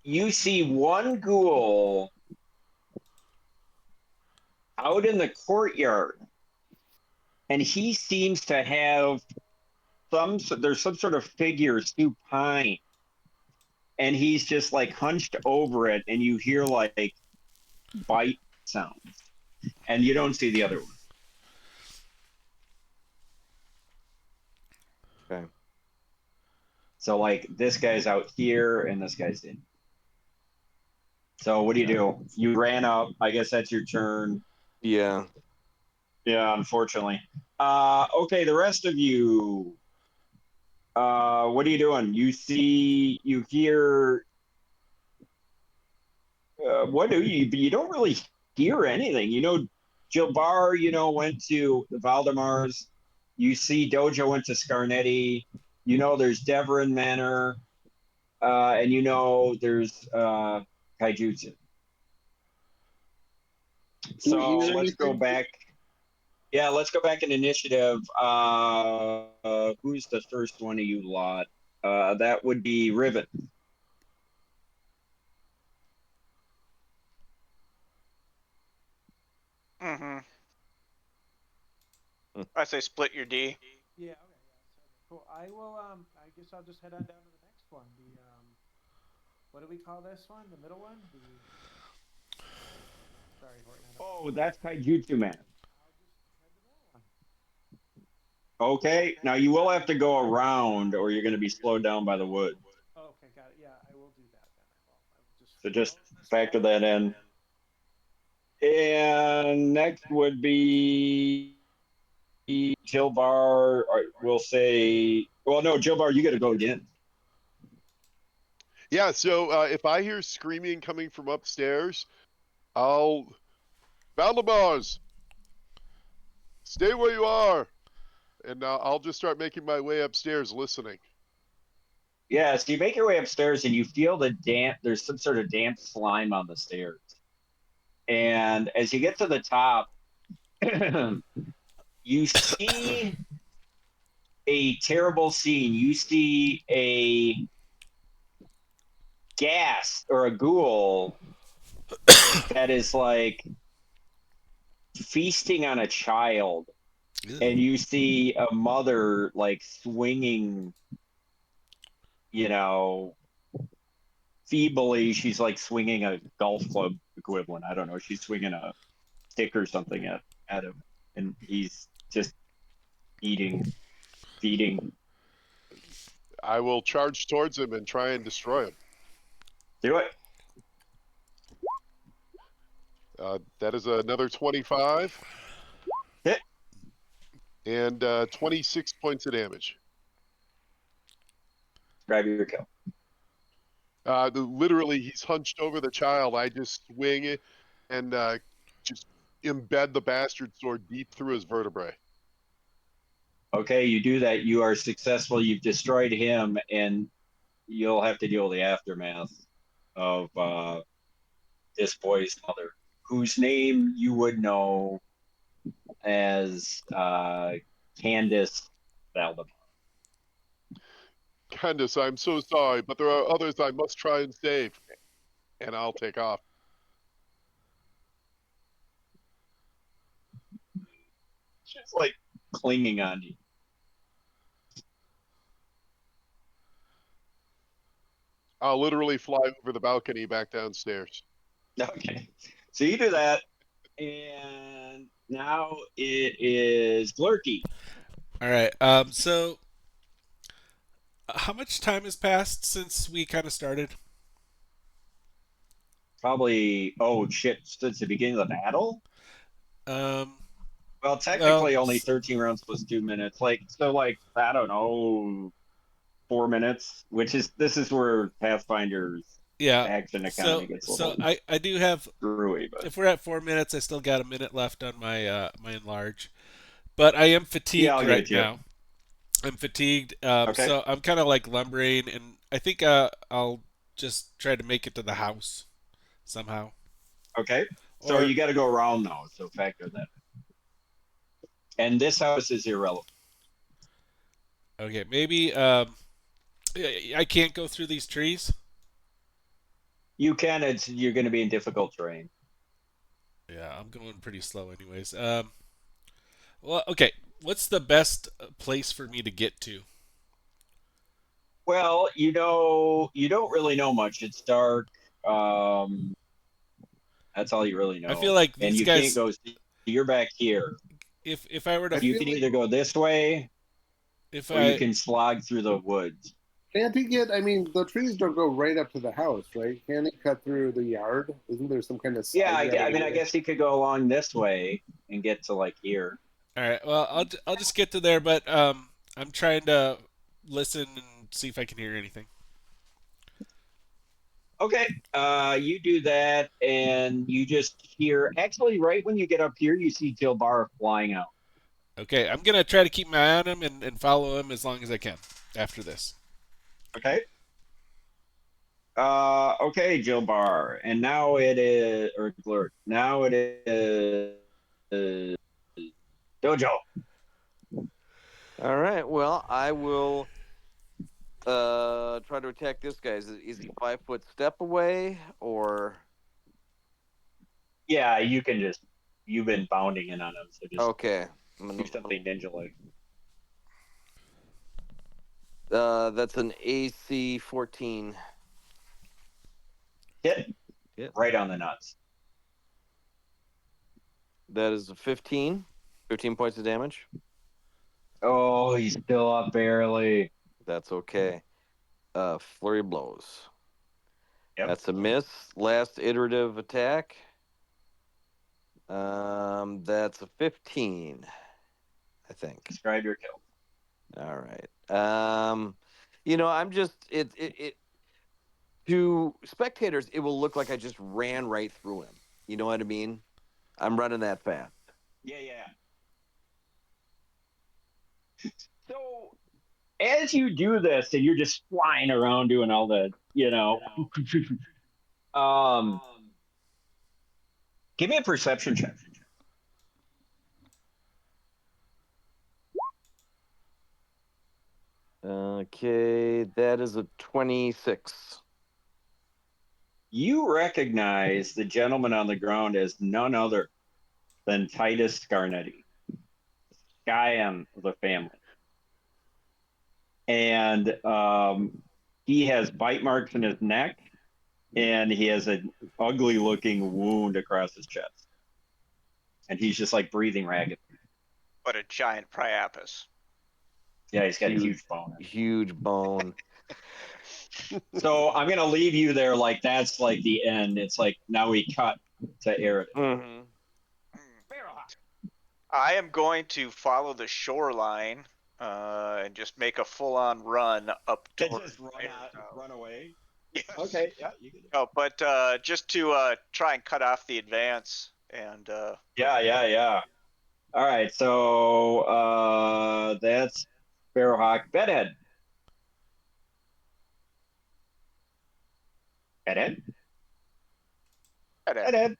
you see one ghoul out in the courtyard, and he seems to have there's some sort of figure supine, and he's just like hunched over it, and you hear like bite sounds, and you don't see the other one. Okay. So like this guy's out here, and this guy's in. So what do? You ran up. I guess that's your turn. Yeah. Yeah, unfortunately. Okay, the rest of you. What are you doing? You hear. What do you? You don't really hear anything. You know, Jilbar, went to the Valdemars. You see Dojo went to Scarnetti. You know, there's Devon Manor. And you know, there's Kaijutsu. Do we So hear let's go anything? back. Yeah, let's go back in initiative. Who's the first one of you lot? That would be Rivet. Mm-hmm. I say split your D. Yeah. Okay. Yeah. Cool. I will. I guess I'll just head on down to the next one. The what do we call this one? The middle one? Sorry, Horton. Oh, that's Kaijutsu Man. I'll just head to that one. Okay, now you will have to go around, or you're going to be slowed down by the woods. Oh, okay, got it. Yeah, I will do that then. I will just. So just factor that in. And next would be Jilbar. We'll say, well, no, Jilbar, you got to go again. Yeah, so if I hear screaming coming from upstairs, Valdemars, stay where you are, and I'll just start making my way upstairs, listening. Yeah, so you make your way upstairs and you feel the damp, there's some sort of damp slime on the stairs. And as you get to the top, you see a terrible scene. You see a ghast or a ghoul that is like feasting on a child. And you see a mother like swinging, you know, feebly. She's like swinging a golf club equivalent. I don't know. She's swinging a stick or something at him. And he's just eating, feeding. I will charge towards him and try and destroy him. Do it. That is another 25. Hit. And 26 points of damage. Grab your kill. Literally, he's hunched over the child. I just swing it and just embed the bastard sword deep through his vertebrae. Okay, you do that. You are successful. You've destroyed him, and you'll have to deal with the aftermath of this boy's mother, whose name you would know as Candace Valdemar. Candace, I'm so sorry, but there are others I must try and save. And I'll take off. She's like clinging on you. I'll literally fly over the balcony back downstairs. Okay, so you do that, and now it is Glurky. All right. So how much time has passed since we kind of started? Probably, oh shit, since the beginning of the battle? Um, Well, technically only 13 rounds plus 2 minutes. Like, so, like, I don't know, 4 minutes, which is, this is where Pathfinder's yeah. action So economy gets a so little I do have. screwy, but If we're at 4 minutes, I still got a minute left on my my enlarge, but I am yeah, fatigued I'll give it right to you. now. I'm fatigued, Okay, so I'm kind of like lumbering, and I think I'll just try to make it to the house somehow. okay. So Or you got to go around now, so factor that. And this house is irrelevant. okay, maybe I can't go through these trees. You can, you're going to be in difficult terrain. Yeah, I'm going pretty slow, anyways. Well, okay. What's the best place for me to get to? Well, you don't really know much. It's dark. Um, that's all you really I feel know. like And these you can't guys. go, you're back here. If I were I to, You feel can like either go this way if or you I can slog through the woods. can't he get? I mean, the trees don't go right up to the house, right? Can he cut through the yard? Isn't there some kind of side Yeah, yard I mean, I area? guess you could go along this way and get to like here. All right. Well, I'll just get to there, but I'm trying to listen and see if I can hear anything. Okay, you do that, and you just hear. Actually, right when you get up here, you see Jilbar flying out. Okay, I'm gonna try to keep my eye on him and follow him as long as I can after this. Okay. Okay, Jilbar, and now it is or Glurk. Now it is Dojo. All right. Well, I will try to attack this guy. Is he 5 foot step away or? Yeah, you can just. You've been bounding in on him, so just Okay. do something ninja like. That's an AC 14. Hit Hit. right on the nuts. That is a 15. 15 points of damage. Oh, he's still up barely. That's okay. Flurry of blows. Yep. That's a miss. Last iterative attack. That's a 15, I think. Describe your kill. All right. I'm just it to spectators. It will look like I just ran right through him. You know what I mean? I'm running that fast. Yeah, yeah. So as you do this, and you're just flying around doing all the, um, give me a perception check. Okay, that is a 26. You recognize the gentleman on the ground as none other than Titus Scarnetti, scion of the family. And he has bite marks in his neck, and he has an ugly looking wound across his chest. And he's just like breathing ragged. But a giant priapus. Yeah, he's got a huge bone. Huge bone. So I'm gonna leave you there. Like that's like the end. It's like now we cut to Eric. Mm-hmm. I am going to follow the shoreline and just make a full-on run up towards. Just run away. Yes. Okay, yeah, you can. No, but just to try and cut off the advance and. Yeah. All right, so that's Sparrowhawk. Bedhead. Bedhead. Bedhead.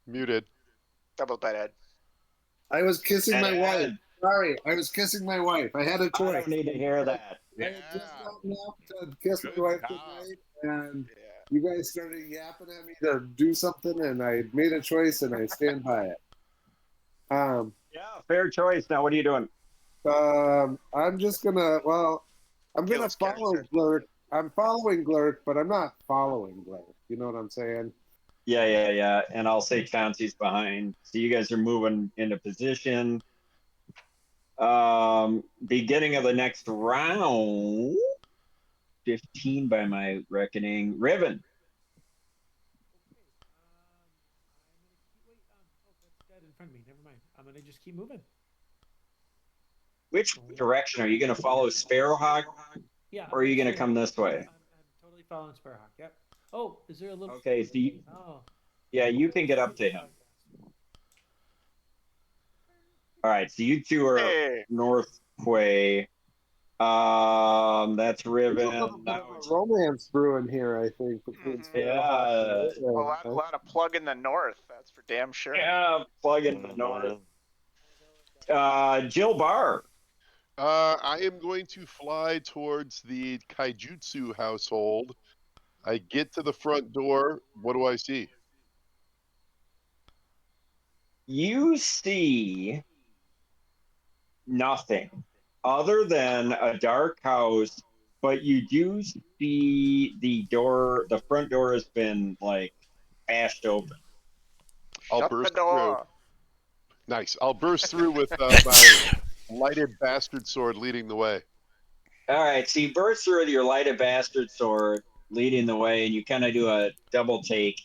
Muted. Double bedhead. I was kissing my wife. Bedhead. Sorry, I was kissing my wife. I had a I choice. don't need to hear that. I had just gotten up to kiss my wife goodnight, and you guys started yapping at me to do something, and I made a choice, and I stand by it. Yeah, fair choice. Now, what are you doing? I'm just gonna. Well, I'm Kill gonna his follow character. Glurk. I'm following Glurk, but I'm not following Glurk. You know what I'm saying? Yeah. And I'll say Chauncey's behind. So you guys are moving into position. Beginning of the next round. 15 by my reckoning. Riven. Wait, that's dead in front of me. Never mind. I'm gonna just keep moving. Which direction are you going to follow, Sparrowhawk, Yeah. or are you going to actually- come this way? I'm totally following Sparrowhawk. Yep. Oh, is there a little? Okay, so you, Oh. yeah, you can get up to him. All right, so you two are Hey. north way. That's There's a Riven. little bit Now of a it's- romance brewing here, I think. Between Yeah. A lot of plug in the north. That's for damn sure. Yeah, plug in the north. Jill Barr. I am going to fly towards the Kaijutsu household. I get to the front door. What do I see? You see nothing other than a dark house, but you do see the front door has been like bashed open. I'll Shut burst the door. through. Nice. I'll burst through with my lighted bastard sword leading the way. All right, so you burst through with your lighted bastard sword leading the way, and you kind of do a double take,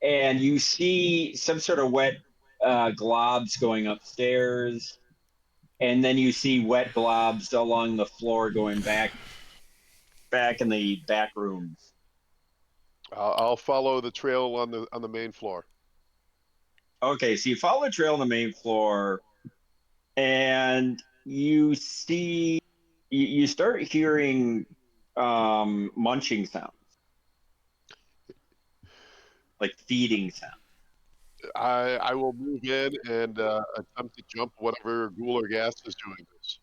and you see some sort of wet globs going upstairs, and then you see wet globs along the floor going back in the back rooms. I'll follow the trail on the main floor. Okay, so you follow the trail on the main floor, and you see you start hearing munching sounds, like feeding sounds. I will move in and attempt to jump whatever ghoul or gas is doing this.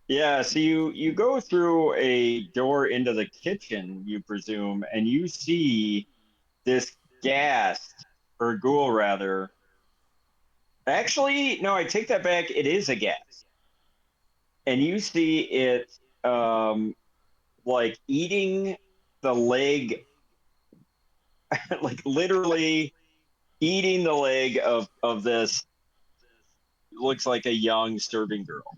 Yeah, so you go through a door into the kitchen, you presume, and you see this ghast, or ghoul rather. Actually, no, I take that back. It is a ghast, and you see it like eating the leg, like literally eating the leg of this. Looks like a young serving girl.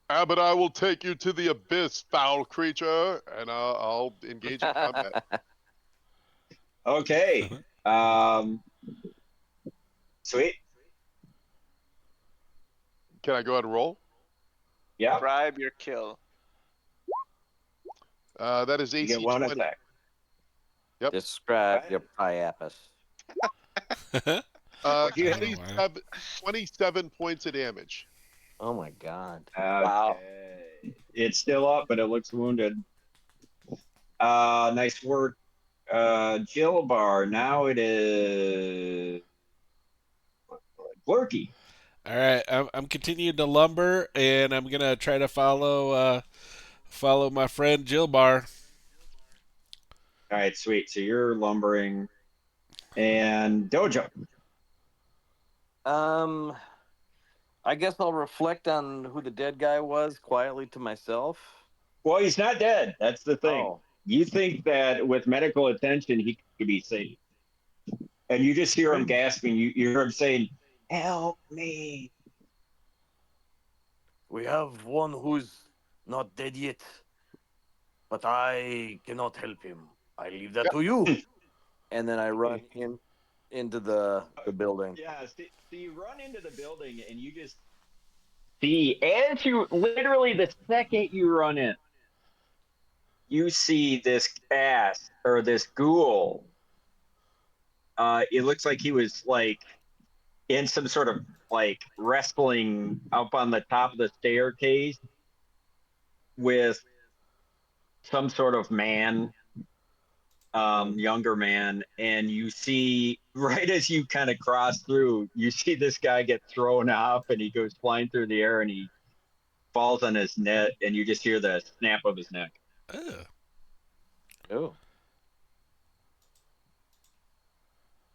But I will take you to the abyss, foul creature, and I'll engage in combat. Okay. Sweet. Can I go ahead and roll? Yeah. Bribe your kill. That is You AC get one 20. attack. Yep. Describe Alright. your priapus. What'd you hit? 27 points of damage. Oh my god. Wow. Okay. It's still up, but it looks wounded. Nice work. Jill Bar. Now it is Glurky. All right, I'm continuing to lumber, and I'm gonna try to follow my friend Jilbar. All right, sweet. So you're lumbering, and Dojo. I guess I'll reflect on who the dead guy was quietly to myself. Well, he's not dead. That's the thing. Oh. You think that with medical attention he could be saved, and you just hear him gasping. You hear him saying, "Help me!" We have one who's not dead yet, but I cannot help him. I leave that to you. And then I run into the building. Yeah. So you run into the building, and you just see as you literally the second you run in, you see this ass or this ghoul. It looks like he was like in some sort of like wrestling up on the top of the staircase with some sort of man, younger man, and you see right as you kind of cross through, you see this guy get thrown up, and he goes flying through the air, and he falls on his neck, and you just hear the snap of his neck. Ugh. Oh.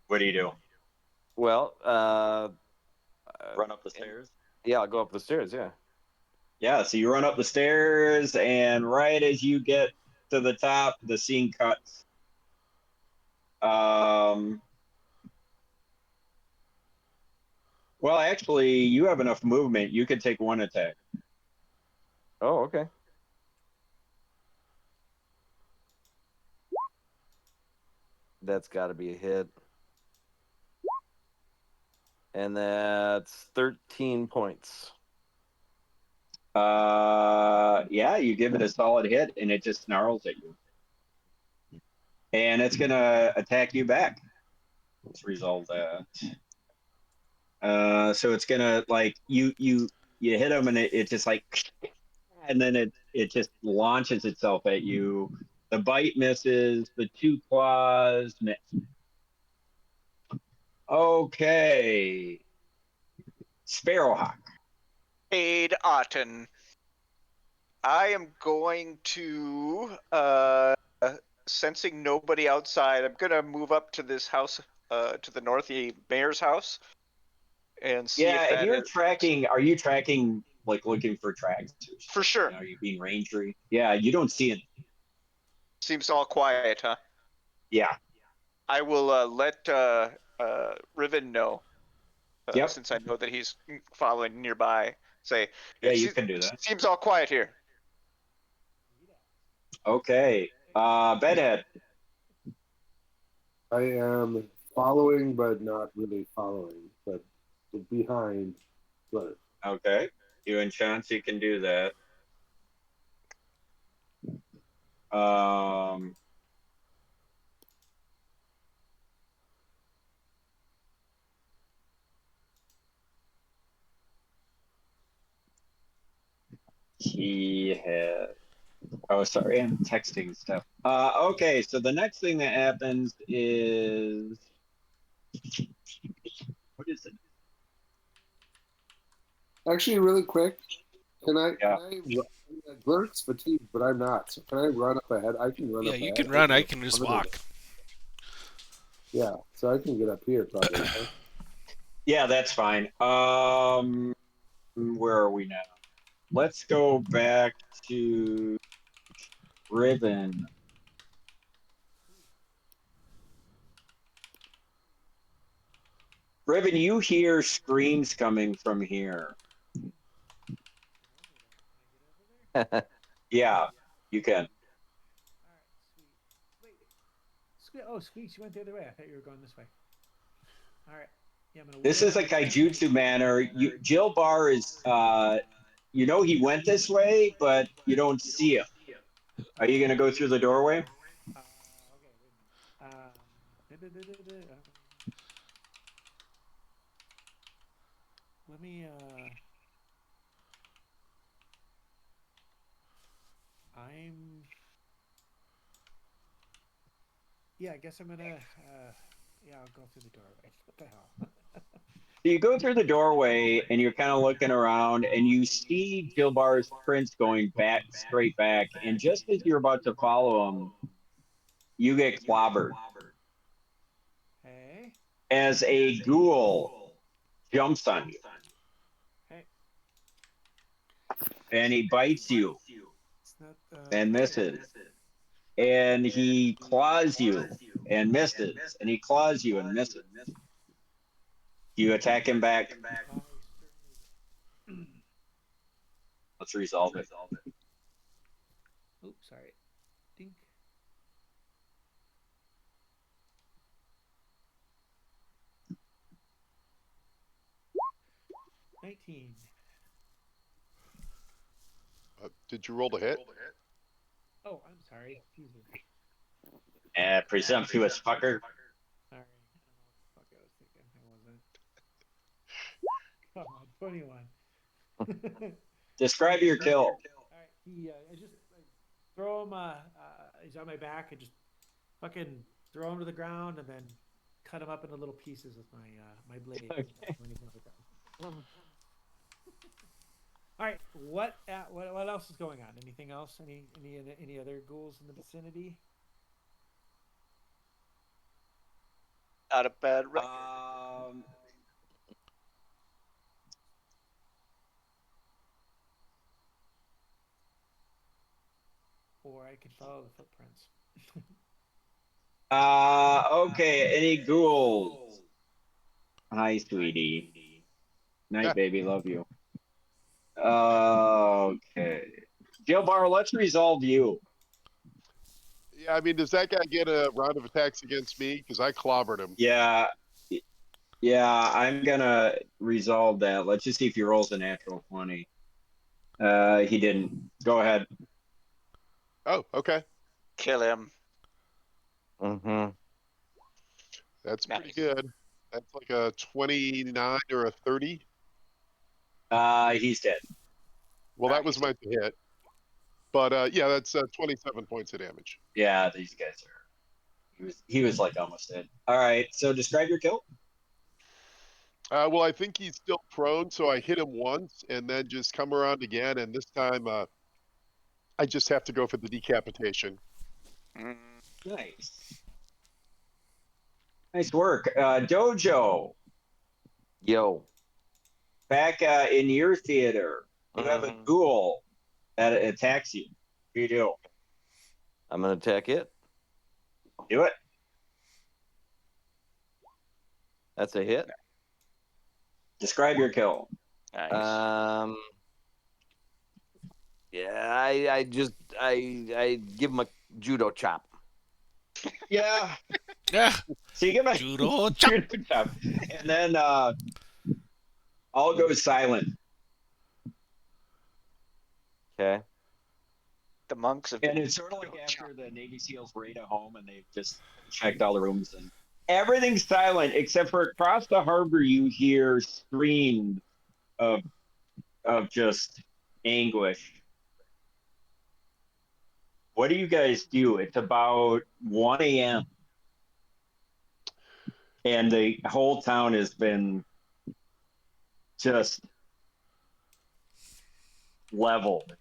What do you do? Well, Run up the stairs? yeah, I'll go up the stairs, yeah. Yeah, so you run up the stairs, and right as you get to the top, the scene cuts. Well, actually, you have enough movement. You could take one attack. Oh, okay. That's got to be a hit. And that's 13 points. Yeah, you give it a solid hit, and it just snarls at you. And it's gonna attack you back. Let's resolve that. So it's gonna like you hit him, and it just like, and then it just launches itself at you. The bite misses. The two claws miss. Okay. Sparrowhawk. Aid Otten. I am going to, sensing nobody outside, I'm gonna move up to this house, to the north, the mayor's house, and see Yeah, if and that you're is tracking. Are you tracking like looking for tracks? for sure. Are you being rangery? Yeah, you don't see it. Seems all quiet, huh? Yeah. I will let Riven know, Yep. since I know that he's following nearby. Say, Yeah, it you can do that. seems all quiet here. Okay. Bedhead. I am following, but not really following, but behind Blur. Okay. You and Chauncey can do that. He had. Oh, sorry, I'm texting stuff. Okay, so the next thing that happens is what is it? Actually, really quick, can I? Yeah. Blur's fatigued, but I'm not. So can I run up ahead? I can run Yeah, up ahead. you can run. I can just walk. Yeah, so I can get up here probably. Right? Yeah, that's fine. Where are we now? Let's go back to Riven. Riven, you hear screams coming from here. Yeah, you can. Oh, Squeaks, you went the other way. I thought you were going this way. All right. Yeah, I'm gonna This is a kaijutsu manner. Jill Bar is, you know, he went this way, but you don't see him. Are you going to go through the doorway? Okay. Let me. I'm. Yeah, I guess I'm gonna. Yeah, I'll go through the doorway. What the hell? So you go through the doorway and you're kind of looking around and you see Gilbar's prints going back straight back. And just as you're about to follow him, you get clobbered Hey, as a ghoul jumps on you hey. and he bites you It's not. and misses. And he claws you and misses. And he claws you and misses. You attack him back. I certainly. Let's resolve it. Oops, sorry. Dink. $19. Did you roll to hit? Oh, I'm sorry. Excuse me. Presumptuous fucker. Sorry. I don't know what the fuck I was thinking. I wasn't. Come on, 21. Describe your kill. All right. I just throw him. He's on my back. I just fucking throw him to the ground and then cut him up into little pieces with my blade. Okay. When he's on the ground. All right. What else is going on? Anything else? Any other ghouls in the vicinity? Not a bad record. Or I could follow the footprints. Okay, any ghouls? Hi, sweetie. Night, baby, love you. Okay. Gilbar, let's resolve you. Yeah, I mean, does that guy get a round of attacks against me? Because I clobbered him. Yeah. Yeah, I'm gonna resolve that. Let's just see if he rolls a natural 20. He didn't. Go ahead. Oh, okay. Kill him. Mm-hmm. That's pretty Nice. good. That's like a 29 or a 30. He's dead. Well, that was my hit. But yeah, that's 27 points of damage. Yeah, these guys are. He was like almost dead. All right, so describe your kill. Well, I think he's still prone, so I hit him once and then just come around again. And this time, I just have to go for the decapitation. Mm. Nice. Nice work. Dojo, Yo. back in your theater, you have a Mhm. ghoul that attacks you. What do you do? I'm gonna attack it. Do it. That's a hit. Describe your kill. Nice. Yeah, I give him a judo chop. Yeah. Yeah. So you give a Judo chop. judo chop. And then all goes silent. Okay. The monks have And been it's sort of like after the Navy SEALs raid a home and they've just checked all the rooms and everything's silent except for across the harbor you hear screams of just anguish. What do you guys do? It's about 1 a.m. and the whole town has been just leveled.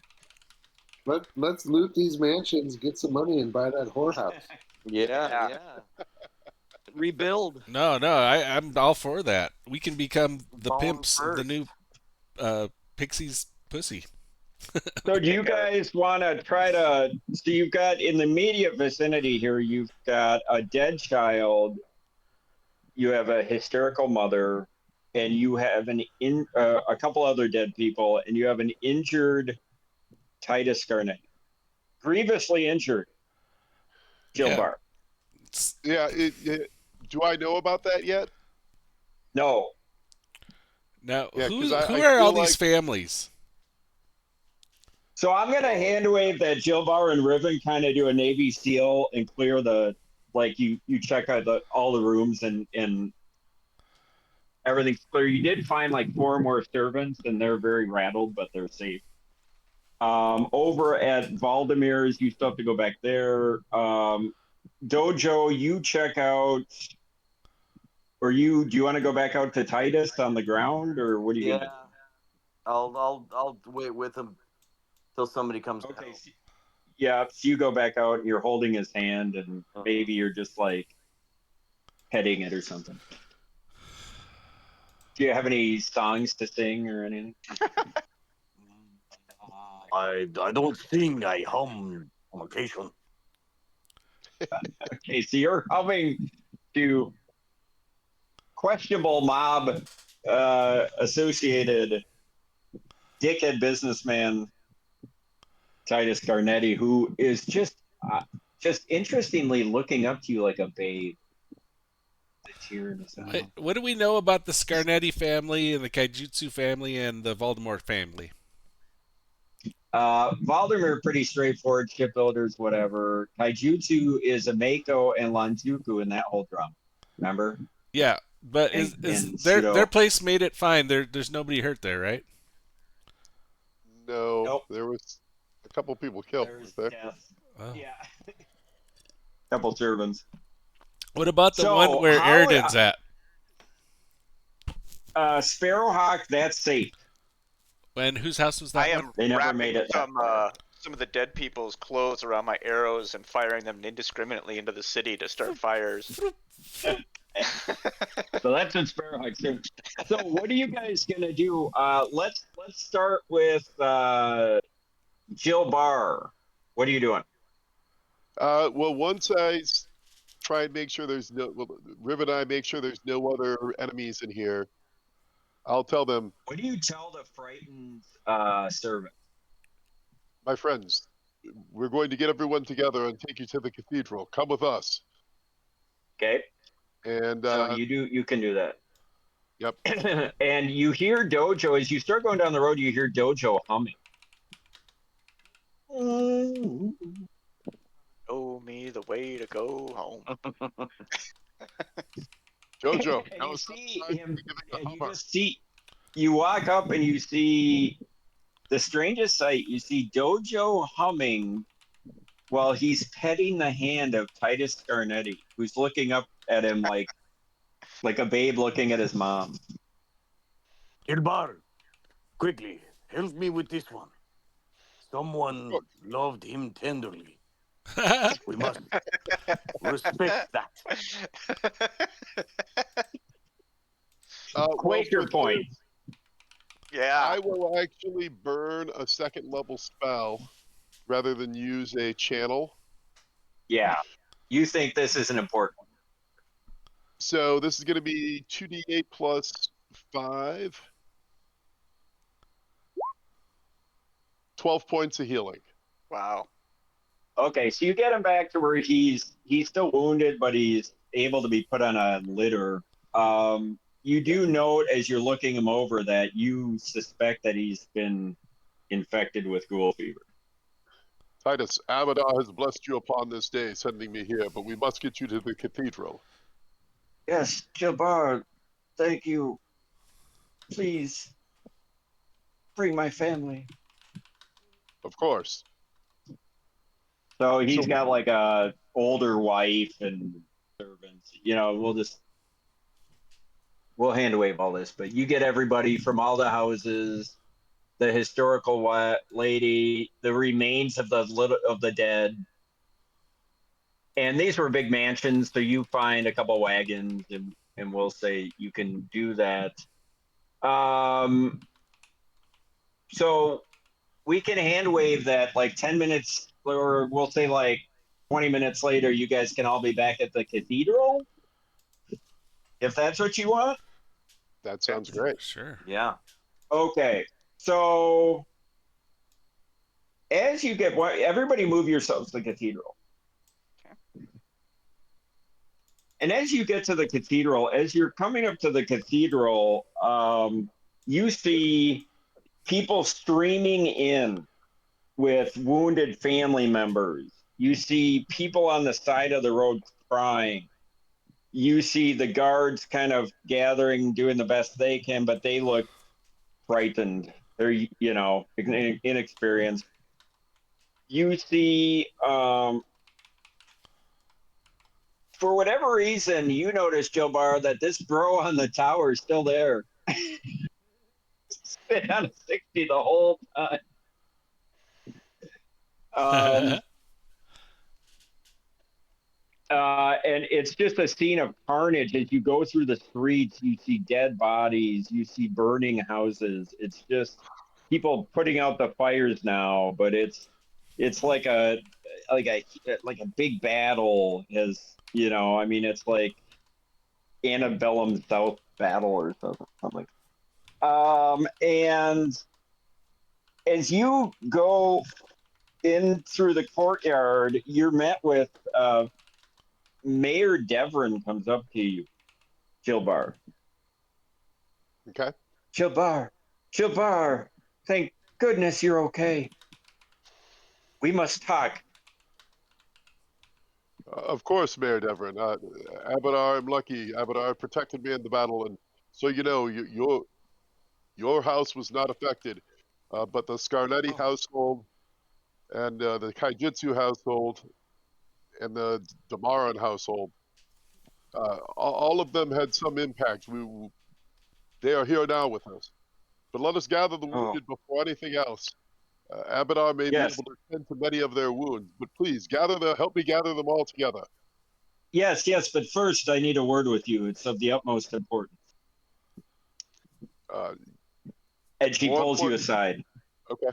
Let's loot these mansions, get some money, and buy that whorehouse. Yeah. Rebuild. No, I'm all for that. We can become the Balls pimps of the first. new Pixie's pussy. So do you guys want to try to? So you've got in the immediate vicinity here. You've got a dead child. You have a hysterical mother, and you have a couple other dead people, and you have an injured Titus Garnet, grievously injured. Gilbar. Yeah. Do I know about that yet? No. Now, Yeah, who 'cause I are all feel these like- families? So I'm gonna hand wave that Gilbar and Riven kind of do a Navy SEAL and clear the like you check out all the rooms and everything's clear. You did find like 4 more servants, and they're very rattled, but they're safe. Over at Valdemir's, you still have to go back there. Dojo, you check out, or do you want to go back out to Titus on the ground, or what are you Yeah, gonna I'll wait with him till somebody comes. do? Okay, down. so, yeah, so you go back out and you're holding his hand, and maybe you're just like petting it or something. Do you have any songs to sing or anything? I don't sing. I hum on occasion. Okay, so you're humming to questionable mob associated dickhead businessman Titus Garnetti, who is just interestingly looking up to you like a babe. The tear in his eye. What do we know about the Scarnetti family and the Kaijutsu family and the Voldemort family? Valdemar, pretty straightforward, shipbuilders, whatever. Taijutsu is a Mako and Lanzuku in that whole drama. Remember? Yeah, but And is their Pseudo. place made it fine? There's nobody hurt there, right? No, Nope. there was a couple people killed. There's There. death. Oh. Yeah. Couple servants. What about the So, one where how- Eridan's at? Sparrowhawk, that's safe. And whose house was that I one? am They never wrapping made it that some of the dead people's clothes around my arrows and firing them indiscriminately into the city to start fires. So that's in Sparrowhawk. So what are you guys gonna do? Let's start with Jill Barr. What are you doing? Well, once try and make sure Riv and I make sure there's no other enemies in here. I'll tell them, What do you tell the frightened servant? my friends, we're going to get everyone together and take you to the cathedral. Come with us. Okay. And So you can do that. Yep. And you hear Dojo as you start going down the road. You hear Dojo humming. Show me the way to go home. Jojo, And now you it's see time him, to give it the and you hummer. just see. You walk up and you see the strangest sight. You see Dojo humming while he's petting the hand of Titus Garnetti, who's looking up at him like a babe looking at his mom. Ilbar, quickly, help me with this one. Someone loved him tenderly. We must respect that. Quaker for point. Yeah. I will actually burn a second level spell rather than use a channel. Yeah. You think this is an important one. So this is going to be 2d8 plus 5. 12 points of healing. Wow. Okay, so you get him back to where he's still wounded, but he's able to be put on a litter. You do note as you're looking him over that you suspect that he's been infected with ghoul fever. Titus, Amadar has blessed you upon this day, sending me here, but we must get you to the cathedral. Yes, Jabbar, thank you. Please bring my family. Of course. So he's So- got like a older wife and servants. You know, we'll hand wave all this, but you get everybody from all the houses, the historical lady, the remains of the dead. And these were big mansions, so you find a couple wagons, and we'll say you can do that. So we can hand wave that like 10 minutes, or we'll say like 20 minutes later, you guys can all be back at the cathedral. If that's what you want. That sounds great. Sure. Yeah. Okay. So as you get, everybody move yourselves to the cathedral. And as you get to the cathedral, as you're coming up to the cathedral, you see people streaming in with wounded family members. You see people on the side of the road crying. You see the guards kind of gathering, doing the best they can, but they look frightened. They're, inexperienced. You see, for whatever reason, you notice, Jilbar, that this bro on the tower is still there. It's been on a 60 the whole time. And it's just a scene of carnage as you go through the streets. You see dead bodies, you see burning houses. It's just people putting out the fires now, but it's like a big battle. It's like antebellum South battle or something. And as you go in through the courtyard, you're met with Mayor Devon comes up to you, Jilbar. Okay. Jilbar, thank goodness you're okay. We must talk. Of course, Mayor Devon. Abadar, I'm lucky. Abadar protected me in the battle, and so your house was not affected, but the Scarnetti household and the Kaijitsu household and the Damaran household, all of them had some impact. They are here now with us. But let us gather the wounded before anything else. Abadar may be able to tend to many of their wounds, but please help me gather them all together. Yes, but first I need a word with you. It's of the utmost importance. And she pulls you aside. Okay.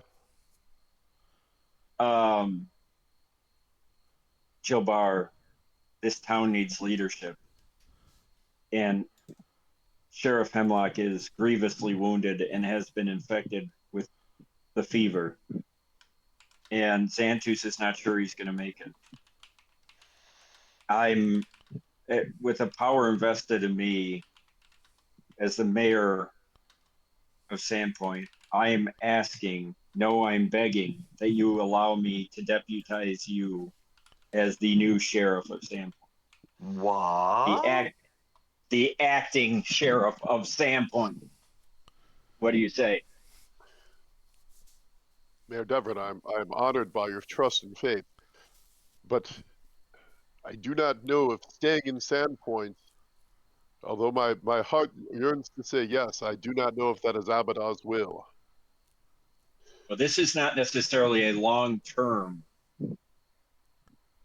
Jilbar, this town needs leadership. And Sheriff Hemlock is grievously wounded and has been infected with the fever. And Xantus is not sure he's going to make it. With the power invested in me as the mayor of Sandpoint, I am I'm begging that you allow me to deputize you as the new sheriff of Sandpoint. What? The acting sheriff of Sandpoint. What do you say? Mayor Devon, I'm honored by your trust and faith, but I do not know if staying in Sandpoint, although my heart yearns to say yes, I do not know if that is Abadar's will. Well, this is not necessarily a long term.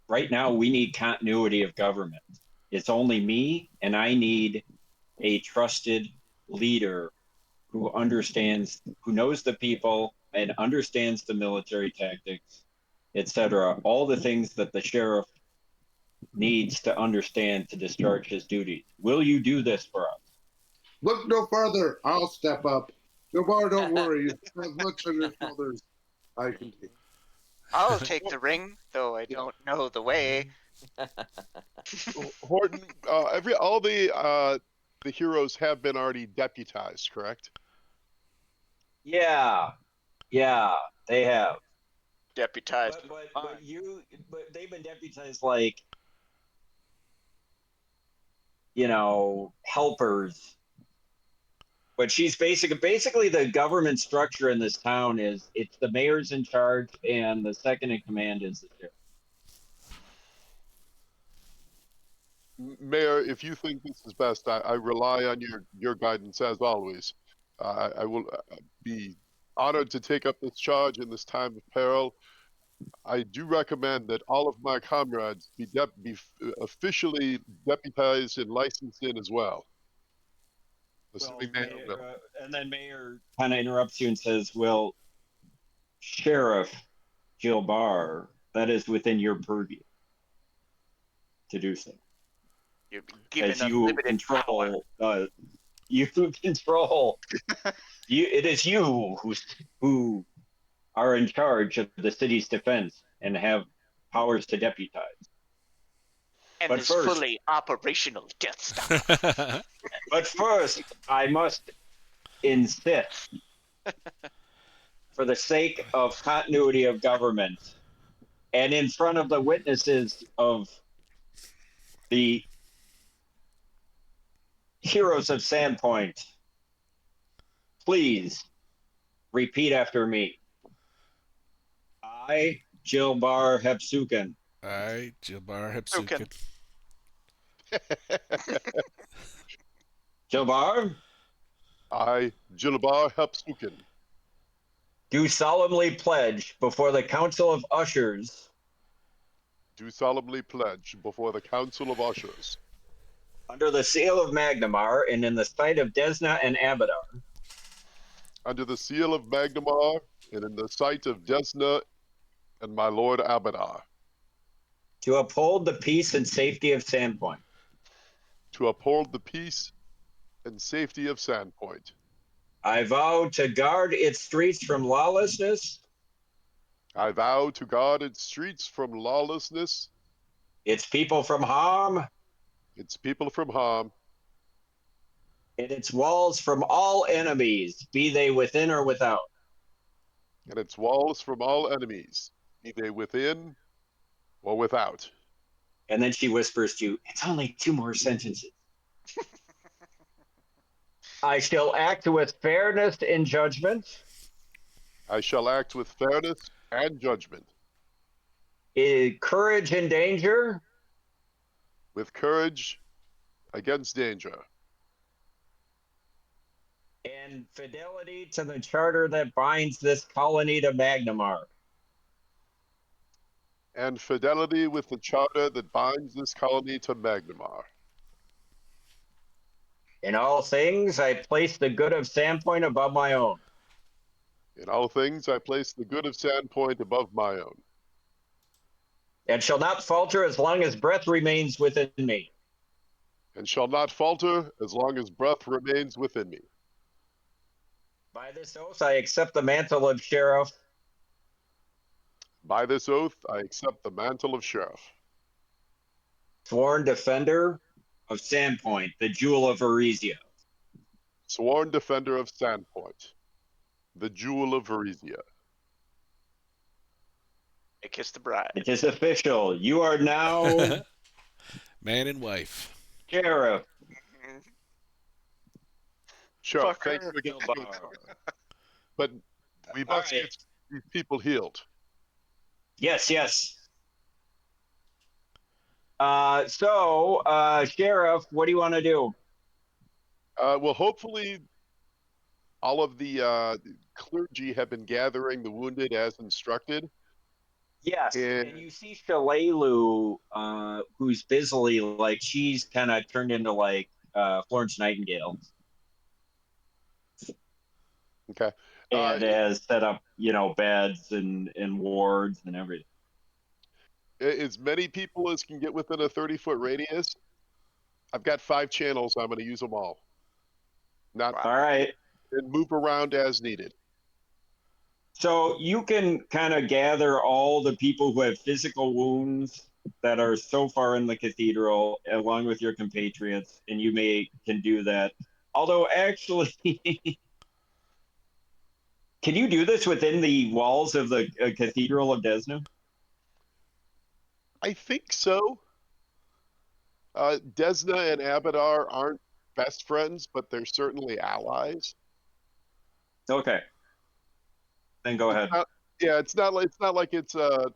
Right now, we need continuity of government. It's only me, and I need a trusted leader who knows the people and understands the military tactics, etc. All the things that the sheriff needs to understand to discharge his duties. Will you do this for us? Look no further. I'll step up. Jilbar, don't worry. It's as much on your shoulders I can take. I'll take the ring, though I don't know the way. Horton, all the heroes have been already deputized, correct? Yeah, they have. Deputized. But they've been deputized like, helpers. But she's basically the government structure in this town is it's the mayor's in charge and the second in command is the sheriff. Mayor, if you think this is best, I rely on your guidance as always. I will be honored to take up this charge in this time of peril. I do recommend that all of my comrades be officially deputized and licensed in as well. And then Mayor kind of interrupts you and says, well, Sheriff Jilbar, that is within your purview to do so. You're given As you control, it is you who are in charge of the city's defense and have powers to deputize. And this fully operational Death Star. But first, I must insist, for the sake of continuity of government, and in front of the witnesses of The Heroes of Sandpoint, please repeat after me. I, Jilbar Hepsukin, I, Jilbar Sukin. Hepsukin. Jilbar, I, Jilbar Hepsukin, do solemnly pledge before the Council of Ushers do solemnly pledge before the Council of Ushers, under the seal of Magnamar and in the sight of Desna and Abadar, under the seal of Magnamar and in the sight of Desna and my lord Abadar, to uphold the peace and safety of Sandpoint. to uphold the peace and safety of Sandpoint. I vow to guard its streets from lawlessness, I vow to guard its streets from lawlessness, its people from harm, its people from harm, and its walls from all enemies, be they within or without. and its walls from all enemies, be they within or without. And then she whispers to you, it's only 2 more sentences. I shall act with fairness and judgment, I shall act with fairness and judgment, courage in danger, with courage against danger, and fidelity to the charter that binds this colony to Magnamar. and fidelity with the charter that binds this colony to Magnamar. In all things, I place the good of Sandpoint above my own, In all things, I place the good of Sandpoint above my own, and shall not falter as long as breath remains within me. and shall not falter as long as breath remains within me. By this oath, I accept the mantle of sheriff, By this oath, I accept the mantle of sheriff, sworn defender of Sandpoint, the jewel of Arisia. sworn defender of Sandpoint, the jewel of Varisia. I kiss the bride. It is official. You are now Man and wife. sheriff. Sheriff, Fuck thanks her. for getting Gilbar. but we All must right. get these people healed. Yes, yes. Sheriff, what do you want to do? Well, hopefully, all of the clergy have been gathering the wounded as instructed. Yes, And- and you see Shalelu, who's busily like she's kind of turned into like Florence Nightingale, Okay. and has set up beds and wards and everything. As many people as can get within a 30-foot radius. I've got 5 channels. I'm going to use them all. Not All right. and move around as needed. So you can kind of gather all the people who have physical wounds that are so far in the cathedral, along with your compatriots, and you can do that. Although actually, can you do this within the walls of the Cathedral of Desna? I think so. Desna and Abadar aren't best friends, but they're certainly allies. Okay. Then go ahead. Yeah, it's not like it's a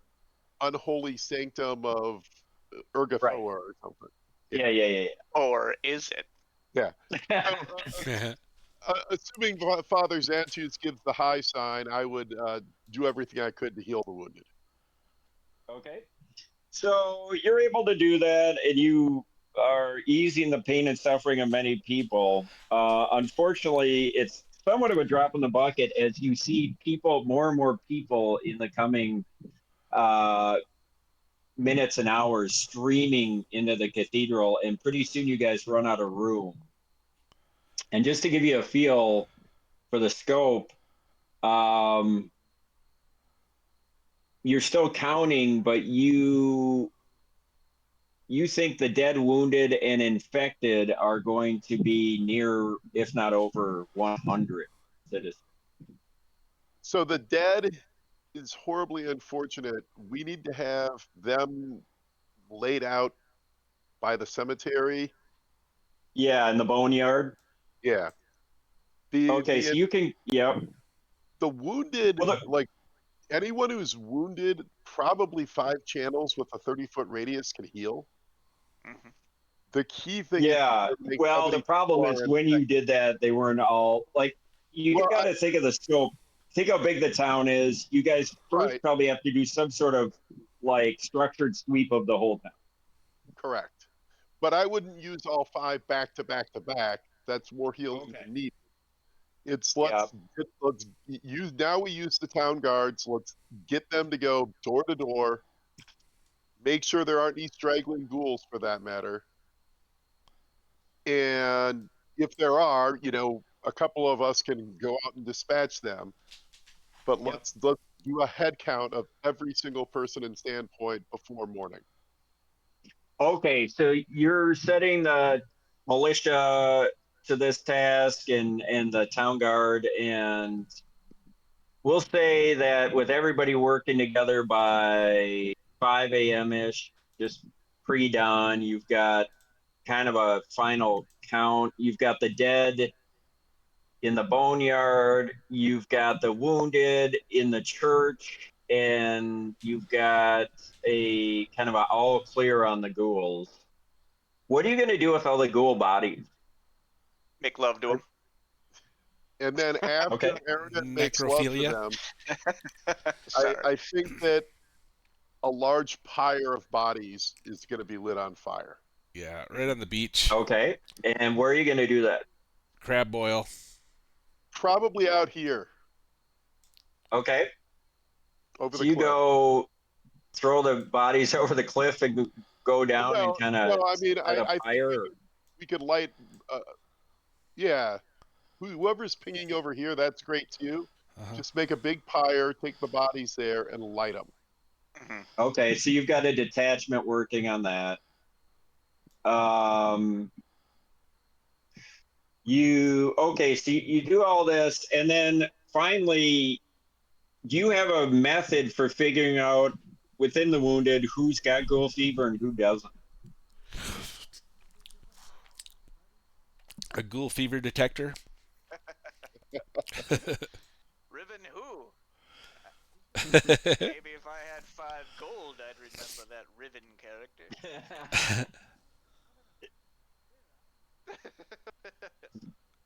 unholy sanctum of Urgathoa Right. or something. Yeah. Or is it? Assuming Father Xantus gives the high sign, I would do everything I could to heal the wounded. Okay. So you're able to do that, and you are easing the pain and suffering of many people. Unfortunately, it's somewhat of a drop in the bucket as you see more and more people in the coming minutes and hours streaming into the cathedral, and pretty soon you guys run out of room. And just to give you a feel for the scope, you're still counting, but you think the dead, wounded, and infected are going to be near, if not over, 100 citizens. So the dead is horribly unfortunate. We need to have them laid out by the cemetery. Yeah, in the boneyard. Yeah. Okay, so you can. Yep. The wounded, Well, like anyone who's wounded, probably 5 channels with a 30-foot radius can heal. Mhm. The key thing is yeah. to make Well, the somebody problem is far. when you did that, they weren't all like. You Well, got to think of the scope. Think how big the town is. You guys first right, probably have to do some sort of like structured sweep of the whole town. correct. But I wouldn't use all 5 back to back to back. That's more healing Okay. than need. It's Yeah. let's use now we use the town guards. Let's get them to go door to door. Make sure there aren't any straggling ghouls for that matter. And if there are, a couple of us can go out and dispatch them. But Yep. let's do a head count of every single person in Standpoint before morning. Okay, so you're setting the militia to this task and the town guard, and we'll say that with everybody working together by 5 a.m. ish, just pre-dawn, you've got kind of a final count. You've got the dead in the boneyard, you've got the wounded in the church, and you've got a kind of a all clear on the ghouls. What are you going to do with all the ghoul bodies? Make love to him. And then after Okay. Eridan makes love to Necrophilia. them, Sorry. I think that a large pyre of bodies is going to be lit on fire. Yeah, right on the beach. Okay. And where are you going to do that? Crab boil. Probably out here Okay. over So the you cliff. go throw the bodies over the cliff and go down and No, kind no, of I mean, set a I think fire. we could light. Yeah, whoever's pinging over here, that's great too. Uh-huh. Just make a big pyre, take the bodies there, and light them. Mhm. Okay. So you've got a detachment working on that. Okay, so you do all this, and then finally, do you have a method for figuring out within the wounded who's got ghoul fever and who doesn't? A ghoul fever detector. Riven who? Maybe if I had 5 gold, I'd remember that Riven character.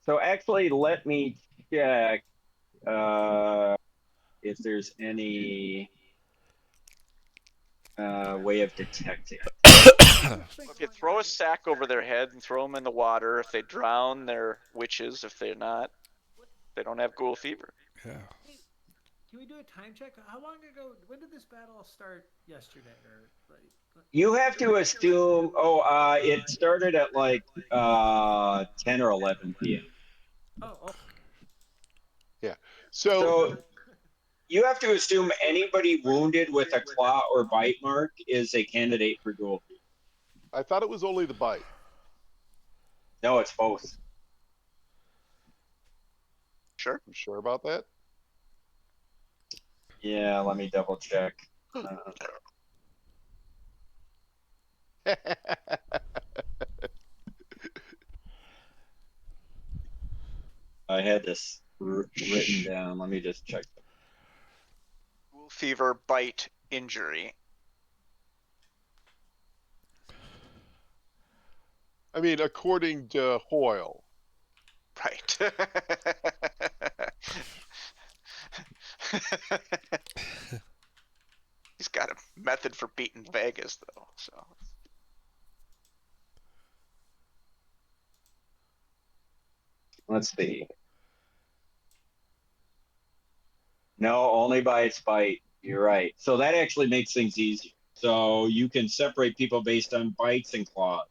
So actually, let me check if there's any way of detecting it. If you throw a sack over their head and throw them in the water, if they drown, they're witches. If they're not, they don't have ghoul fever. Yeah. Can we do a time check? How long ago? When did this battle start? Yesterday, or like? You have to assume. Oh, it started at like 10 or 11 p.m. Oh, Yeah. So So you have to assume anybody wounded with a claw or bite mark is a candidate for ghoul fever. I thought it was only the bite. No, it's both. Sure. I'm sure about that. Yeah, let me double check. I had this written down. Let me just check. Ghoul fever, bite, injury. I mean, according to Hoyle. Right. He's got a method for beating Vegas, though. So Let's see. No, only by its bite. You're right. So that actually makes things easier. So you can separate people based on bites and claws.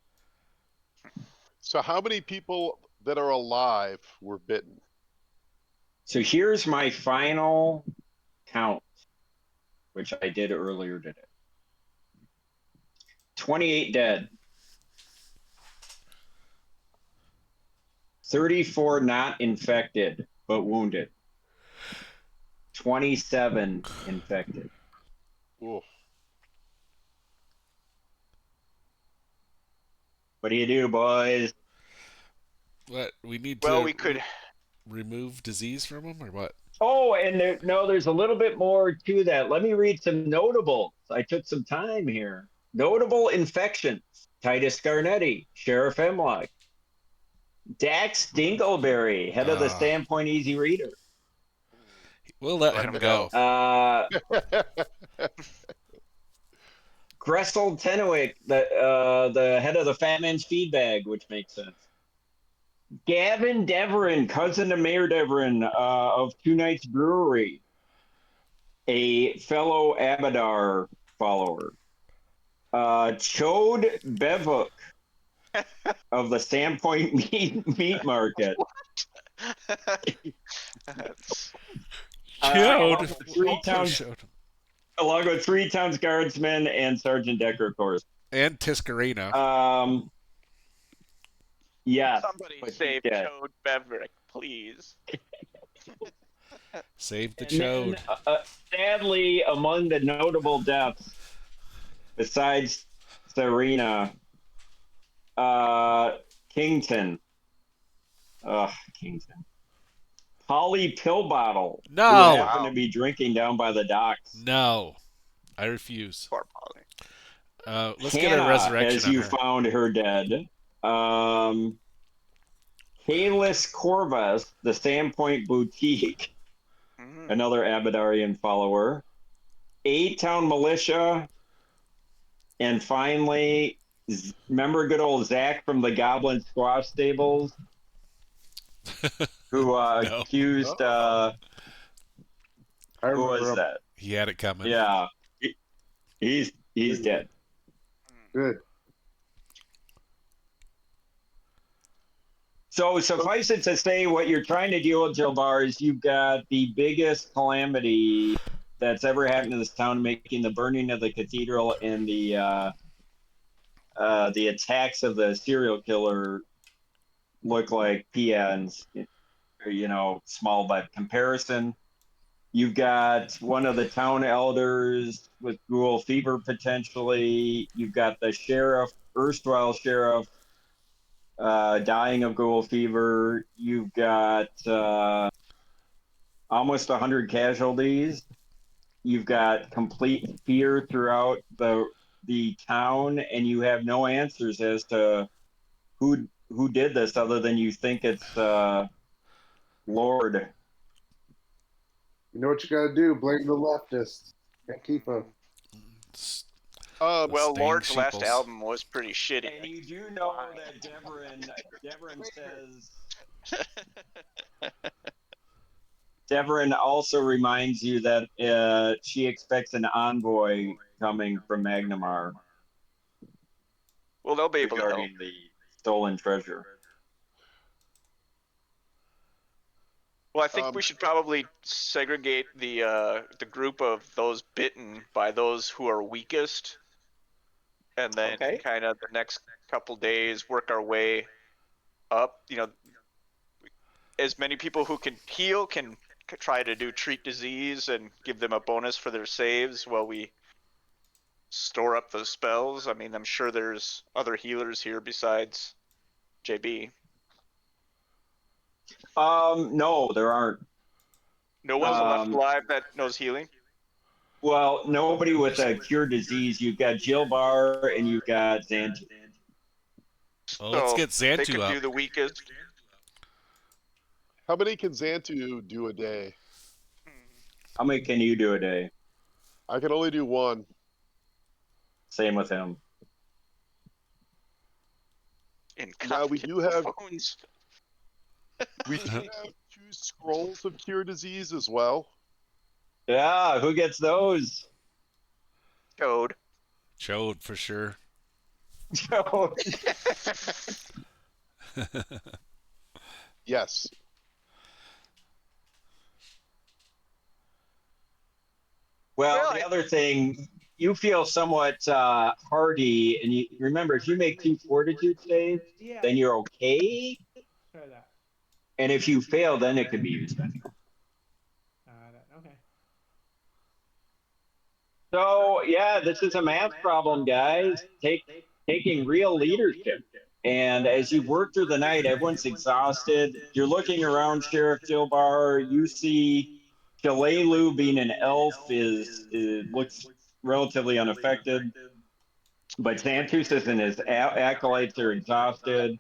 So how many people that are alive were bitten? So here's my final count, which I did earlier today. 28 dead. 34 not infected, but wounded. 27 infected. Oof. What do you do, boys? What we need Well, to we could. remove disease from them, or what? Oh, and there's a little bit more to that. Let me read some notables. I took some time here. Notable infections: Titus Garnetti, Sheriff Hemlock, Dax Dingleberry, head of the Ah, Sandpoint Easy Reader. we'll let Let him him go. Gressel Tenwick, the head of the Fat Man's Feed Bag, which makes sense. Gavin Deverin, cousin to Mayor Deverin of Two Nights Brewery, a fellow Abadar follower. Chode Bevuk of the Sandpoint Meat Market. That's- Along with Three What Towns, showed him? along with Three Towns Guardsmen and Sergeant Decker, of course. And Tiscarino. Yes, Somebody but save he's dead. Chode Beverick, please. Save the And then, chode. sadly, among the notable deaths, besides Serena, Kington. Kington. Polly Pillbottle, who No, happened to be drinking down by the docks. no, I refuse. Poor Polly. Let's get a Hannah, resurrection as on you her. found her dead. Kalis Corvus, the Sandpoint Boutique, Mhm. another Abadarian follower. A-Town Militia, and finally, remember good old Zach from the Goblin Squash Stables, who No, accused, I who was remember. that? he had it coming. Yeah, he's dead. Good. So suffice it to say, what you're trying to deal with, Jilbar, is you've got the biggest calamity that's ever happened in this town, making the burning of the cathedral and the attacks of the serial killer look like peons, small by comparison. You've got one of the town elders with ghoul fever potentially. You've got the sheriff, erstwhile sheriff, dying of ghoul fever. You've got almost 100 casualties. You've got complete fear throughout the town, and you have no answers as to who did this, other than you think it's Lord. You know what you got to do? Blame the leftists. Can't keep up. S- Well, Staying Lord's last sheeples. album was pretty shitty. And you do know that Deverin also reminds you that she expects an envoy coming from Magnamar Well, they'll be able to help. regarding the stolen treasure. Well, I think we should probably segregate the group of those bitten by those who are weakest, and then Okay. kind of the next couple days work our way up. As many people who can heal can try to do treat disease and give them a bonus for their saves while we store up those spells. I mean, I'm sure there's other healers here besides JB. No, there aren't. No one's left Um, alive that knows healing. Well, nobody with a cure disease. You've got Jill Bar and you've got Xantu. Well, let's So get they Xantu could up. do the weakest. How many can Xantu do a day? How many can you do a day? I can only do one. Same with him. In Now we do have phones. we do have 2 scrolls of cure disease as well. Yeah, who gets those? Code. Chode for sure. Yes. Well, Well, the other thing, you feel somewhat hardy, and you remember if you make 2 fortitude saves, Yeah. then you're okay. Try that. And if you fail, then it can be used. Okay. So yeah, this is a math problem, guys. Taking real leadership. And as you work through the night, everyone's exhausted. You're looking around, Sheriff Dilbar. You see Shalelu, being an elf, is looks relatively unaffected. But Xanthus and his acolytes are exhausted.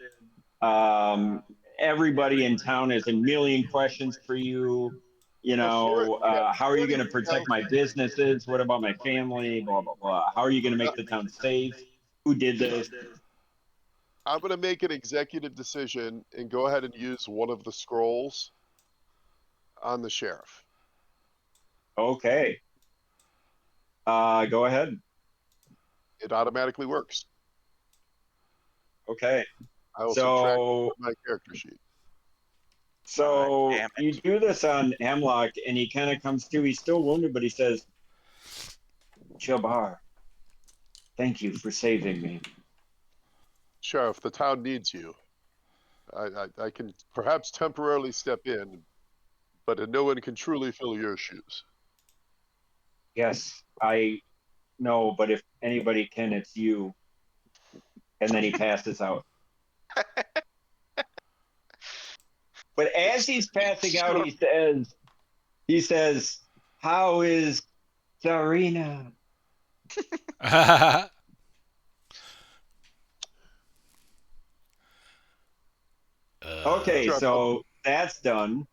Um, Everybody in town has a million questions for you. You know, how are you going to protect my businesses? What about my family? Blah, blah, blah. How are you going to make the town safe? Who did this? I'm going to make an executive decision and go ahead and use one of the scrolls on the sheriff. Okay. Go ahead. It automatically works. Okay. I will subtract So, my character sheet. so damn it. you do this on Hemlock, and he kind of comes to. He's still wounded, but he says, Jabbar, thank you for saving me. Sheriff, the town needs you. I can perhaps temporarily step in, but no one can truly fill your shoes. Yes, I know, but if anybody can, it's you. And then he passes out. But as he's passing out, he says, how is Zarina? Okay, Sheriff, so that's done.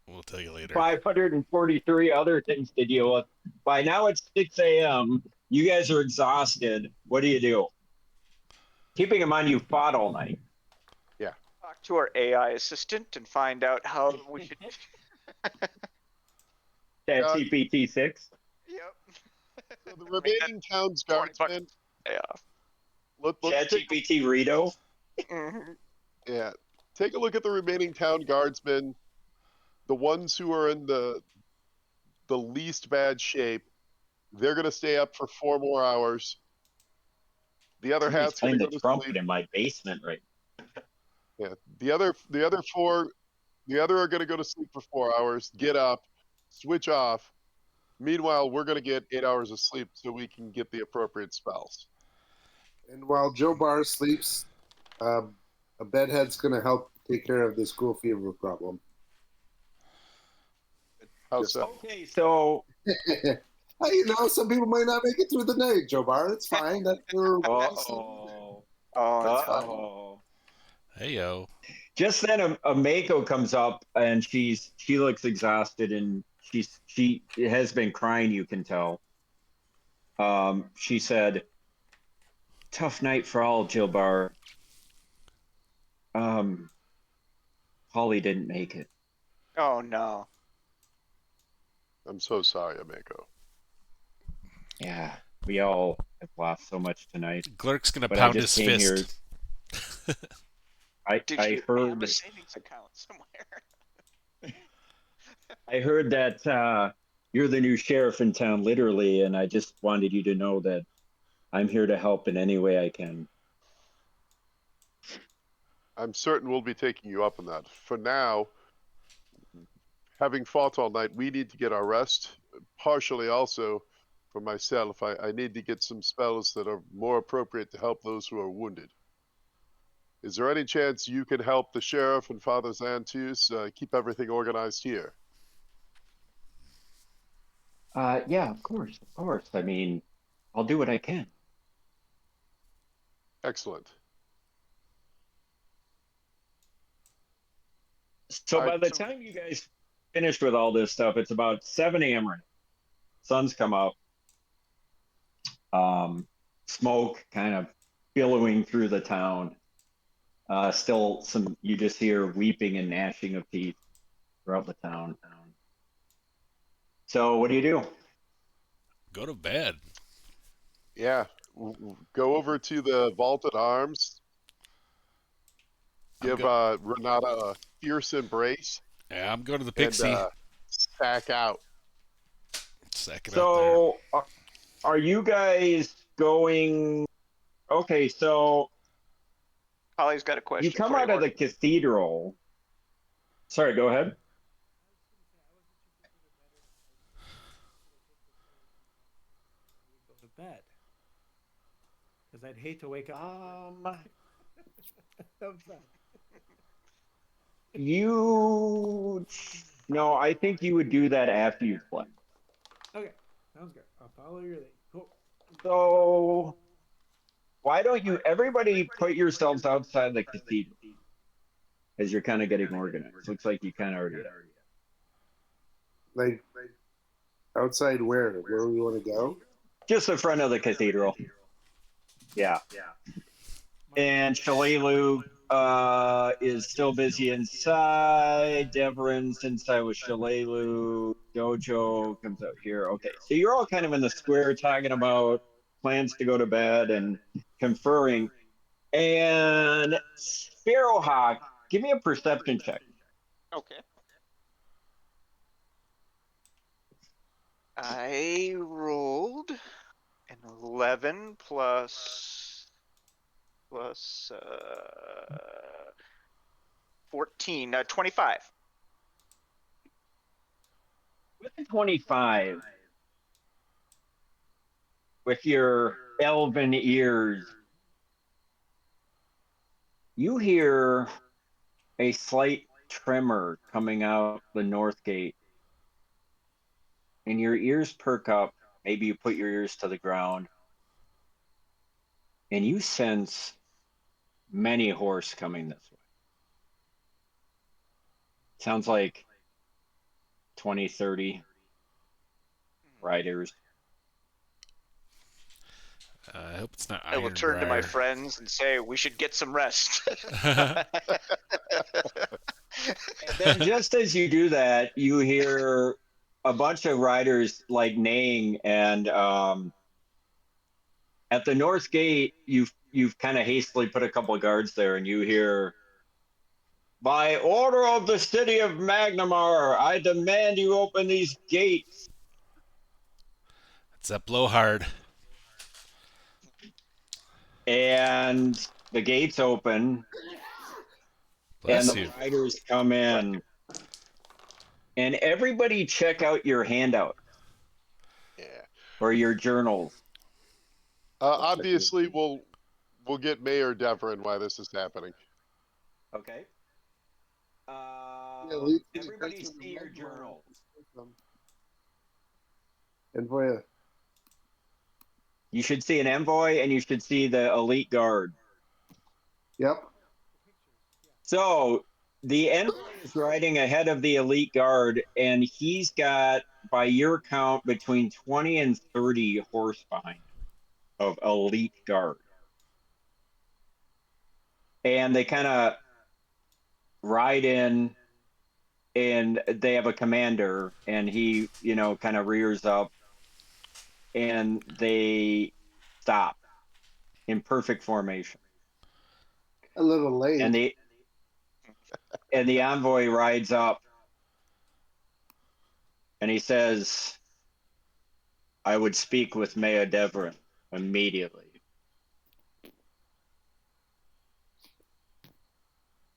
We'll tell you later. 543 other things to deal with. By now it's 6 a.m. You guys are exhausted. What do you do? Keeping in mind you fought all night. Talk to our AI assistant and find out how we should. That's CPT 6. Yep. so the remaining town's guardsmen. Yeah. Let's Chat take, GPT Rito. Mhm. yeah, take a look at the remaining town guardsmen. The ones who are in the least bad shape, they're going to stay up for 4 more hours. The other Somebody's half's going playing to the go to trumpet sleep. in my basement right Yeah, the other 4, the other are going to go to sleep for 4 hours. Get up, switch off. Meanwhile, we're going to get 8 hours of sleep so we can get the appropriate spells. And while Joe Barr sleeps, a bedhead's going to help take care of this ghoul fever problem. How's Just- that? Okay, so You know, some people might not make it through the night, Joe Barr. That's fine. That's for uh-oh. Oh, it's fine. Uh-oh. Hey yo. Just then a Mako comes up and she looks exhausted and she has been crying, you can tell. She said, tough night for all, Jilbar. Holly didn't make it. Oh no. I'm so sorry, Ameko. Yeah, we all have lost so much tonight. Glurk's gonna But I pound just his came fist. here. I Did I you have heard a savings account somewhere? I heard that you're the new sheriff in town, literally, and I just wanted you to know that I'm here to help in any way I can. I'm certain we'll be taking you up on that. For now, having fought all night, we need to get our rest. Partially also for myself, I need to get some spells that are more appropriate to help those who are wounded. Is there any chance you can help the sheriff and Father Xantus keep everything organized here? Yeah, of course, of course. I mean, I'll do what I can. Excellent. So I- by the time you guys finish with all this stuff, it's about 7 a.m. right now. Sun's come up. Smoke kind of billowing through the town. Still you just hear weeping and gnashing of teeth throughout the town. So what do you do? Go to bed. Yeah, go over to the Vaulted Arms. I'm Give go- Renata a fierce embrace Yeah, I'm going to the and Pixie. sack out. Sack it out So are you guys going? Okay, so Holly's got a you question come for you. out of the cathedral. Sorry, go ahead. Go to bed. Because I'd hate to wake up. Thumbs up. You. No, I think you would do that after you play. Okay, sounds good. I'll follow your lead. Cool. So why don't you everybody put yourselves outside the cathedral as you're kind of getting organized? Looks like you kind of already are. Like outside where? Where we want to go? Just the front of the cathedral. Yeah. And Shalelu is still busy inside. Deverin's inside with Shalelu. Dojo comes out here. Okay, so you're all kind of in the square talking about plans to go to bed and conferring. And Sparrowhawk, give me a perception check. Okay. I rolled an 11 plus 14, 25. With the 25, with your elven ears, you hear a slight tremor coming out the north gate, and your ears perk up. Maybe you put your ears to the ground, and you sense many horse coming this way. Sounds like 20, 30 riders. I hope it's not I will turn to my Ironbriar. friends and say we should get some rest. And then just as you do that, you hear a bunch of riders like neighing, and at the north gate, you've kind of hastily put a couple of guards there, and you hear, "By order of the city of Magnamar, I demand you open these gates." It's that blowhard. And the gates open, and Bless the you. riders come in. And everybody check out your handout Yeah. or your journals. Obviously, we'll get Mayor Deverin why this is happening. Okay. Leave the Everybody person see your in journals. Envoy. You should see an envoy, and you should see the elite guard. Yep. So the envoy is riding ahead of the elite guard, and he's got, by your count, between 20 and 30 horse behind him of elite guard. And they kind of ride in, and they have a commander, and he, kind of rears up, and they stop in perfect formation. A little late. And the envoy rides up, and he says, "I would speak with Mayor Deverin immediately."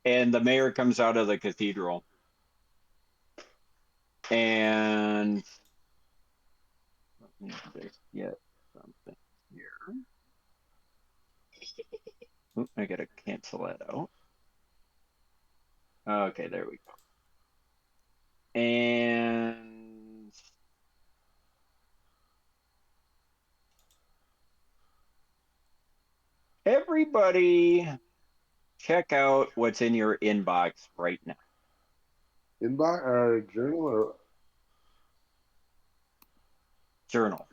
And the mayor comes out of the cathedral, and let me just get something here. Oop, I gotta cancel that out. Okay, there we go. And everybody check out what's in your inbox right now. Inbox or journal or Journal.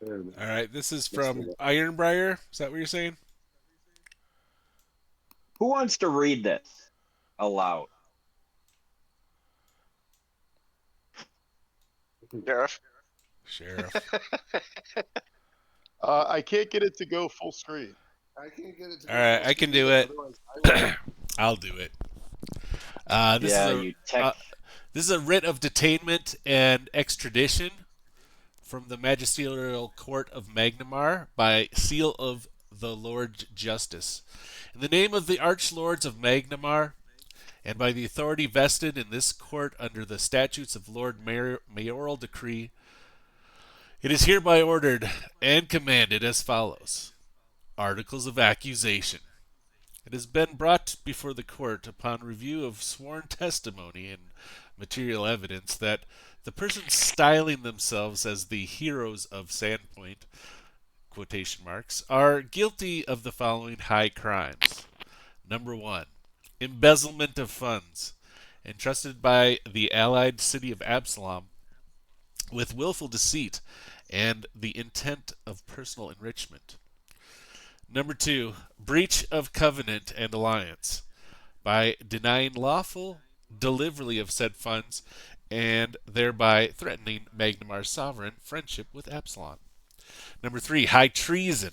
there. All right, this is from Ironbriar. Is that what you're saying? Who wants to read this aloud? Sheriff. Sheriff. I can't get it to go full screen. I can't get it to All right, full I can screen, do it. otherwise I will. I'll do it. This is a writ of detainment and extradition from the magisterial court of Magnamar by seal of the Lord Justice. In the name of the archlords of Magnamar, and by the authority vested in this court under the statutes of Lord Mayoral Decree, It is hereby ordered and commanded as follows. Articles of accusation. It has been brought before the court upon review of sworn testimony and material evidence that the persons styling themselves as the heroes of Sandpoint, quotation marks, are guilty of the following high crimes. Number 1. Embezzlement of funds entrusted by the allied city of Absalom with willful deceit and the intent of personal enrichment. Number 2. Breach of covenant and alliance by denying lawful delivery of said funds and thereby threatening Magnamar's sovereign friendship with Absalom. Number 3. High treason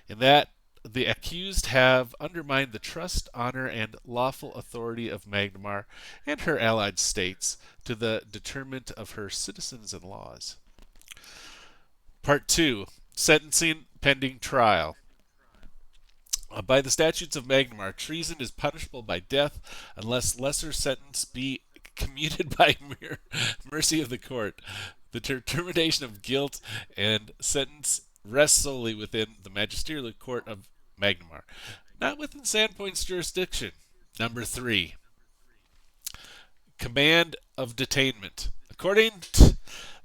in that the accused have undermined the trust, honor, and lawful authority of Magnamar and her allied states to the detriment of her citizens and laws. Part 2. Sentencing pending trial. By the statutes of Magnamar, treason is punishable by death unless lesser sentence be commuted by mercy of the court. The determination of guilt and sentence rests solely within the magisterial court of Magnamar, not within Sandpoint's jurisdiction. Number 3. Command of detainment. According to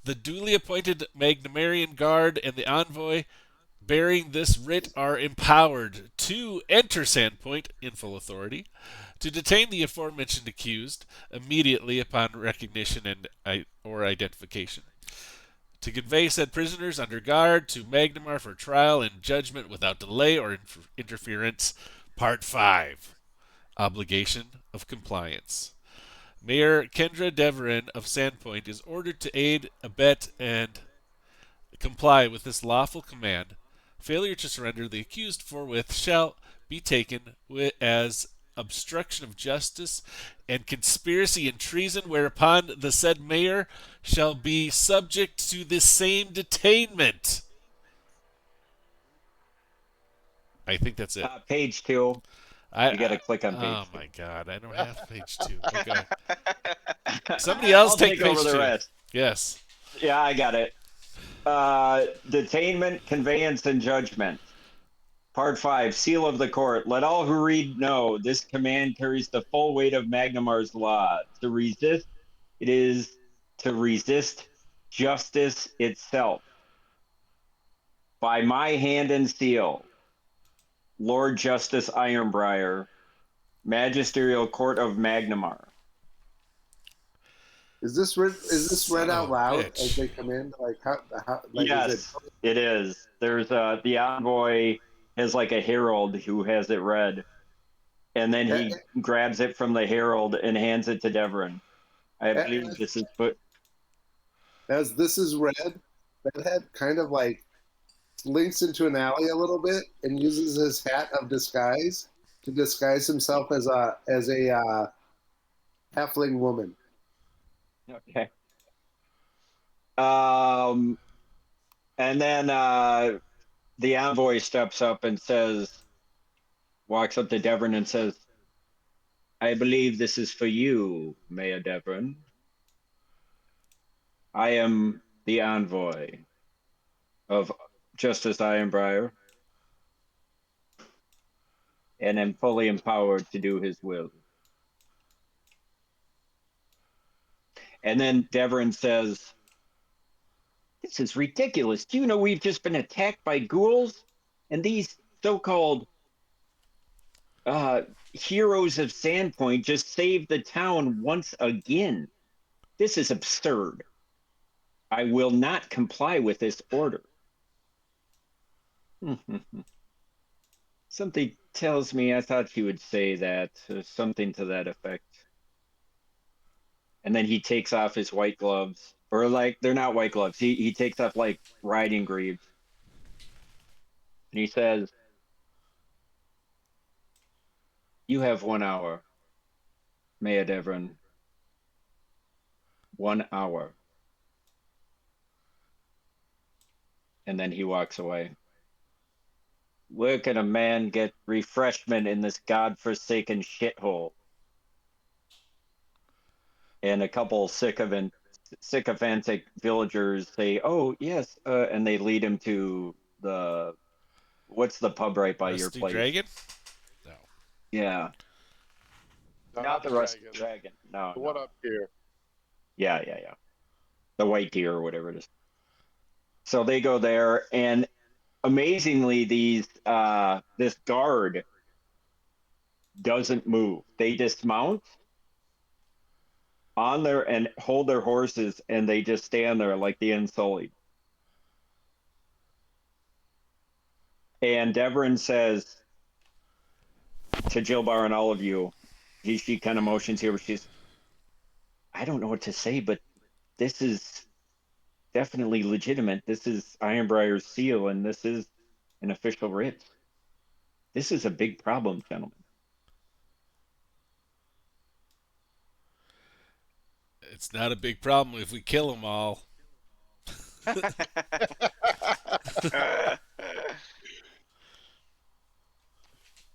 the duly appointed Magnamarian guard and the envoy bearing this writ are empowered to enter Sandpoint in full authority, to detain the aforementioned accused immediately upon recognition and or identification, to convey said prisoners under guard to Magnamar for trial and judgment without delay or interference. Part 5. Obligation of compliance. Mayor Kendra Deverin of Sandpoint is ordered to aid, abet, and comply with this lawful command. Failure to surrender the accused forthwith shall be taken as obstruction of justice and conspiracy and treason, whereupon the said mayor shall be subject to the same detainment. I think that's it. Page 2. You got to click on page Oh 2. my god, I don't have page 2. Okay. Somebody else I'll take page over the 2. rest. Yes. Yeah, I got it. Detainment, conveyance, and judgment. Part 5, Seal of the Court. Let all who read know this command carries the full weight of Magnamar's law. To resist, it is to resist justice itself. By my hand and seal, Lord Justice Ironbriar, Magisterial Court of Magnamar. Is this read out loud bitch. as they come in? Like how like Yes, it is. There's the envoy has like a herald who has it read, and then he grabs it from the herald and hands it to Deverin. I believe this is put. As this is read, Bedhead kind of like slinks into an alley a little bit and uses his hat of disguise to disguise himself as a halfling woman. Okay. And then the envoy steps up and walks up to Deverin and says, I believe this is for you, Mayor Deverin. I am the envoy of Justice Ironbriar and am fully empowered to do his will. And then Deverin says, this is ridiculous. Do you know we've just been attacked by ghouls? And these so-called heroes of Sandpoint just saved the town once again. This is absurd. I will not comply with this order. Something tells me I thought he would say that, something to that effect. And then he takes off his white gloves. Or like, they're not white gloves. He takes off like riding greaves. And he says, you have 1 hour, Mayor Deverin. 1 hour. And then he walks away. Where can a man get refreshment in this godforsaken shithole? And a couple sycophantic villagers say, "Oh yes," and they lead him to what's the pub right by your Rusty place? Dragon? No. Yeah, No, not the Rusty dragon. Dragon. No, The no. one up here. Yeah, yeah, yeah. The White Deer or whatever it is. So they go there, and amazingly, this guard doesn't move. They dismount on there and hold their horses, and they just stand there like the Unsullied. And Devrin says to Jilbar and all of you, she kind of motions here, but I don't know what to say, but this is definitely legitimate. This is Ironbrier's seal, and this is an official writ. This is a big problem, gentlemen. It's not a big problem if we kill them all.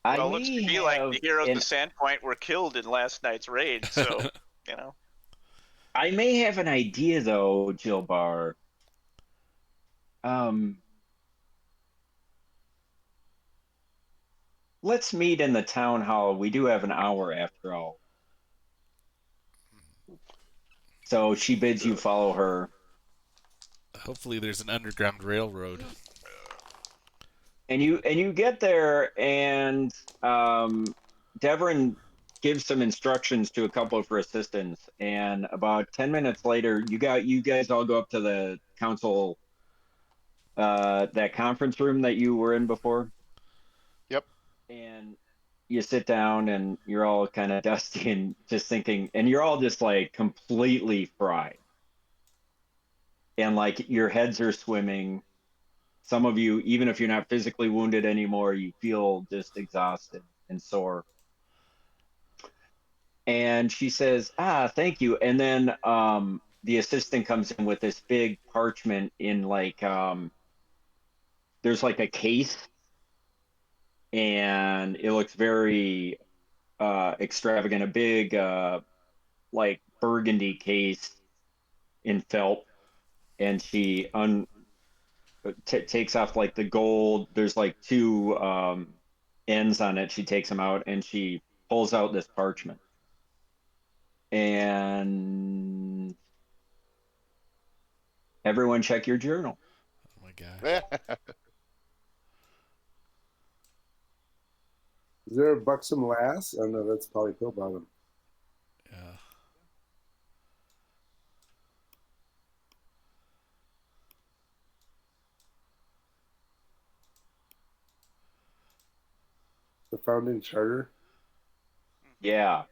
I Well, looks to may me like have the heroes an of Sandpoint were killed in last night's raid, so, you know. I may have an idea though, Jilbar. Um, let's meet in the town hall. We do have an hour after all. So she bids you follow her. Hopefully, there's an underground railroad. And you get there, and Devrin gives some instructions to a couple of her assistants, and about 10 minutes later, you guys all go up to the council, that conference room that you were in before. Yep. And you sit down, and you're all kind of dusty and just thinking, and you're all just like completely fried, and like your heads are swimming. Some of you, even if you're not physically wounded anymore, you feel just exhausted and sore. And she says, thank you. And then the assistant comes in with this big parchment in like, there's like a case, and it looks very extravagant, a big like burgundy case in felt. And she takes off like the gold. There's like two ends on it. She takes them out, and she pulls out this parchment. And everyone check your journal. Oh my gosh. Is there a buxom lass? Oh no, that's probably Pillbottom. Yeah. The founding charter. Yeah.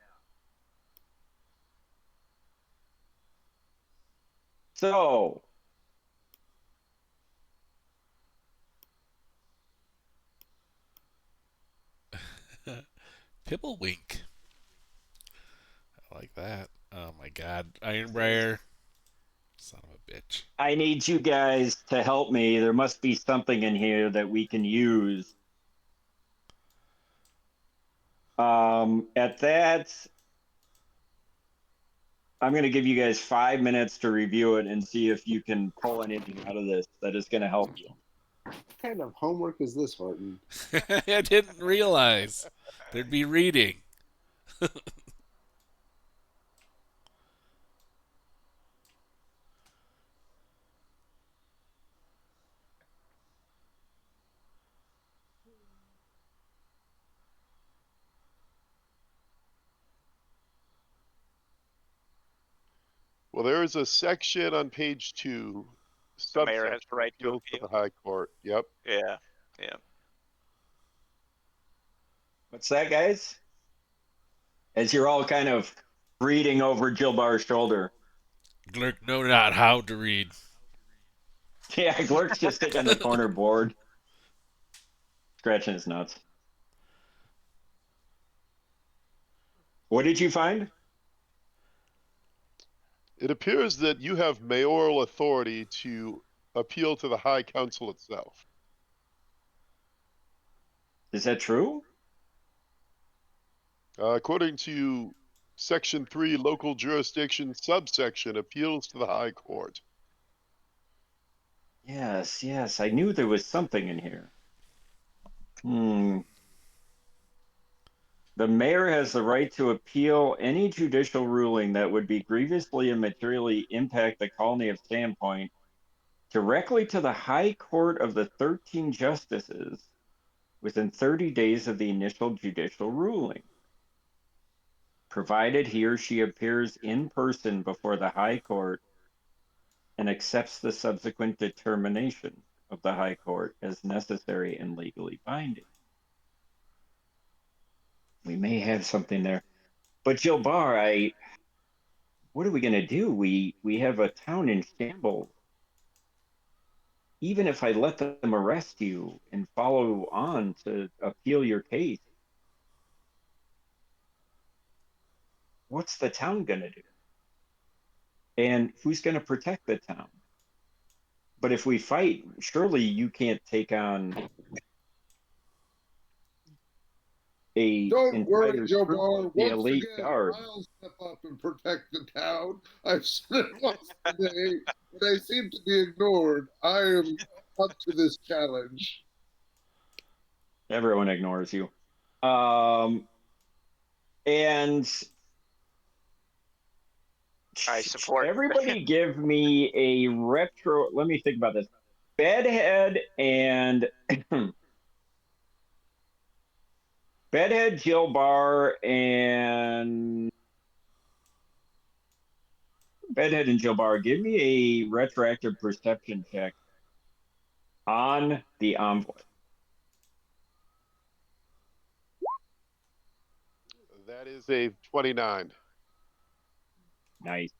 So, Pibblewink. I like that. Oh my god. Ironbriar. Son of a bitch. I need you guys to help me. There must be something in here that we can use. At that, I'm going to give you guys 5 minutes to review it and see if you can pull anything out of this that is going to help you. What kind of homework is this, Horton? I didn't realize there'd be reading. Well, there is a section on page 2. The mayor has Subsection, the right to appeal to appeal. the High Court. Yep. Yeah, yeah. What's that, guys? As you're all kind of reading over Jilbar's shoulder. Glurk know not how to read. Yeah, Glurk's just sitting in the corner bored, scratching his nuts. What did you find? It appears that you have mayoral authority to appeal to the High Council itself. Is that true? According to Section 3, local jurisdiction, subsection, appeals to the High Court. Yes, yes, I knew there was something in here. The mayor has the right to appeal any judicial ruling that would be grievously and materially impact the colony of Sandpoint directly to the High Court of the 13 Justices within 30 days of the initial judicial ruling, provided he or she appears in person before the High Court and accepts the subsequent determination of the High Court as necessary and legally binding. We may have something there. But Jilbar, what are we gonna do? We have a town in shambles. Even if I let them arrest you and follow on to appeal your case, what's the town gonna do? And who's gonna protect the town? But if we fight, surely you can't take on a Don't worry, entire Joe troop Bar. of the Once elite again, guard. I'll step up and protect the town. I've said it once today, but I seem to be ignored. I am up to this challenge. Everyone ignores you. And I support. everybody give me a retro. Let me think about this. Bedhead and Bedhead, Jilbar, and Bedhead and Jilbar, give me a retroactive perception check on the envoy. That is a 29. Nice.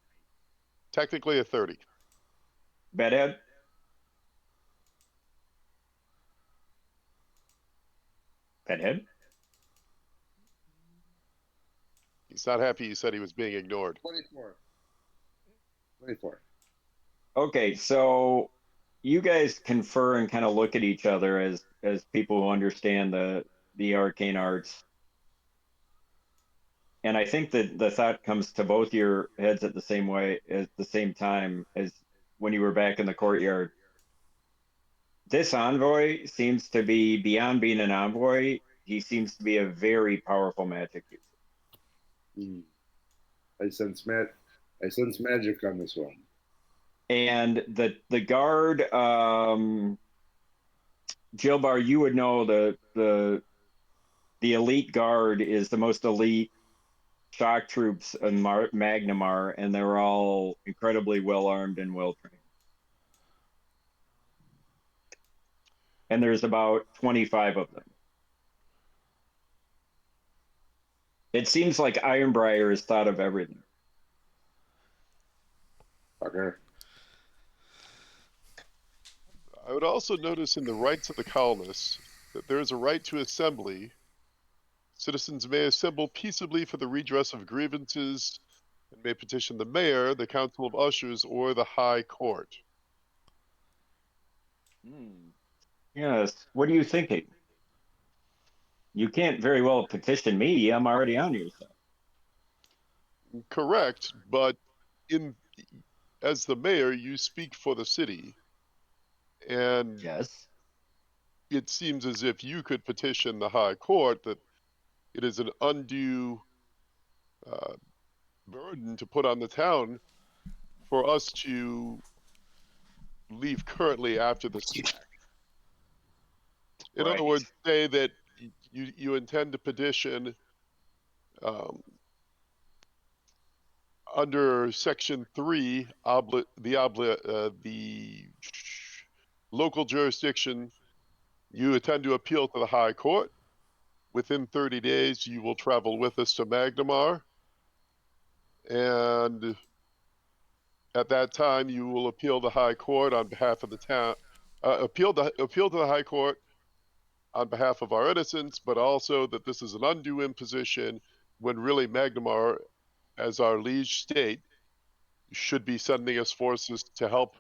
Technically a 30. Bedhead? Bedhead? He's not happy you said he was being ignored. 24. 24. Okay, so you guys confer and kind of look at each other as people who understand the arcane arts. And I think that the thought comes to both your heads at the same way at the same time as when you were back in the courtyard. This envoy seems to be beyond being an envoy. He seems to be a very powerful magic user. I sense magic on this one. And the guard, Jilbar, you would know the elite guard is the most elite shock troops in Magnamar, and they're all incredibly well armed and well trained. And there's about 25 of them. It seems like Ironbriar has thought of everything. Okay. I would also notice in the rights of the colonists that there is a right to assembly. Citizens may assemble peaceably for the redress of grievances and may petition the mayor, the council of ushers, or the high court. Yes. What are you thinking? You can't very well petition me. I'm already on your side. Correct, but as the mayor, you speak for the city, and Yes. it seems as if you could petition the high court that it is an undue burden to put on the town for us to leave currently after the sack. In other Right. words, say that you intend to petition under Section 3, the local jurisdiction, you intend to appeal to the High Court. Within 30 days, you will travel with us to Magnamar. And at that time, you will appeal the High Court on behalf of the town, appeal to the High Court on behalf of our innocents, but also that this is an undue imposition when really Magnamar, as our liege state, should be sending us forces to help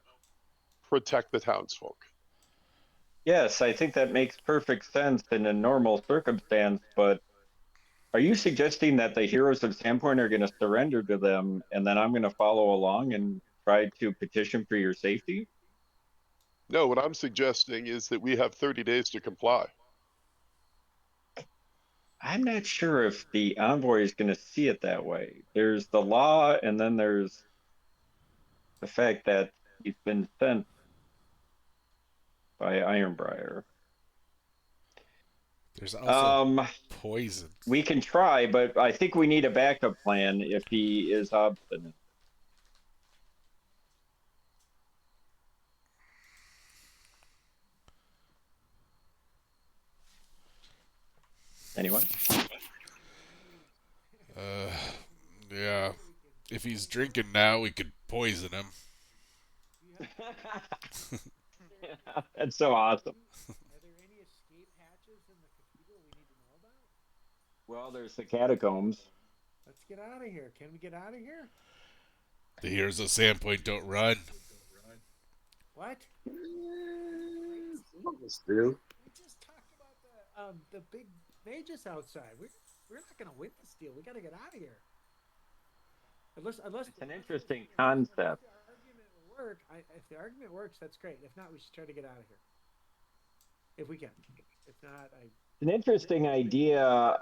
protect the townsfolk. Yes, I think that makes perfect sense in a normal circumstance, but Are you suggesting that the Heroes of Sandpoint are going to surrender to them, and then I'm going to follow along and try to petition for your safety? No, what I'm suggesting is that we have 30 days to comply. I'm not sure if the envoy is going to see it that way. There's the law, and then there's the fact that he's been sent by Ironbriar. There's also Um, poison. we can try, but I think we need a backup plan if he is obstinate. Anyone? Yeah. If he's drinking now, we could poison him. That's so awesome. Are there any escape hatches in the cathedral we need to know about? Well, there's the catacombs. Let's get out of here. Can we get out of here? The Heroes of Sandpoint don't run. What? Some of us do. We just talked about the big mages outside. We're not gonna win this deal. We gotta get out of here. Unless It's an interesting concept. If the argument will work, if the argument works, that's great. If not, we should try to get out of here. If we can. If not, It's an interesting idea.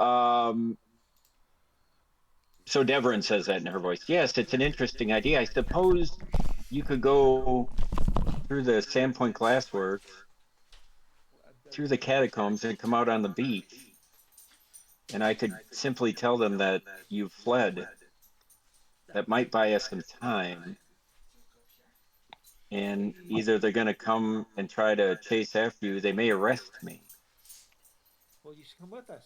So Devon says that in her voice. Yes, it's an interesting idea. I suppose you could go through the Sandpoint Glassworks, through the catacombs, and come out on the beach. And I could simply tell them that you've fled. That might buy us some time. And either they're going to come and try to chase after you, they may arrest me. well, you should come with us.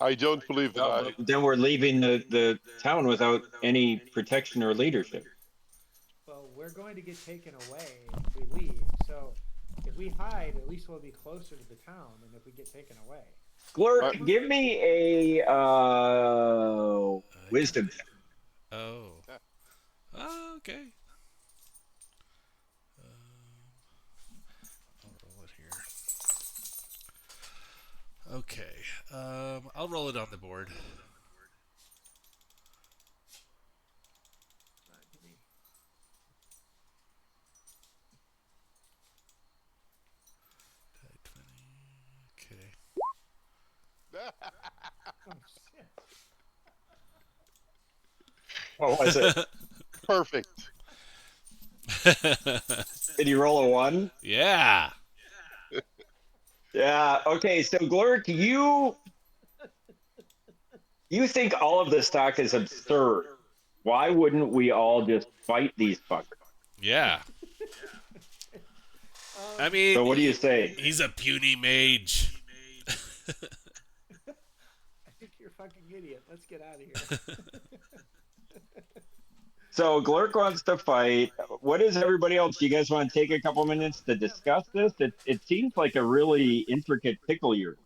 I don't believe that. Then we're leaving the town without any protection or leadership. Well, we're going to get taken away if we leave. So if we hide, at least we'll be closer to the town than if we get taken away. Glurk, give me a wisdom check. Oh. Oh, okay. I'll roll it here. Okay. I'll roll it on the board. Okay. Oh, shit. What was it? Perfect. Did you roll a 1? Yeah. Yeah. Okay. So Glurk, you think all of this talk is absurd? Why wouldn't we all just fight these fuckers? Yeah. I mean, So what do you say? he's a puny mage. I think you're a fucking idiot. Let's get out of here. So Glurk wants to fight. What is everybody else? Do you guys want to take a couple minutes to discuss this? It seems like a really intricate pickle you're.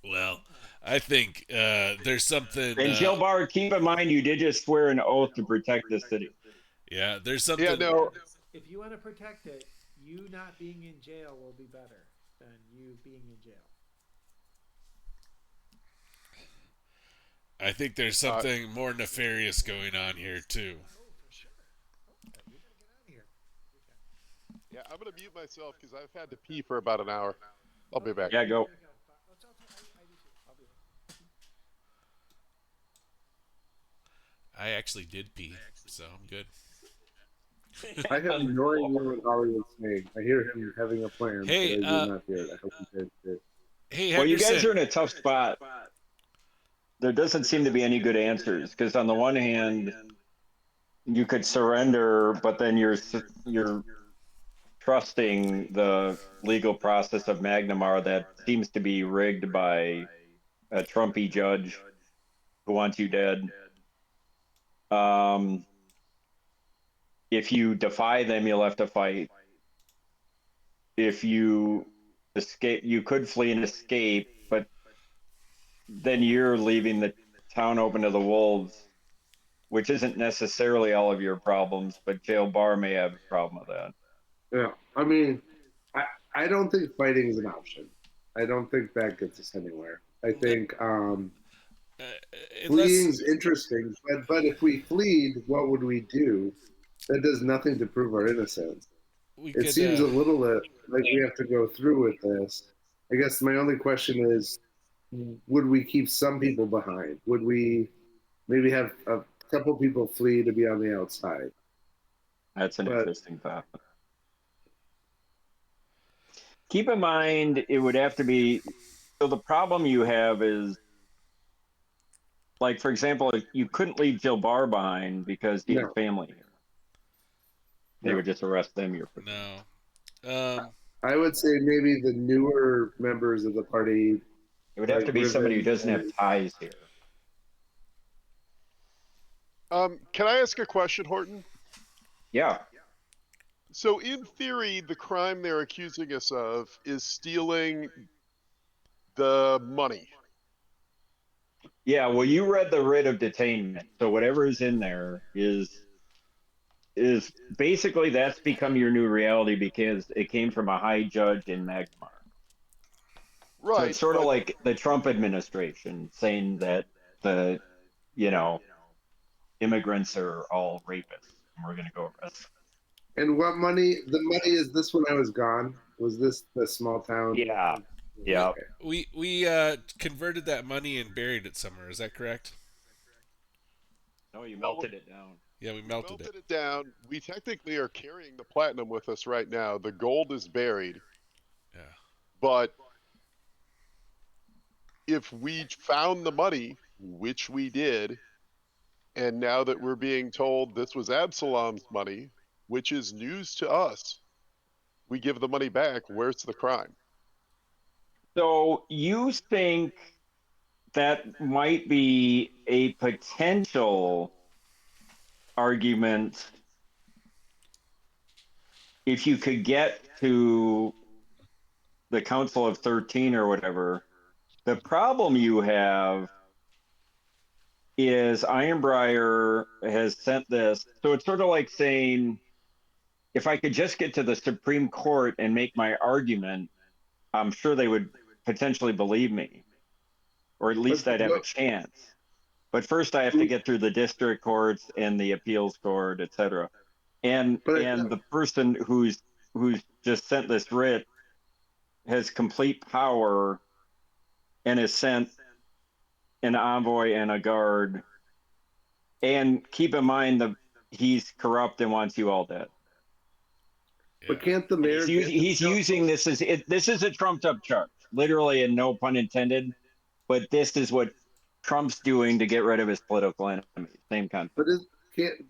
Well, I think there's something. And Jill Bar, keep in mind you did just swear an oath to protect the city. Yeah, there's something. Yeah, no. If you want to protect it, you not being in jail will be better than you being in jail. I think there's something more nefarious going on here too. Oh, for sure. Okay, we gotta get out of here. Yeah, I'm gonna mute myself because I've had to pee for about an hour. I'll be back. Yeah, go. Let's all talk. I do too. I'll be there. I actually did pee, so I'm good. I am ignoring you what Ollie was saying. I hear him having a plan. Hey, but I do not hear it. I hope you guys did. Hey, Well, you guys Henderson. are in a tough spot. There doesn't seem to be any good answers because on the one hand, you could surrender, but then you're trusting the legal process of Magnamar that seems to be rigged by a Trumpy judge who wants you dead. If you defy them, you'll have to fight. If you escape, you could flee and escape, but then you're leaving the town open to the wolves, which isn't necessarily all of your problems, but Jail Bar may have a problem with that. Yeah, I mean, I don't think fighting is an option. I don't think that gets us anywhere. I think unless Fleeing's interesting, but if we fleed, what would we do? That does nothing to prove our innocence. we It could. seems a little like we have to go through with this. I guess my only question is, would we keep some people behind? Would we maybe have a couple people flee to be on the outside? That's an But interesting thought. Keep in mind, it would have to be. So the problem you have is, like, for example, you couldn't leave Jill Barr behind because he has no, family here. They no. would just arrest them. You're no. I would say maybe the newer members of the party, It would have like to be somebody who Riven doesn't have and ties here. Can I ask a question, Horton? Yeah. So, in theory, the crime they're accusing us of is stealing the money. Yeah, well, you read the writ of detainment, so whatever is in there is basically that's become your new reality because it came from a high judge in Magmar. So Right, it's sort of but like the Trump administration saying that the, you know, immigrants are all rapists and we're going to go arrest them. and what money? The money is this when I was gone. Was this the small town? Yeah. Yeah. Okay. We converted that money and buried it somewhere. Is that correct? No, you no, melted it down. Yeah, we we melted melted it. it down. We technically are carrying the platinum with us right now. The gold is buried, Yeah. but if we found the money, which we did, and now that we're being told this was Absalom's money, which is news to us, we give the money back. Where's the crime? So you think that might be a potential argument if you could get to the Council of 13 or whatever. The problem you have is Ironbriar has sent this. So it's sort of like saying, if I could just get to the Supreme Court and make my argument, I'm sure they would potentially believe me, or at But least I'd have a what? chance. But first, I have to get through the district courts and the appeals court, etc. And But the person who's just sent this writ has complete power and has sent an envoy and a guard. And keep in mind that he's corrupt and wants you all dead. but Yeah. can't the And mayor get? he's using this as this is a trumped up charge, literally, and no pun intended. But this is what Trump's doing to get rid of his political enemies. Same concept. But it can't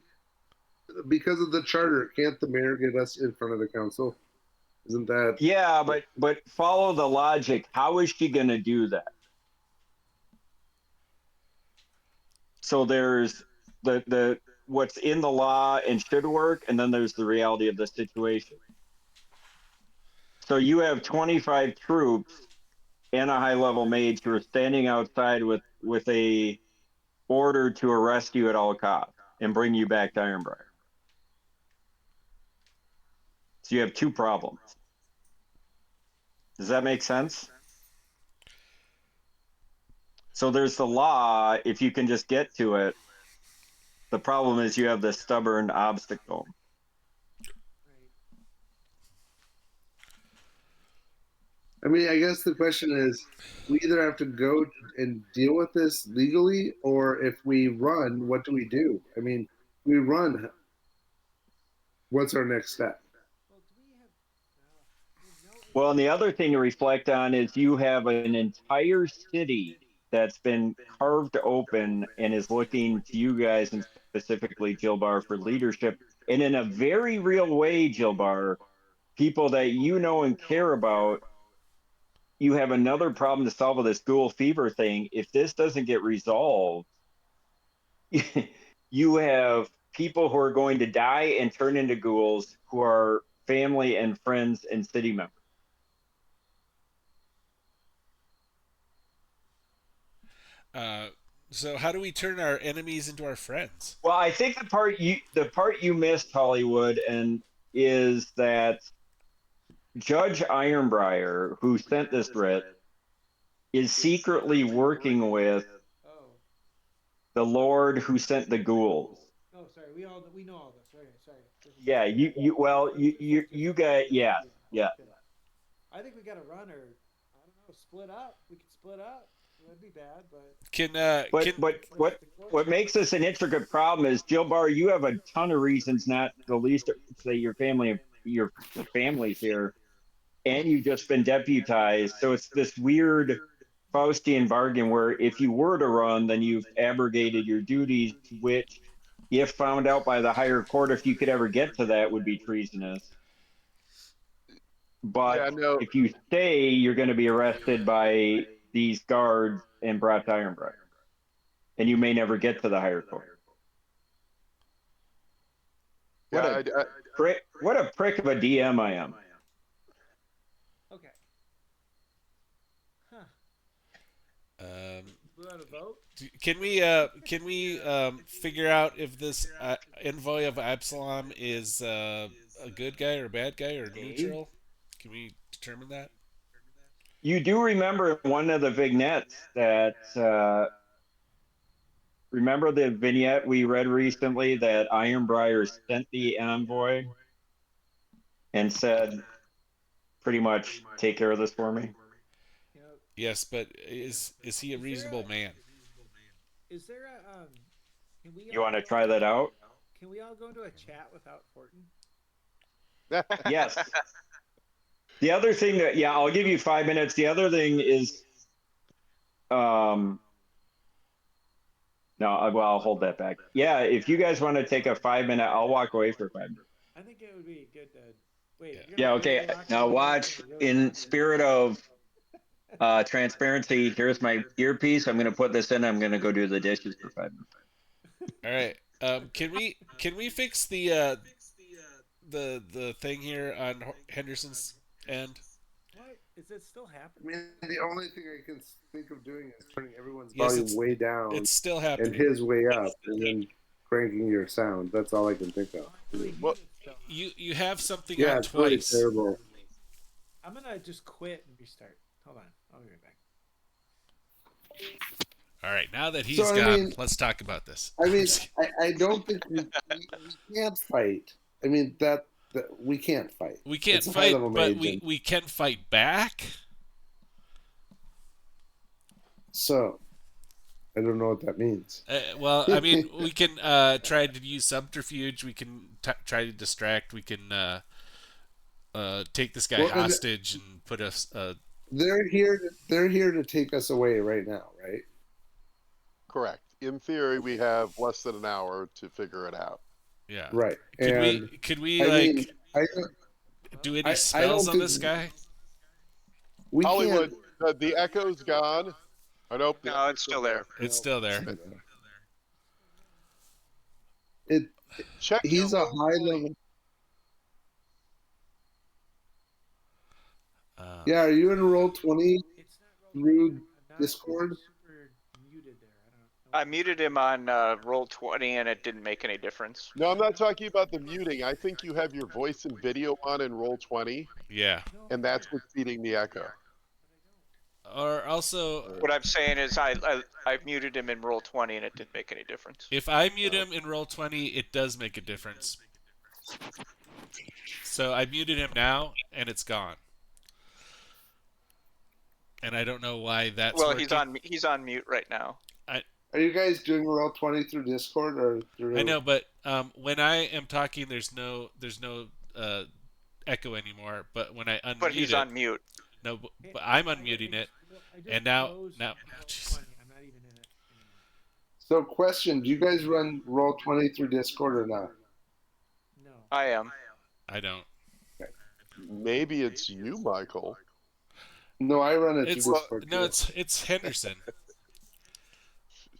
because of the charter. Can't the mayor get us in front of the council? Isn't that? Yeah, but follow the logic. How is she going to do that? So there's the what's in the law and should work, and then there's the reality of the situation. So you have 25 troops and a high level mage who are standing outside with a order to arrest you at all costs and bring you back to Ironbriar. So you have two problems. Does that make sense? So there's the law, if you can just get to it. The problem is you have this stubborn obstacle. I mean, I guess the question is, we either have to go and deal with this legally, or if we run, what do we do? I mean, we run. What's our next step? Well, do we have? Well, and the other thing to reflect on is you have an entire city that's been carved open and is looking to you guys, and specifically Jilbar, for leadership. And in a very real way, Jilbar, people that you know and care about, you have another problem to solve with this ghoul fever thing. If this doesn't get resolved, you have people who are going to die and turn into ghouls who are family and friends and city members. So how do we turn our enemies into our friends? Well, I think the part you missed, Hollywood, and is that Judge Ironbriar, who sent this writ, is secretly working with the Lord who sent the ghouls. Oh, sorry. We know all this. Okay, sorry. Yeah, you got yeah. Okay. I think we got to run, or I don't know, split up. We could split up. That'd be bad, but But what makes this an intricate problem is, Jill Bar, you have a ton of reasons, not the least say your family's here, and you've just been deputized. So it's this weird Faustian bargain where if you were to run, then you've abrogated your duties, which, if found out by the higher court, if you could ever get to that, would be treasonous. But Yeah, no. if you stay, you're going to be arrested by these guards and brought to Ironbriar. And you may never get to the higher court. What a prick of a DM I am. okay. Huh. We want to vote? Can we figure out if this envoy of Absalom is a good guy or a bad guy or neutral? Can we determine that? You do remember one of the vignettes that remember the vignette we read recently that Ironbriar sent the envoy and said, pretty much, take care of this for me? Yes, but is he a reasonable man? Is there a can we You want to try that out? Can we all go into a chat without Fortin? Yes. The other thing that, yeah, I'll give you 5 minutes. The other thing is, no, well, I'll hold that back. Yeah, if you guys want to take a 5 minute, I'll walk away for 5 minutes. I think it would be good to wait. Yeah, okay. Now watch, in spirit of transparency, here's my earpiece. I'm going to put this in. I'm going to go do the dishes for 5 minutes. All right. Can we fix the thing here on Henderson's end? What is it still I happening? mean, the only thing I can think of doing is turning everyone's Yes, volume way down It's still and happening. his way up, and then cranking your sound. That's all I can think of. What? You have something Yeah, on it's really twice. terrible. I'm gonna just quit and restart. Hold on, I'll be right back. All right, now that he's So, I gone, mean- let's talk about this. I mean, I don't think we can't fight. I mean, that we can't fight. We can't It's a fight, high-level but mage, and we can fight back. so I don't know what that means. Well, I mean, we can try to use subterfuge. We can try to distract. We can take this guy Well, and hostage and put us. They're here to take us away right now, right? Correct. In theory, we have less than an hour to figure it out. Yeah. Right. Could we I like mean, I do any don't spells on think- this guy? we Hollywood, can't. the echo's gone. I know. No, it's still there. It's still there. Check. He's your a high level. Yeah, are you in Roll20 It's not through I'm not Discord? super muted there. I don't know. I muted him on Roll20 and it didn't make any difference. No, I'm not talking about the muting. I think you have your voice and video on in Roll20, Yeah. No, and that's what's feeding the echo. Or also, What I'm saying is I muted him in Roll20 and it didn't make any difference. if I mute him in Roll20, it does make a difference. So I muted him now, and it's gone. And I don't know why that's Well, working. he's on mute right now. Are you guys doing Roll20 through Discord or through? I know, but when I am talking, there's no echo anymore. But when I unmute But he's it, on mute. no, but I'm unmuting it. I just And now- closed now- Roll20. jeez. I'm not even in it anymore. So, question: do you guys run Roll20 through Discord or not? No. I am. I don't. Maybe it's you, Michael. No, I run it It's through Discord. no, too. it's Henderson.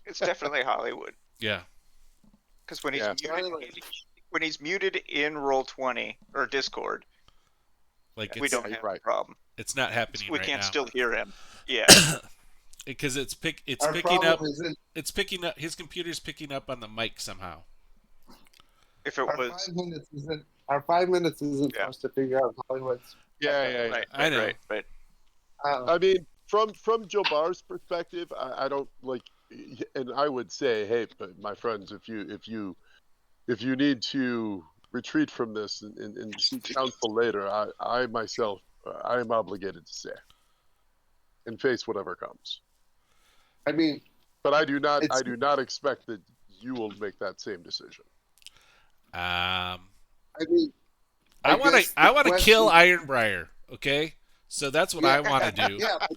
It's definitely Hollywood. Yeah. Because when he's Yeah. muted in Roll20 or Discord, Like we it's don't have right. a problem. it's not happening We right can't now. still hear him. Yeah. Because it's Our picking problem up. isn't It's picking up. His computer's picking up on the mic somehow. If it our was 5 minutes isn't our 5 minutes isn't Yeah. for us to figure out Hollywood's. Yeah. right, I know. right. I mean, from Joe Barr's perspective, I don't like. and I would say, hey, but my friends, if you need to retreat from this and seek counsel later, I myself, I am obligated to stay and face whatever comes. I mean, But I it's do not expect that you will make that same decision. Um, I mean, I want to guess I the want to kill question. Ironbriar. Okay, so that's what Yeah, I want to do. yeah.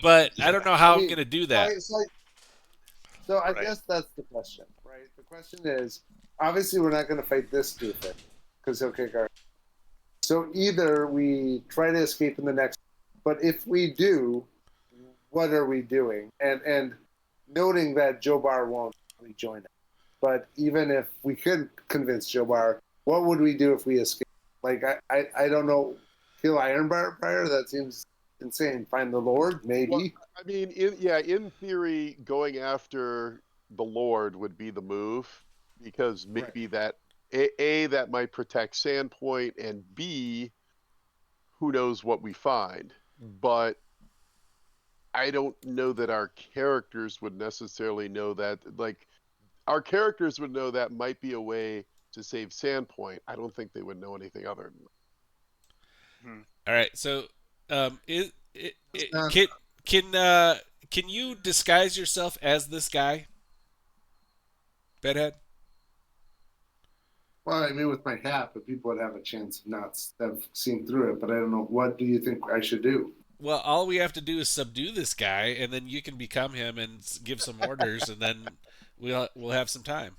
But I don't know how I I'm mean, gonna do that. so I Right. guess that's the question, right? The question is, obviously, we're not going to fight this doofus because he'll kick our. So either we try to escape in the next, but if we do, what are we doing? And noting that Joe Bar won't rejoin us, but even if we could convince Joe Bar, what would we do if we escape? Like I don't know, kill Ironbar prior? That seems insane. Find the Lord, maybe. Well, I mean, in theory, going after the Lord would be the move because maybe that that might protect Sandpoint, and B, who knows what we find. But I don't know that our characters would necessarily know that. Like, our characters would know that might be a way to save Sandpoint. I don't think they would know anything other than that. All right, so not- can you disguise yourself as this guy, Bedhead? Well, I mean, with my hat, but people would have a chance of not have seen through it. But I don't know. What do you think I should do? Well, all we have to do is subdue this guy, and then you can become him and give some orders, and then we'll have some time.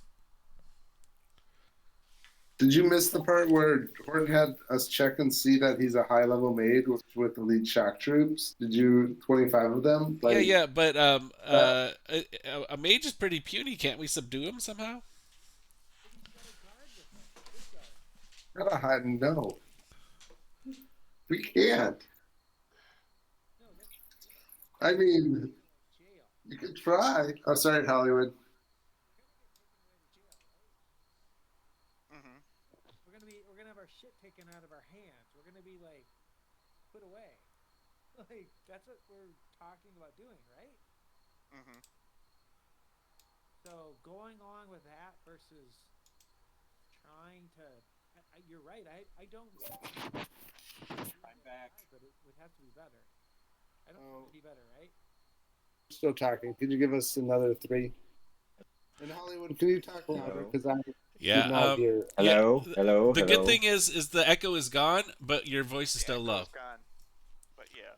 Did you miss the part where Horton had us check and see that he's a high level mage with elite shock troops? Did you 25 of them? Yeah, but a mage is pretty puny. Can't we subdue him somehow? No, we can't. I mean, you could try. Oh, sorry, Hollywood. We're gonna have our shit taken out of our hands. We're gonna be like put away. Like that's what we're talking about doing, right? So going along with that versus trying to, you're right. I don't. I'm back, but it would have to be better. I don't think it'd be better, right? Still talking. Could you give us another 3? And Hollywood, can you talk louder? Because I Yeah. do not hear. Hello, hello, The hello. good thing is the echo is gone, but your voice is still low. Gone. But yeah.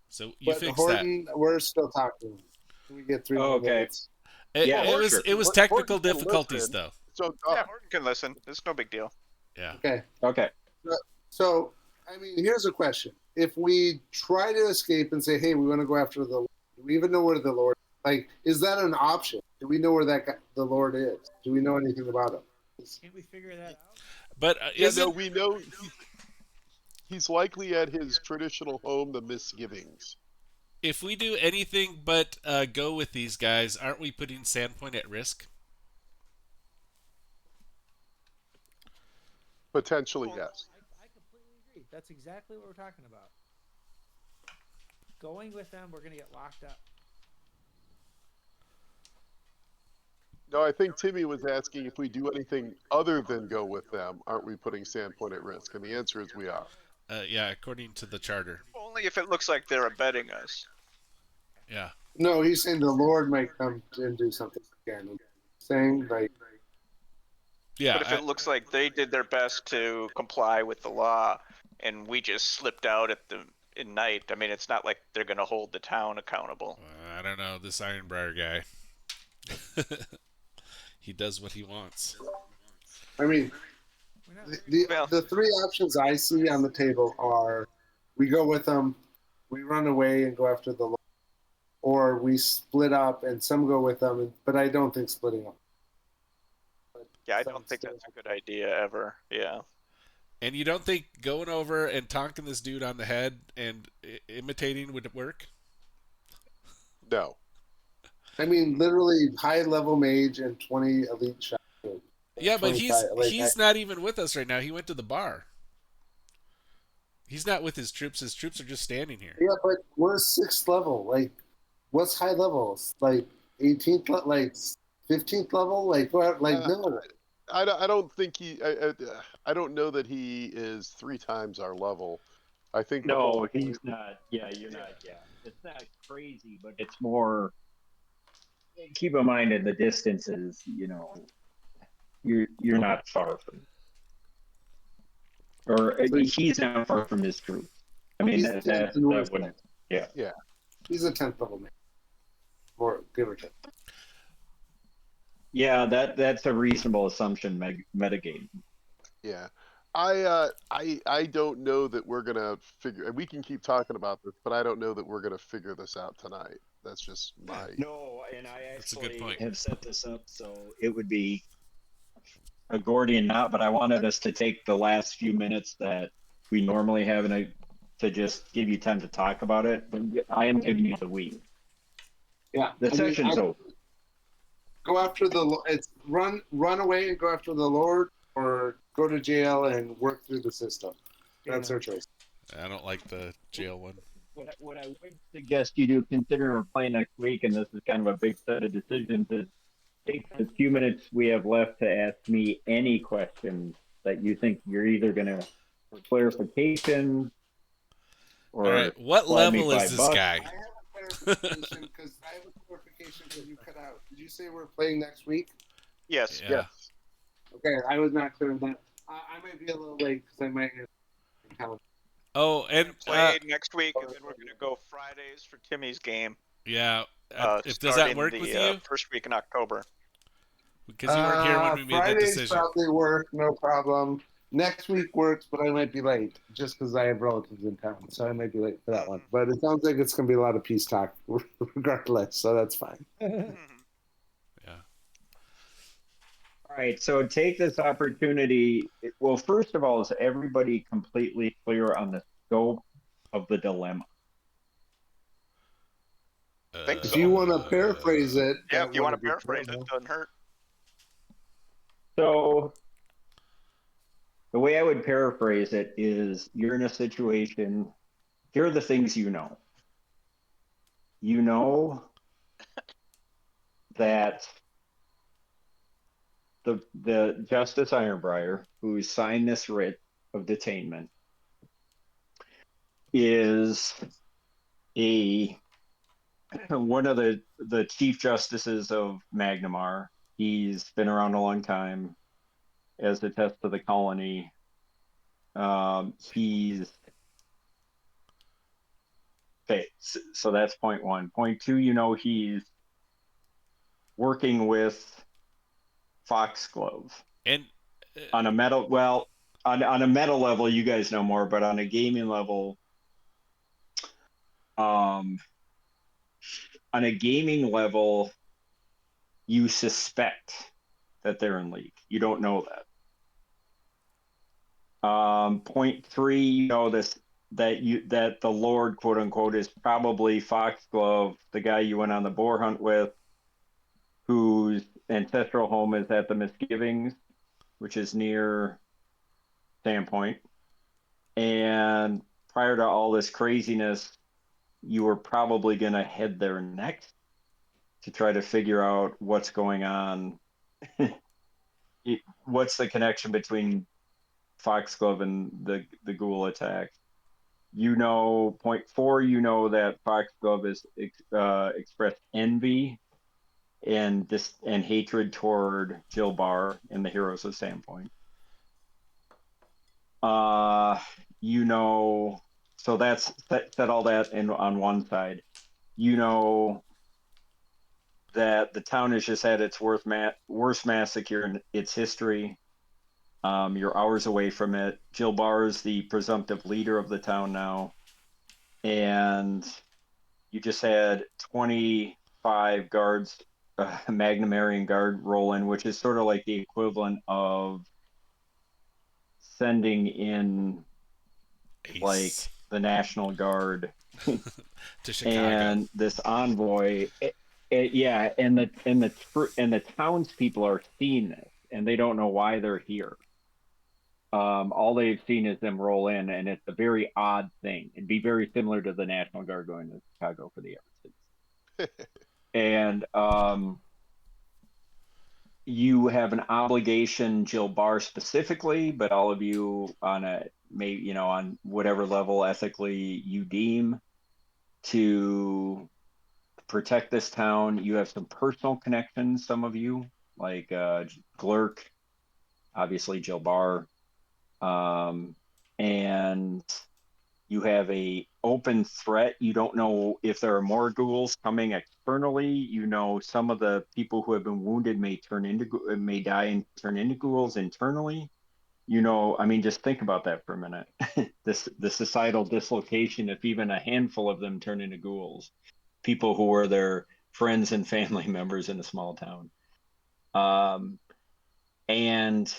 So you But fix Horton, we're still talking. Can we get 3 more Okay. minutes? that. Yeah, It was sure. it was Horton technical can difficulties listen. though. So, Yeah, Horton can listen. It's no big deal. Yeah. Okay. Okay. So, I mean, here's a question. If we try to escape and say, hey, we want to go after the Lord, do we even know where the Lord is? Like, is that an option? Do we know where the Lord is? Do we know anything about him? Can't we figure that out? But yeah, isn't no, we know he's likely at his traditional home, the Misgivings. if we do anything but go with these guys, aren't we putting Sandpoint at risk? Potentially, yes. I completely agree. That's exactly what we're talking about. Going with them, we're gonna get locked up. No, I think Timmy was asking if we do anything other than go with them, aren't we putting Sandpoint at risk? And the answer is we are. Yeah, according to the charter. Only if it looks like they're abetting us. Yeah. No, he's saying the Lord might come and do something again. Saying, like, Yeah. But if it looks like they did their best to comply with the law, and we just slipped out in night, I mean, it's not like they're gonna hold the town accountable. I don't know, this Ironbriar guy. He does what he wants. I mean, We're not the 3 options I see on the table are we go with them, we run away and go after the Lord, or we split up and some go with them, but I don't think splitting up. Yeah, I don't think that's a good idea ever. Yeah. And you don't think going over and tonking this dude on the head and imitating would work? No. I mean, literally high level mage and 20 elite shot. Yeah, but he's 25, like, he's not even with us right now. He went to the bar. He's not with his troops. His troops are just standing here. Yeah, but we're 6th level. Like, what's high levels? Like, 18th, like 15th level? Like what? Like Uh, no. I don't think I don't know that he is 3 times our level. I think the whole No, he's point. not. Yeah, you're not. Yeah, it's not crazy, but it's more. Keep in mind in the distances, you're not far from, or So he's not far from his truth. I mean, he's that 10th that, and we're that 7th. wouldn't. Yeah. Yeah, He's a 10th level man, or give or take. Yeah, that's a reasonable assumption. Metagame. yeah. I don't know that we're gonna figure. We can keep talking about this, but I don't know that we're gonna figure this out tonight. That's just my. No, and I That's a good actually point. have set this up so it would be a Gordian knot, but I wanted us to take the last few minutes that we normally have to just give you time to talk about it. But I am giving you the week. Yeah, The I mean, session's over. go after it's run away and go after the Lord, or go to jail and work through the system. That's Yeah. our choice. I don't like the jail one. What I would suggest you do, consider playing next week, and this is kind of a big set of decisions, is take the few minutes we have left to ask me any questions that you think you're either going to, for clarification, All or right, what slide me level is this $5. I guy? have a clarification because I have a clarification that you cut out. Did you say we're playing next week? Yes. Yeah. Yes. Okay, I was not clear on that. I might be a little late because I might have. Oh, We're and gonna play next week, and then we're gonna go Fridays for Timmy's game. yeah, if does that Starting work with the you? first week in October. Because you weren't here when we made that Fridays decision. probably work, no problem. Next week works, but I might be late just because I have relatives in town, so I might be late for that one. But it sounds like it's going to be a lot of peace talk, regardless, so that's fine. Mhm. Yeah. All right, so take this opportunity. Well, first of all, is everybody completely clear on the scope of the dilemma? Think If so. you want to paraphrase it, Yeah, that if you want to wouldn't be paraphrase it, terrible. doesn't hurt. So the way I would paraphrase it is you're in a situation, here are the things you know. You know that the Justice Ironbriar, who signed this writ of detainment, is a one of the chief justices of Magnamar. He's been around a long time as a test of the colony. He's okay. So that's point one. Point two, he's working with Foxglove And on a metal. Well, on a meta level, you guys know more, but on a gaming level, um, on a gaming level, you suspect that they're in league. You don't know that. Point three, that the Lord, quote unquote, is probably Foxglove, the guy you went on the boar hunt with, whose ancestral home is at the Misgivings, which is near Sandpoint. And prior to all this craziness, you were probably going to head there next to try to figure out what's going on. What's the connection between Foxglove and the ghoul attack? Point four, that Foxglove is expressed envy and hatred toward Jill Barr in the Heroes of Sandpoint. Uh, you know, so that's set all that in on one side. You know that the town has just had its worst massacre in its history. You're hours away from it. Jill Barr is the presumptive leader of the town now, and you just had 25 guards, Magnamarian guard roll in, which is sort of like the equivalent of sending in like Ace the National Guard to Chicago. and this envoy. Yeah, and the townspeople are seeing this, and they don't know why they're here. All they've seen is them roll in, and it's a very odd thing. It'd be very similar to the National Guard going to Chicago for the Everett. and you have an obligation, Jill Barr specifically, but all of you on on whatever level ethically you deem to protect this town. You have some personal connections, some of you, like Glurk, obviously Jill Barr, and you have a open threat. You don't know if there are more ghouls coming externally. You know some of the people who have been wounded may die and turn into ghouls internally. I mean, just think about that for a minute. The societal dislocation, if even a handful of them turn into ghouls, people who were their friends and family members in a small town. And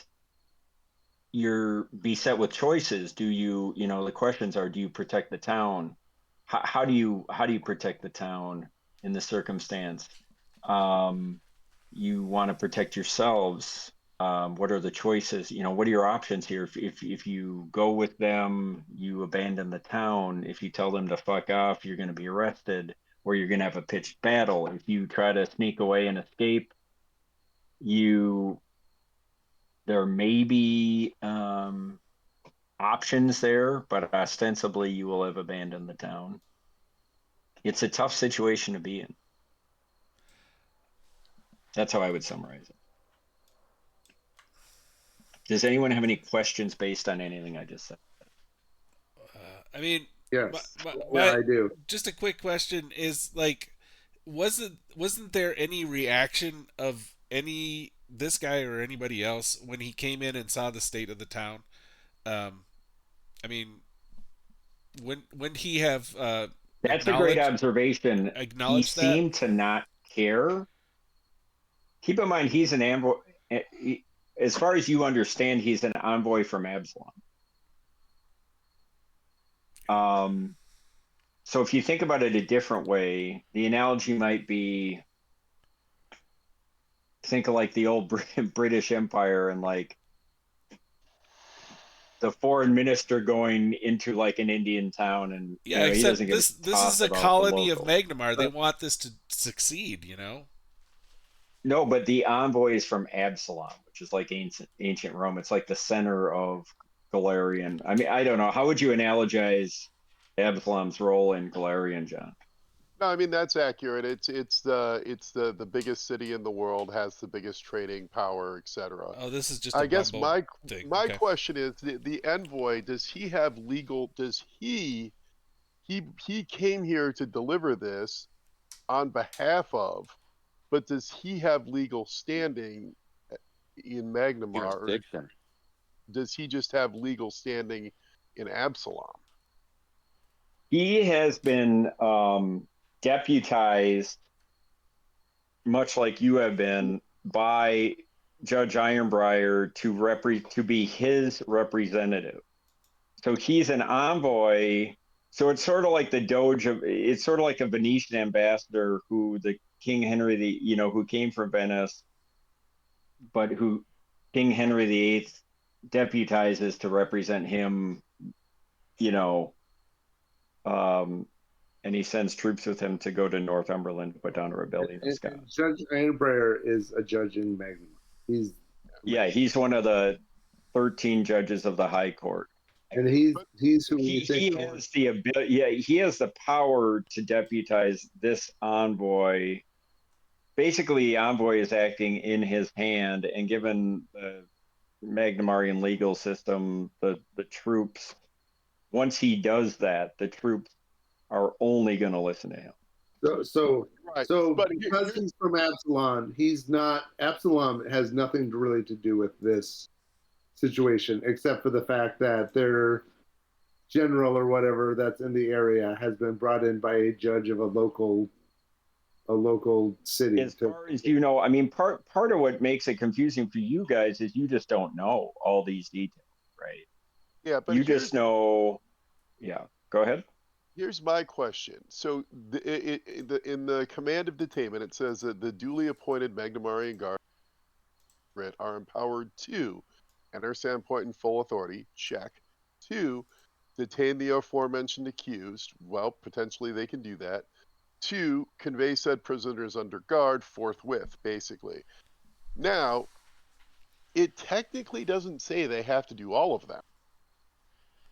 you're beset with choices. The questions are, do you protect the town? How do you protect the town in this circumstance? You want to protect yourselves. What are the choices? What are your options here? If you go with them, you abandon the town. If you tell them to fuck off, you're going to be arrested, or you're going to have a pitched battle. If you try to sneak away and escape, there may be options there, but ostensibly you will have abandoned the town. It's a tough situation to be in. That's how I would summarize it. Does anyone have any questions based on anything I just said? I mean, Yes. my I do. just a quick question is like, wasn't there any reaction of this guy or anybody else when he came in and saw the state of the town? I mean, when he have That's a great observation. He acknowledged that? seemed to not care. Keep in mind, he's an envoy. As far as you understand, he's an envoy from Absalom. So if you think about it a different way, the analogy might be, think of like the old British Empire and like the foreign minister going into like an Indian town, and Yeah, he except doesn't give a this toss is a about the colony of local. Magnamar. They want this to succeed, No, but the envoy is from Absalom, which is like ancient Rome. It's like the center of Galarian. I mean, I don't know. How would you analogize Absalom's role in Galarian, John? No, I mean that's accurate. It's the biggest city in the world, has the biggest trading power, etc. Oh, this is just a I guess bumble my thing. my Okay. question is the envoy, does he have legal, does he came here to deliver this on behalf of, but does he have legal standing in Magnamar, or Jurisdiction. does he just have legal standing in Absalom? He has been deputized, much like you have been, by Judge Ironbriar to be his representative. So he's an envoy. So it's sort of like it's sort of like a Venetian ambassador who the King Henry who came from Venice, but who King Henry VIII deputizes to represent him, you know, and he sends troops with him to go to Northumberland to put down a rebellion in Scotland. Judge Ironbriar is a judge in Magnum. He's one of the 13 judges of the High Court. And he's who he has the ability. Yeah, he has the power to deputize this envoy. Basically, the envoy is acting in his hand, and given the Magnamarian legal system, the troops, once he does that, the troops are only going to listen to him. So Right. because he's from Absalom, Absalom has nothing really to do with this situation, except for the fact that their general or whatever that's in the area has been brought in by a judge of a local city. As far as you know, I mean, part of what makes it confusing for you guys is you just don't know all these details, right? Yeah, but you just know. Yeah, go ahead. Here's my question. So, in the command of detainment, it says that the duly appointed Magnamarian Guard are empowered to enter Sandpoint in full authority. Check. 2, detain the aforementioned accused. Well, potentially they can do that. 2, convey said prisoners under guard forthwith, basically. Now, it technically doesn't say they have to do all of them.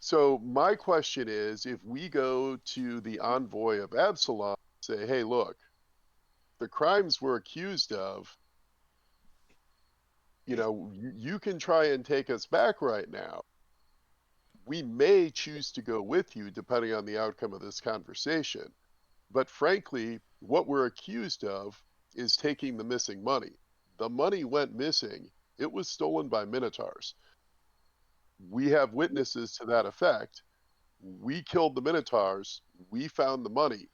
So my question is, if we go to the envoy of Absalom, say, hey, look, the crimes we're accused of, you can try and take us back right now. We may choose to go with you depending on the outcome of this conversation. But frankly, what we're accused of is taking the missing money. The money went missing. It was stolen by Minotaurs. We have witnesses to that effect. We killed the Minotaurs. We found the money.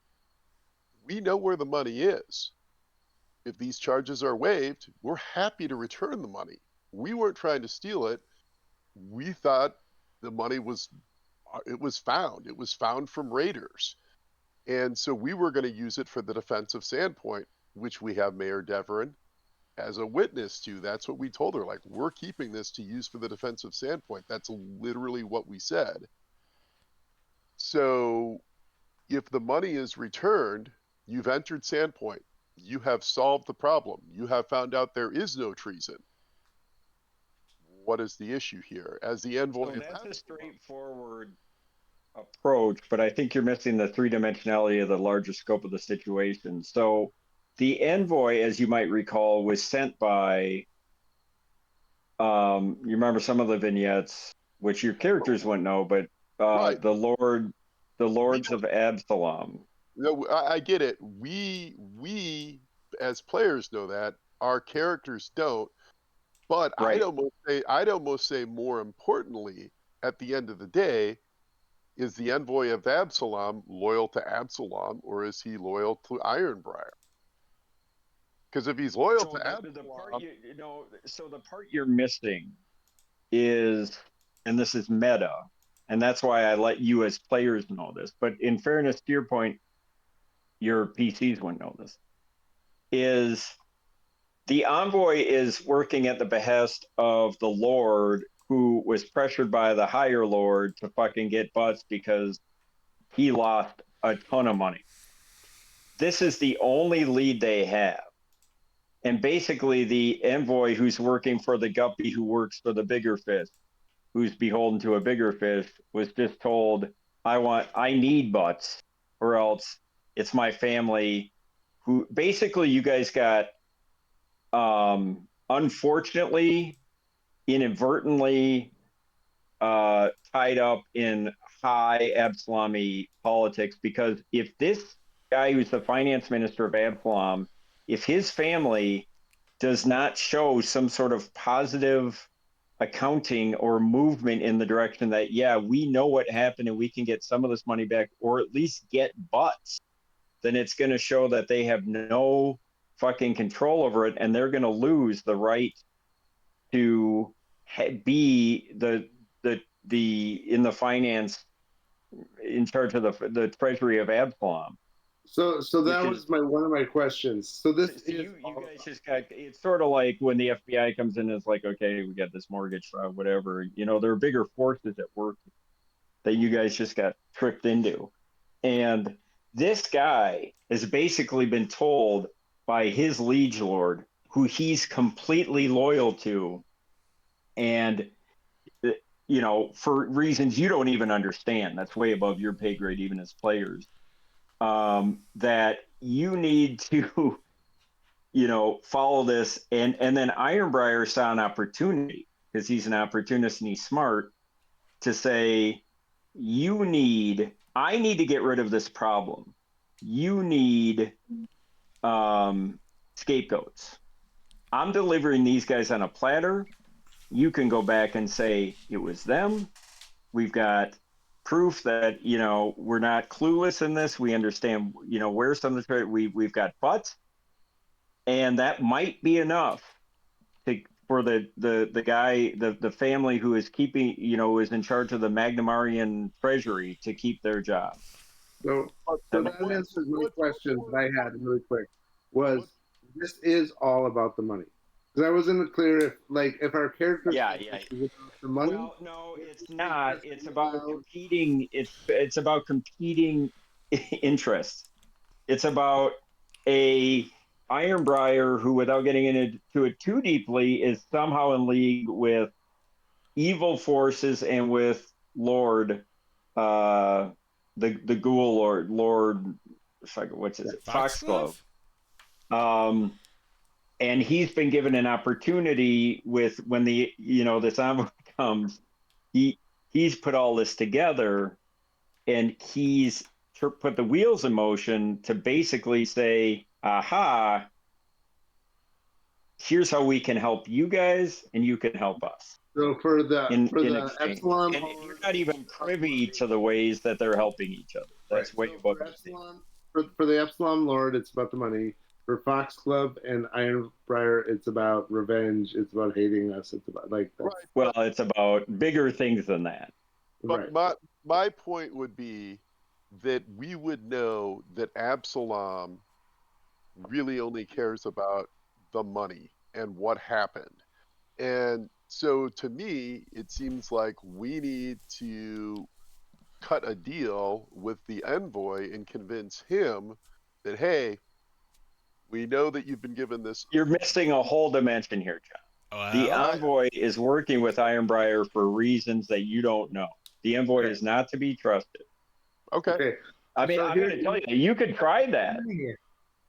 We know where the money is. If these charges are waived, we're happy to return the money. We weren't trying to steal it. We thought the money was found. It was found from raiders. And so we were going to use it for the defense of Sandpoint, which we have Mayor Deverin as a witness to. That's what we told her. Like, we're keeping this to use for the defense of Sandpoint. That's literally what we said. So if the money is returned, you've entered Sandpoint. You have solved the problem. You have found out there is no treason. What is the issue here? As the envoy, So that's a straightforward approach, but I think you're missing the three-dimensionality of the larger scope of the situation. So the envoy, as you might recall, was sent by you remember some of the vignettes, which your characters wouldn't know, but right. the lords of Absalom. No, I get it. We as players know that. Our characters don't. But Right. I'd almost say more importantly, at the end of the day, is the envoy of Absalom loyal to Absalom, or is he loyal to Ironbriar? Because if he's loyal to Absalom, the part so the part you're missing is, and this is meta, and that's why I let you as players know this. But in fairness to your point, your PCs wouldn't know this. Is the envoy is working at the behest of the Lord, who was pressured by the higher Lord to fucking get butts because he lost a ton of money. This is the only lead they have. And basically the envoy who's working for the guppy who works for the bigger fish, who's beholden to a bigger fish, was just told, I need butts, or else it's my family who basically you guys got unfortunately, inadvertently tied up in high Absalomy politics, because if this guy who's the finance minister of Absalom, if his family does not show some sort of positive accounting or movement in the direction that, yeah, we know what happened and we can get some of this money back, or at least get butts, then it's going to show that they have no fucking control over it, and they're going to lose the right to be the in the finance in charge of the treasury of Absalom. So that was one of my questions. So this so you guys just got, it's sort of like when the FBI comes in and it's like, okay, we got this mortgage fraud, whatever. There are bigger forces at work that you guys just got tricked into. And this guy has basically been told by his liege lord, who he's completely loyal to, and for reasons you don't even understand, that's way above your pay grade even as players, that you need to follow this. And then Ironbriar saw an opportunity, because he's an opportunist and he's smart, to say, I need to get rid of this problem. You need scapegoats. I'm delivering these guys on a platter. You can go back and say it was them. We've got proof that, we're not clueless in this. We understand, where some of the, we've got butts. And that might be enough for the guy, the family who is keeping, is in charge of the Magnamarian treasury, to keep their job. So that answers my question that I had really quick. Was this is all about the money? Because I wasn't clear if our characters the money. Well, no, it's not. It's about competing. It's about competing interests. It's about a Ironbriar who, without getting into it too deeply, is somehow in league with evil forces and with Lord, the Ghoul Lord, what's his Foxglove. And he's been given an opportunity with when this envoy comes. He's put all this together, and he's put the wheels in motion to basically say, aha, here's how we can help you guys and you can help us. So for the exchange. Epsilon, and you're not even privy to the ways that they're helping each other. That's way above for Epsilon. For the Epsilon Lord, it's about the money. For Foxglove and Ironbriar, it's about revenge. It's about hating us. It's about Well, it's about bigger things than that. But my point would be that we would know that Absalom really only cares about the money and what happened. And so to me, it seems like we need to cut a deal with the envoy and convince him that, hey, we know that you've been given this. You're missing a whole dimension here, John. Wow. The envoy is working with Ironbriar for reasons that you don't know. The envoy is not to be trusted. Okay. I mean, I'm going to tell you, you could try that.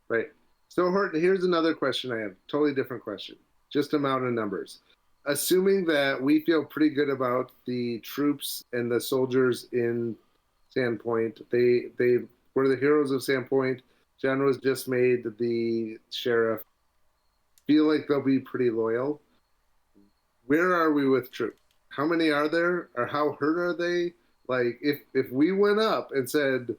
Right. So here's another question I have. Totally different question. Just amount of numbers. Assuming that we feel pretty good about the troops and the soldiers in Sandpoint, they were the heroes of Sandpoint. John was just made the sheriff. Feel like they'll be pretty loyal. Where are we with troops? How many are there? Or how hurt are they? Like, if we went up and said,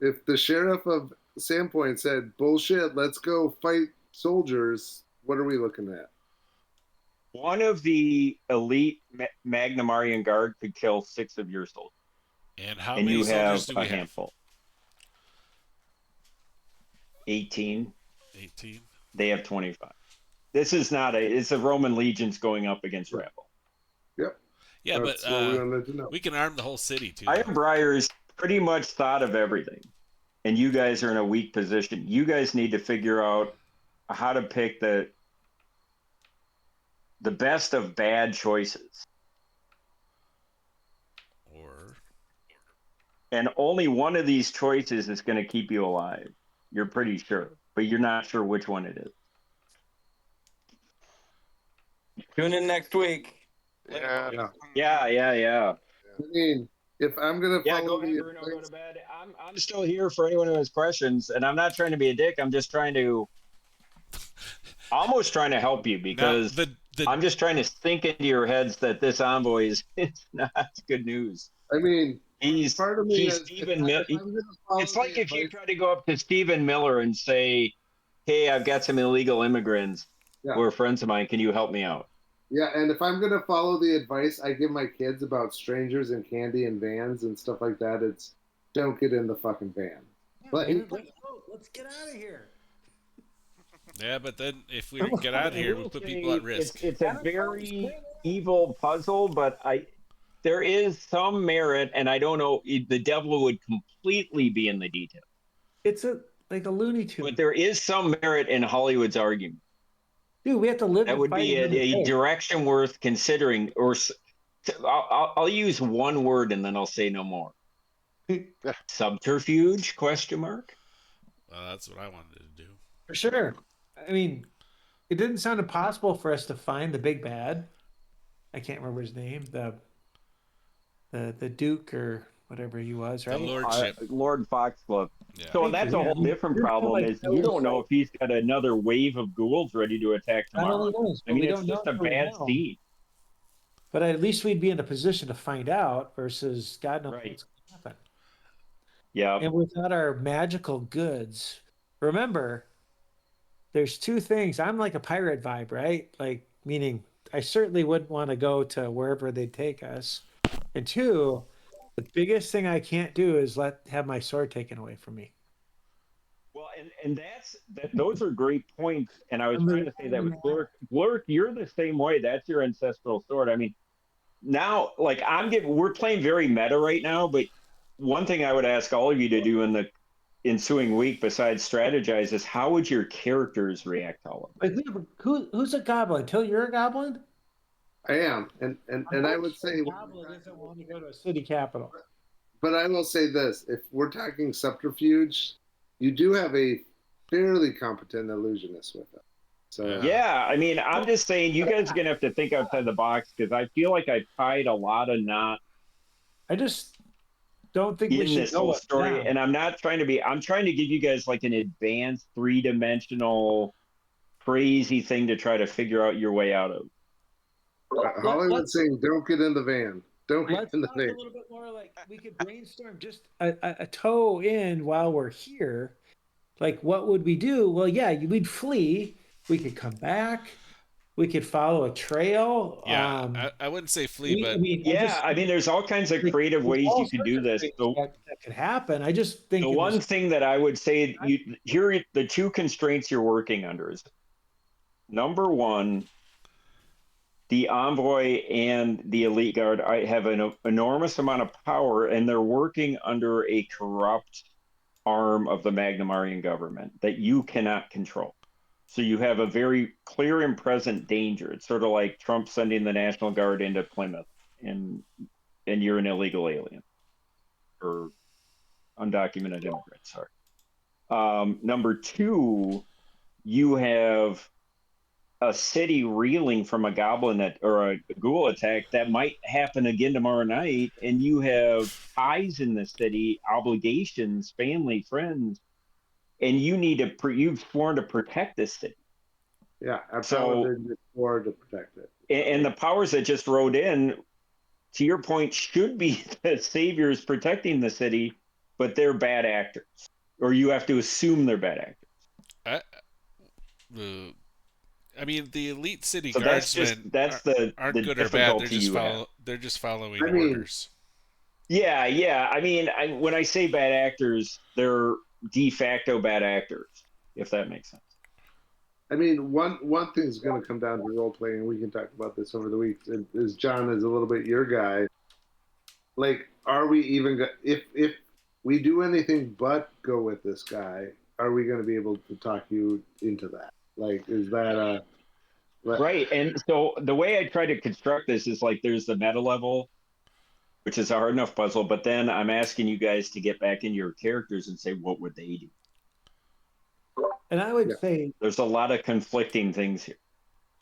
if the sheriff of Sandpoint said, bullshit, let's go fight soldiers, what are we looking at? One of the elite Magnamarian Guard could kill 6 of your soldiers. And how many soldiers do we have? Handful. 18. 18. They have 25. This is not it's the Roman legions going up against Rebel. Yep. Yeah, That's but we can arm the whole city too. Ironbriar's pretty much thought of everything, and you guys are in a weak position. You guys need to figure out how to pick the best of bad choices. And only one of these choices is going to keep you alive. You're pretty sure, but you're not sure which one it is. Tune in next week. Yeah. Yeah. I mean, if I'm gonna Go follow ahead, Bruno, go to bed. I'm still here for anyone who has questions, and I'm not trying to be a dick. I'm just trying to, almost trying to help you because I'm just trying to sink into your heads that this envoy is not good news. I mean, he's Stephen Miller. It's like if you try to go up to Stephen Miller and say, "Hey, I've got some illegal immigrants who are friends of mine. Can you help me out?" Yeah, and if I'm gonna follow the advice I give my kids about strangers and candy and vans and stuff like that, it's don't get in the fucking van. Let's get out of here. Yeah, but then if we get out of here, we'll put people at risk. It's a very evil puzzle, but there is some merit, and I don't know, the devil would completely be in the detail. It's like a Looney Tune. But there is some merit in Hollywood's argument. Dude, we have to live. That would be a direction worth considering. Or I'll use one word and then I'll say no more. Subterfuge? Question mark. That's what I wanted to do. For sure. I mean, it didn't sound impossible for us to find the big bad. I can't remember his name. The Duke or whatever he was, right? The Lordship. Lord Foxglove. Yeah. So that's a whole different problem. Is you don't know if he's got another wave of ghouls ready to attack tomorrow. I mean, it's just a bad seed. But at least we'd be in a position to find out versus God knows what's going to happen. Yeah. And without our magical goods, remember, there's two things. I'm like a pirate vibe, right? Like, meaning I certainly wouldn't want to go to wherever they take us. And two, the biggest thing I can't do is have my sword taken away from me. Well, and those are great points. And I was trying to say that with Glurk. Glurk, you're the same way. That's your ancestral sword. I mean, now, like we're playing very meta right now, but one thing I would ask all of you to do ensuing week besides strategize is how would your characters react to all of it? Like, who's a goblin? Till you're a goblin? I am, and I would say, a goblin doesn't want to go to a city capital. but I will say this: if we're talking subterfuge, you do have a fairly competent illusionist with it. So Yeah, I mean, I'm just saying you guys are gonna have to think outside the box because I feel like I've tied a lot of knots I just don't think we in should this go whole up story, down. and I'm not trying to be. I'm trying to give you guys like an advanced 3-dimensional crazy thing to try to figure out your way out of. Hollywood's saying, "Don't get in the van. Don't get Let's in the talk a van." little bit more like we could brainstorm just a toe in while we're here. Like, what would we do? Well, yeah, we'd flee. We could come back. We could follow a trail. Yeah, I wouldn't say flee, but I mean, there's all kinds of creative ways you can do this. That could happen. I just think The one thing that I would say, here are the two constraints you're working under is number one, the envoy and the elite guard have an enormous amount of power, and they're working under a corrupt arm of the Magnamarian government that you cannot control. So you have a very clear and present danger. It's sort of like Trump sending the National Guard into Plymouth, and you're an illegal alien or undocumented immigrant. Sorry. Number two, you have a city reeling from a goblin or a ghoul attack that might happen again tomorrow night, and you have ties in the city, obligations, family, friends, and you've sworn to protect this city. Yeah, our So- power did swore to protect it. And the powers that just rode in, to your point, should be the saviors protecting the city, but they're bad actors, or you have to assume they're bad actors. I mean, the elite city So that's guardsmen aren't the good or bad. difficulty They're just following I mean- orders. Yeah. I mean, when I say bad actors, they're de facto bad actors, if that makes sense. I mean, one thing is going to come down to role playing, and we can talk about this over the weeks. Is John is a little bit your guy. Like, are we even if we do anything but go with this guy? Are we going to be able to talk you into that? Like, is that a Right. And so the way I try to construct this is like there's the meta level, which is a hard enough puzzle, but then I'm asking you guys to get back into your characters and say, what would they do? And I would say, There's a lot of conflicting things here.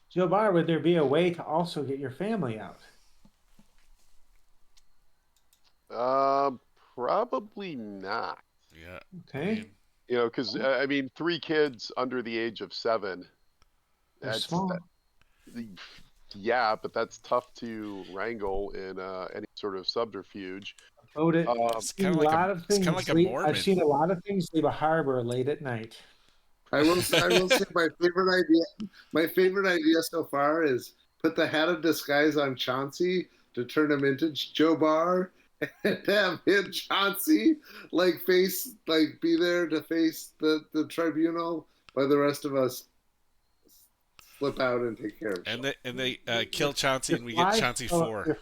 Joe Barr, would there be a way to also get your family out? Probably not. Yeah. Okay. You know, because I mean, 3 kids under the age of 7. They're small. Yeah, but that's tough to wrangle in any sort of subterfuge. Voted. It's kind of like a Mormon. I've seen a lot of things leave a harbor late at night. I will say my favorite idea. My favorite idea so far is put the hat of disguise on Chauncey to turn him into Joe Barr, and have him Chauncey be there to face the tribunal, while the rest of us slip out and take care of it. And they kill Chauncey, and we get Chauncey 4.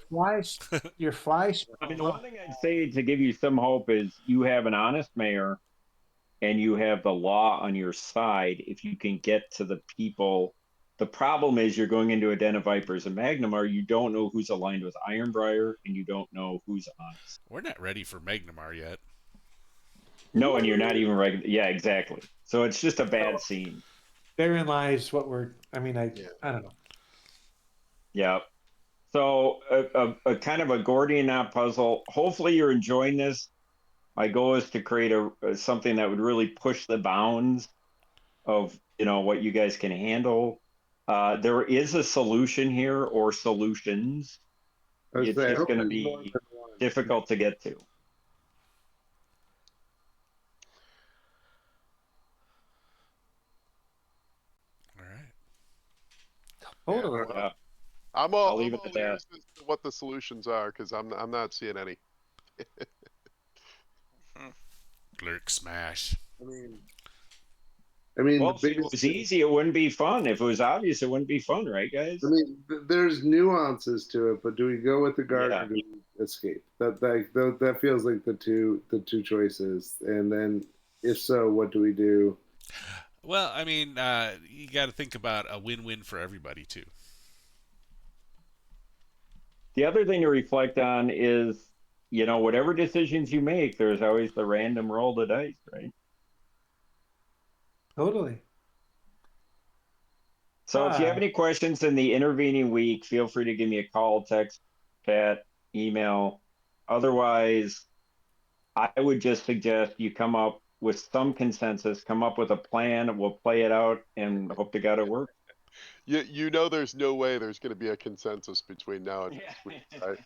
Your fly. I mean, the one thing I'd say to give you some hope is you have an honest mayor and you have the law on your side if you can get to the people. The problem is you're going into a den of vipers and Magnamar, you don't know who's aligned with Ironbriar and you don't know who's honest. We're not ready for Magnamar yet. No, and you're not even regular. Yeah, exactly. So it's just a bad scene. Therein lies what we're. I mean, I don't know. Yeah. So a kind of a Gordian knot puzzle. Hopefully you're enjoying this. My goal is to create something that would really push the bounds of what you guys can handle. There is a solution here or solutions. It's just going to be difficult to get to. All right. Totally. Yeah. I'll leave it at that. as to what the solutions are, because I'm not seeing any. Lurk smash. I mean, Well, if it was easy, it wouldn't be fun. If it was obvious, it wouldn't be fun, right, guys? I mean, there's nuances to it, but do we go with the guard Yeah. or do we escape? That feels like the two choices, and then If so, what do we do? Well, I mean, you got to think about a win-win for everybody too. The other thing to reflect on is, whatever decisions you make, there's always the random roll of dice, right? Totally. So if you have any questions in the intervening week, feel free to give me a call, text, chat, email. Otherwise, I would just suggest you come up with some consensus, come up with a plan, we'll play it out and hope to God it works. You know, there's no way there's going to be a consensus between now and next week, right?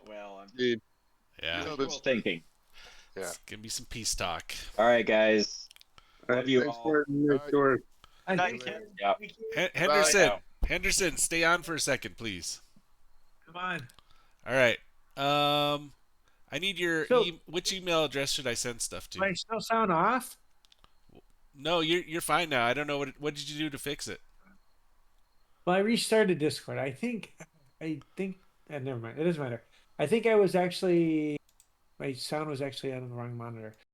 Well, I'm I mean, Yeah, you know, wishful thinking. yeah. it's gonna be some peace talk. All right, guys. All Love right, you thanks, all. Martin. Nice All right. door. I Night, think Yeah. Henderson, now. Henderson, stay on for a second, please. Come on. All right. I need your So- which email address should I send stuff Do I to? still sound off? No, you're fine now. I don't know what did you do to fix it. Well, I restarted Discord. I think, never mind. It doesn't matter. I think I was actually, my sound was actually on the wrong monitor.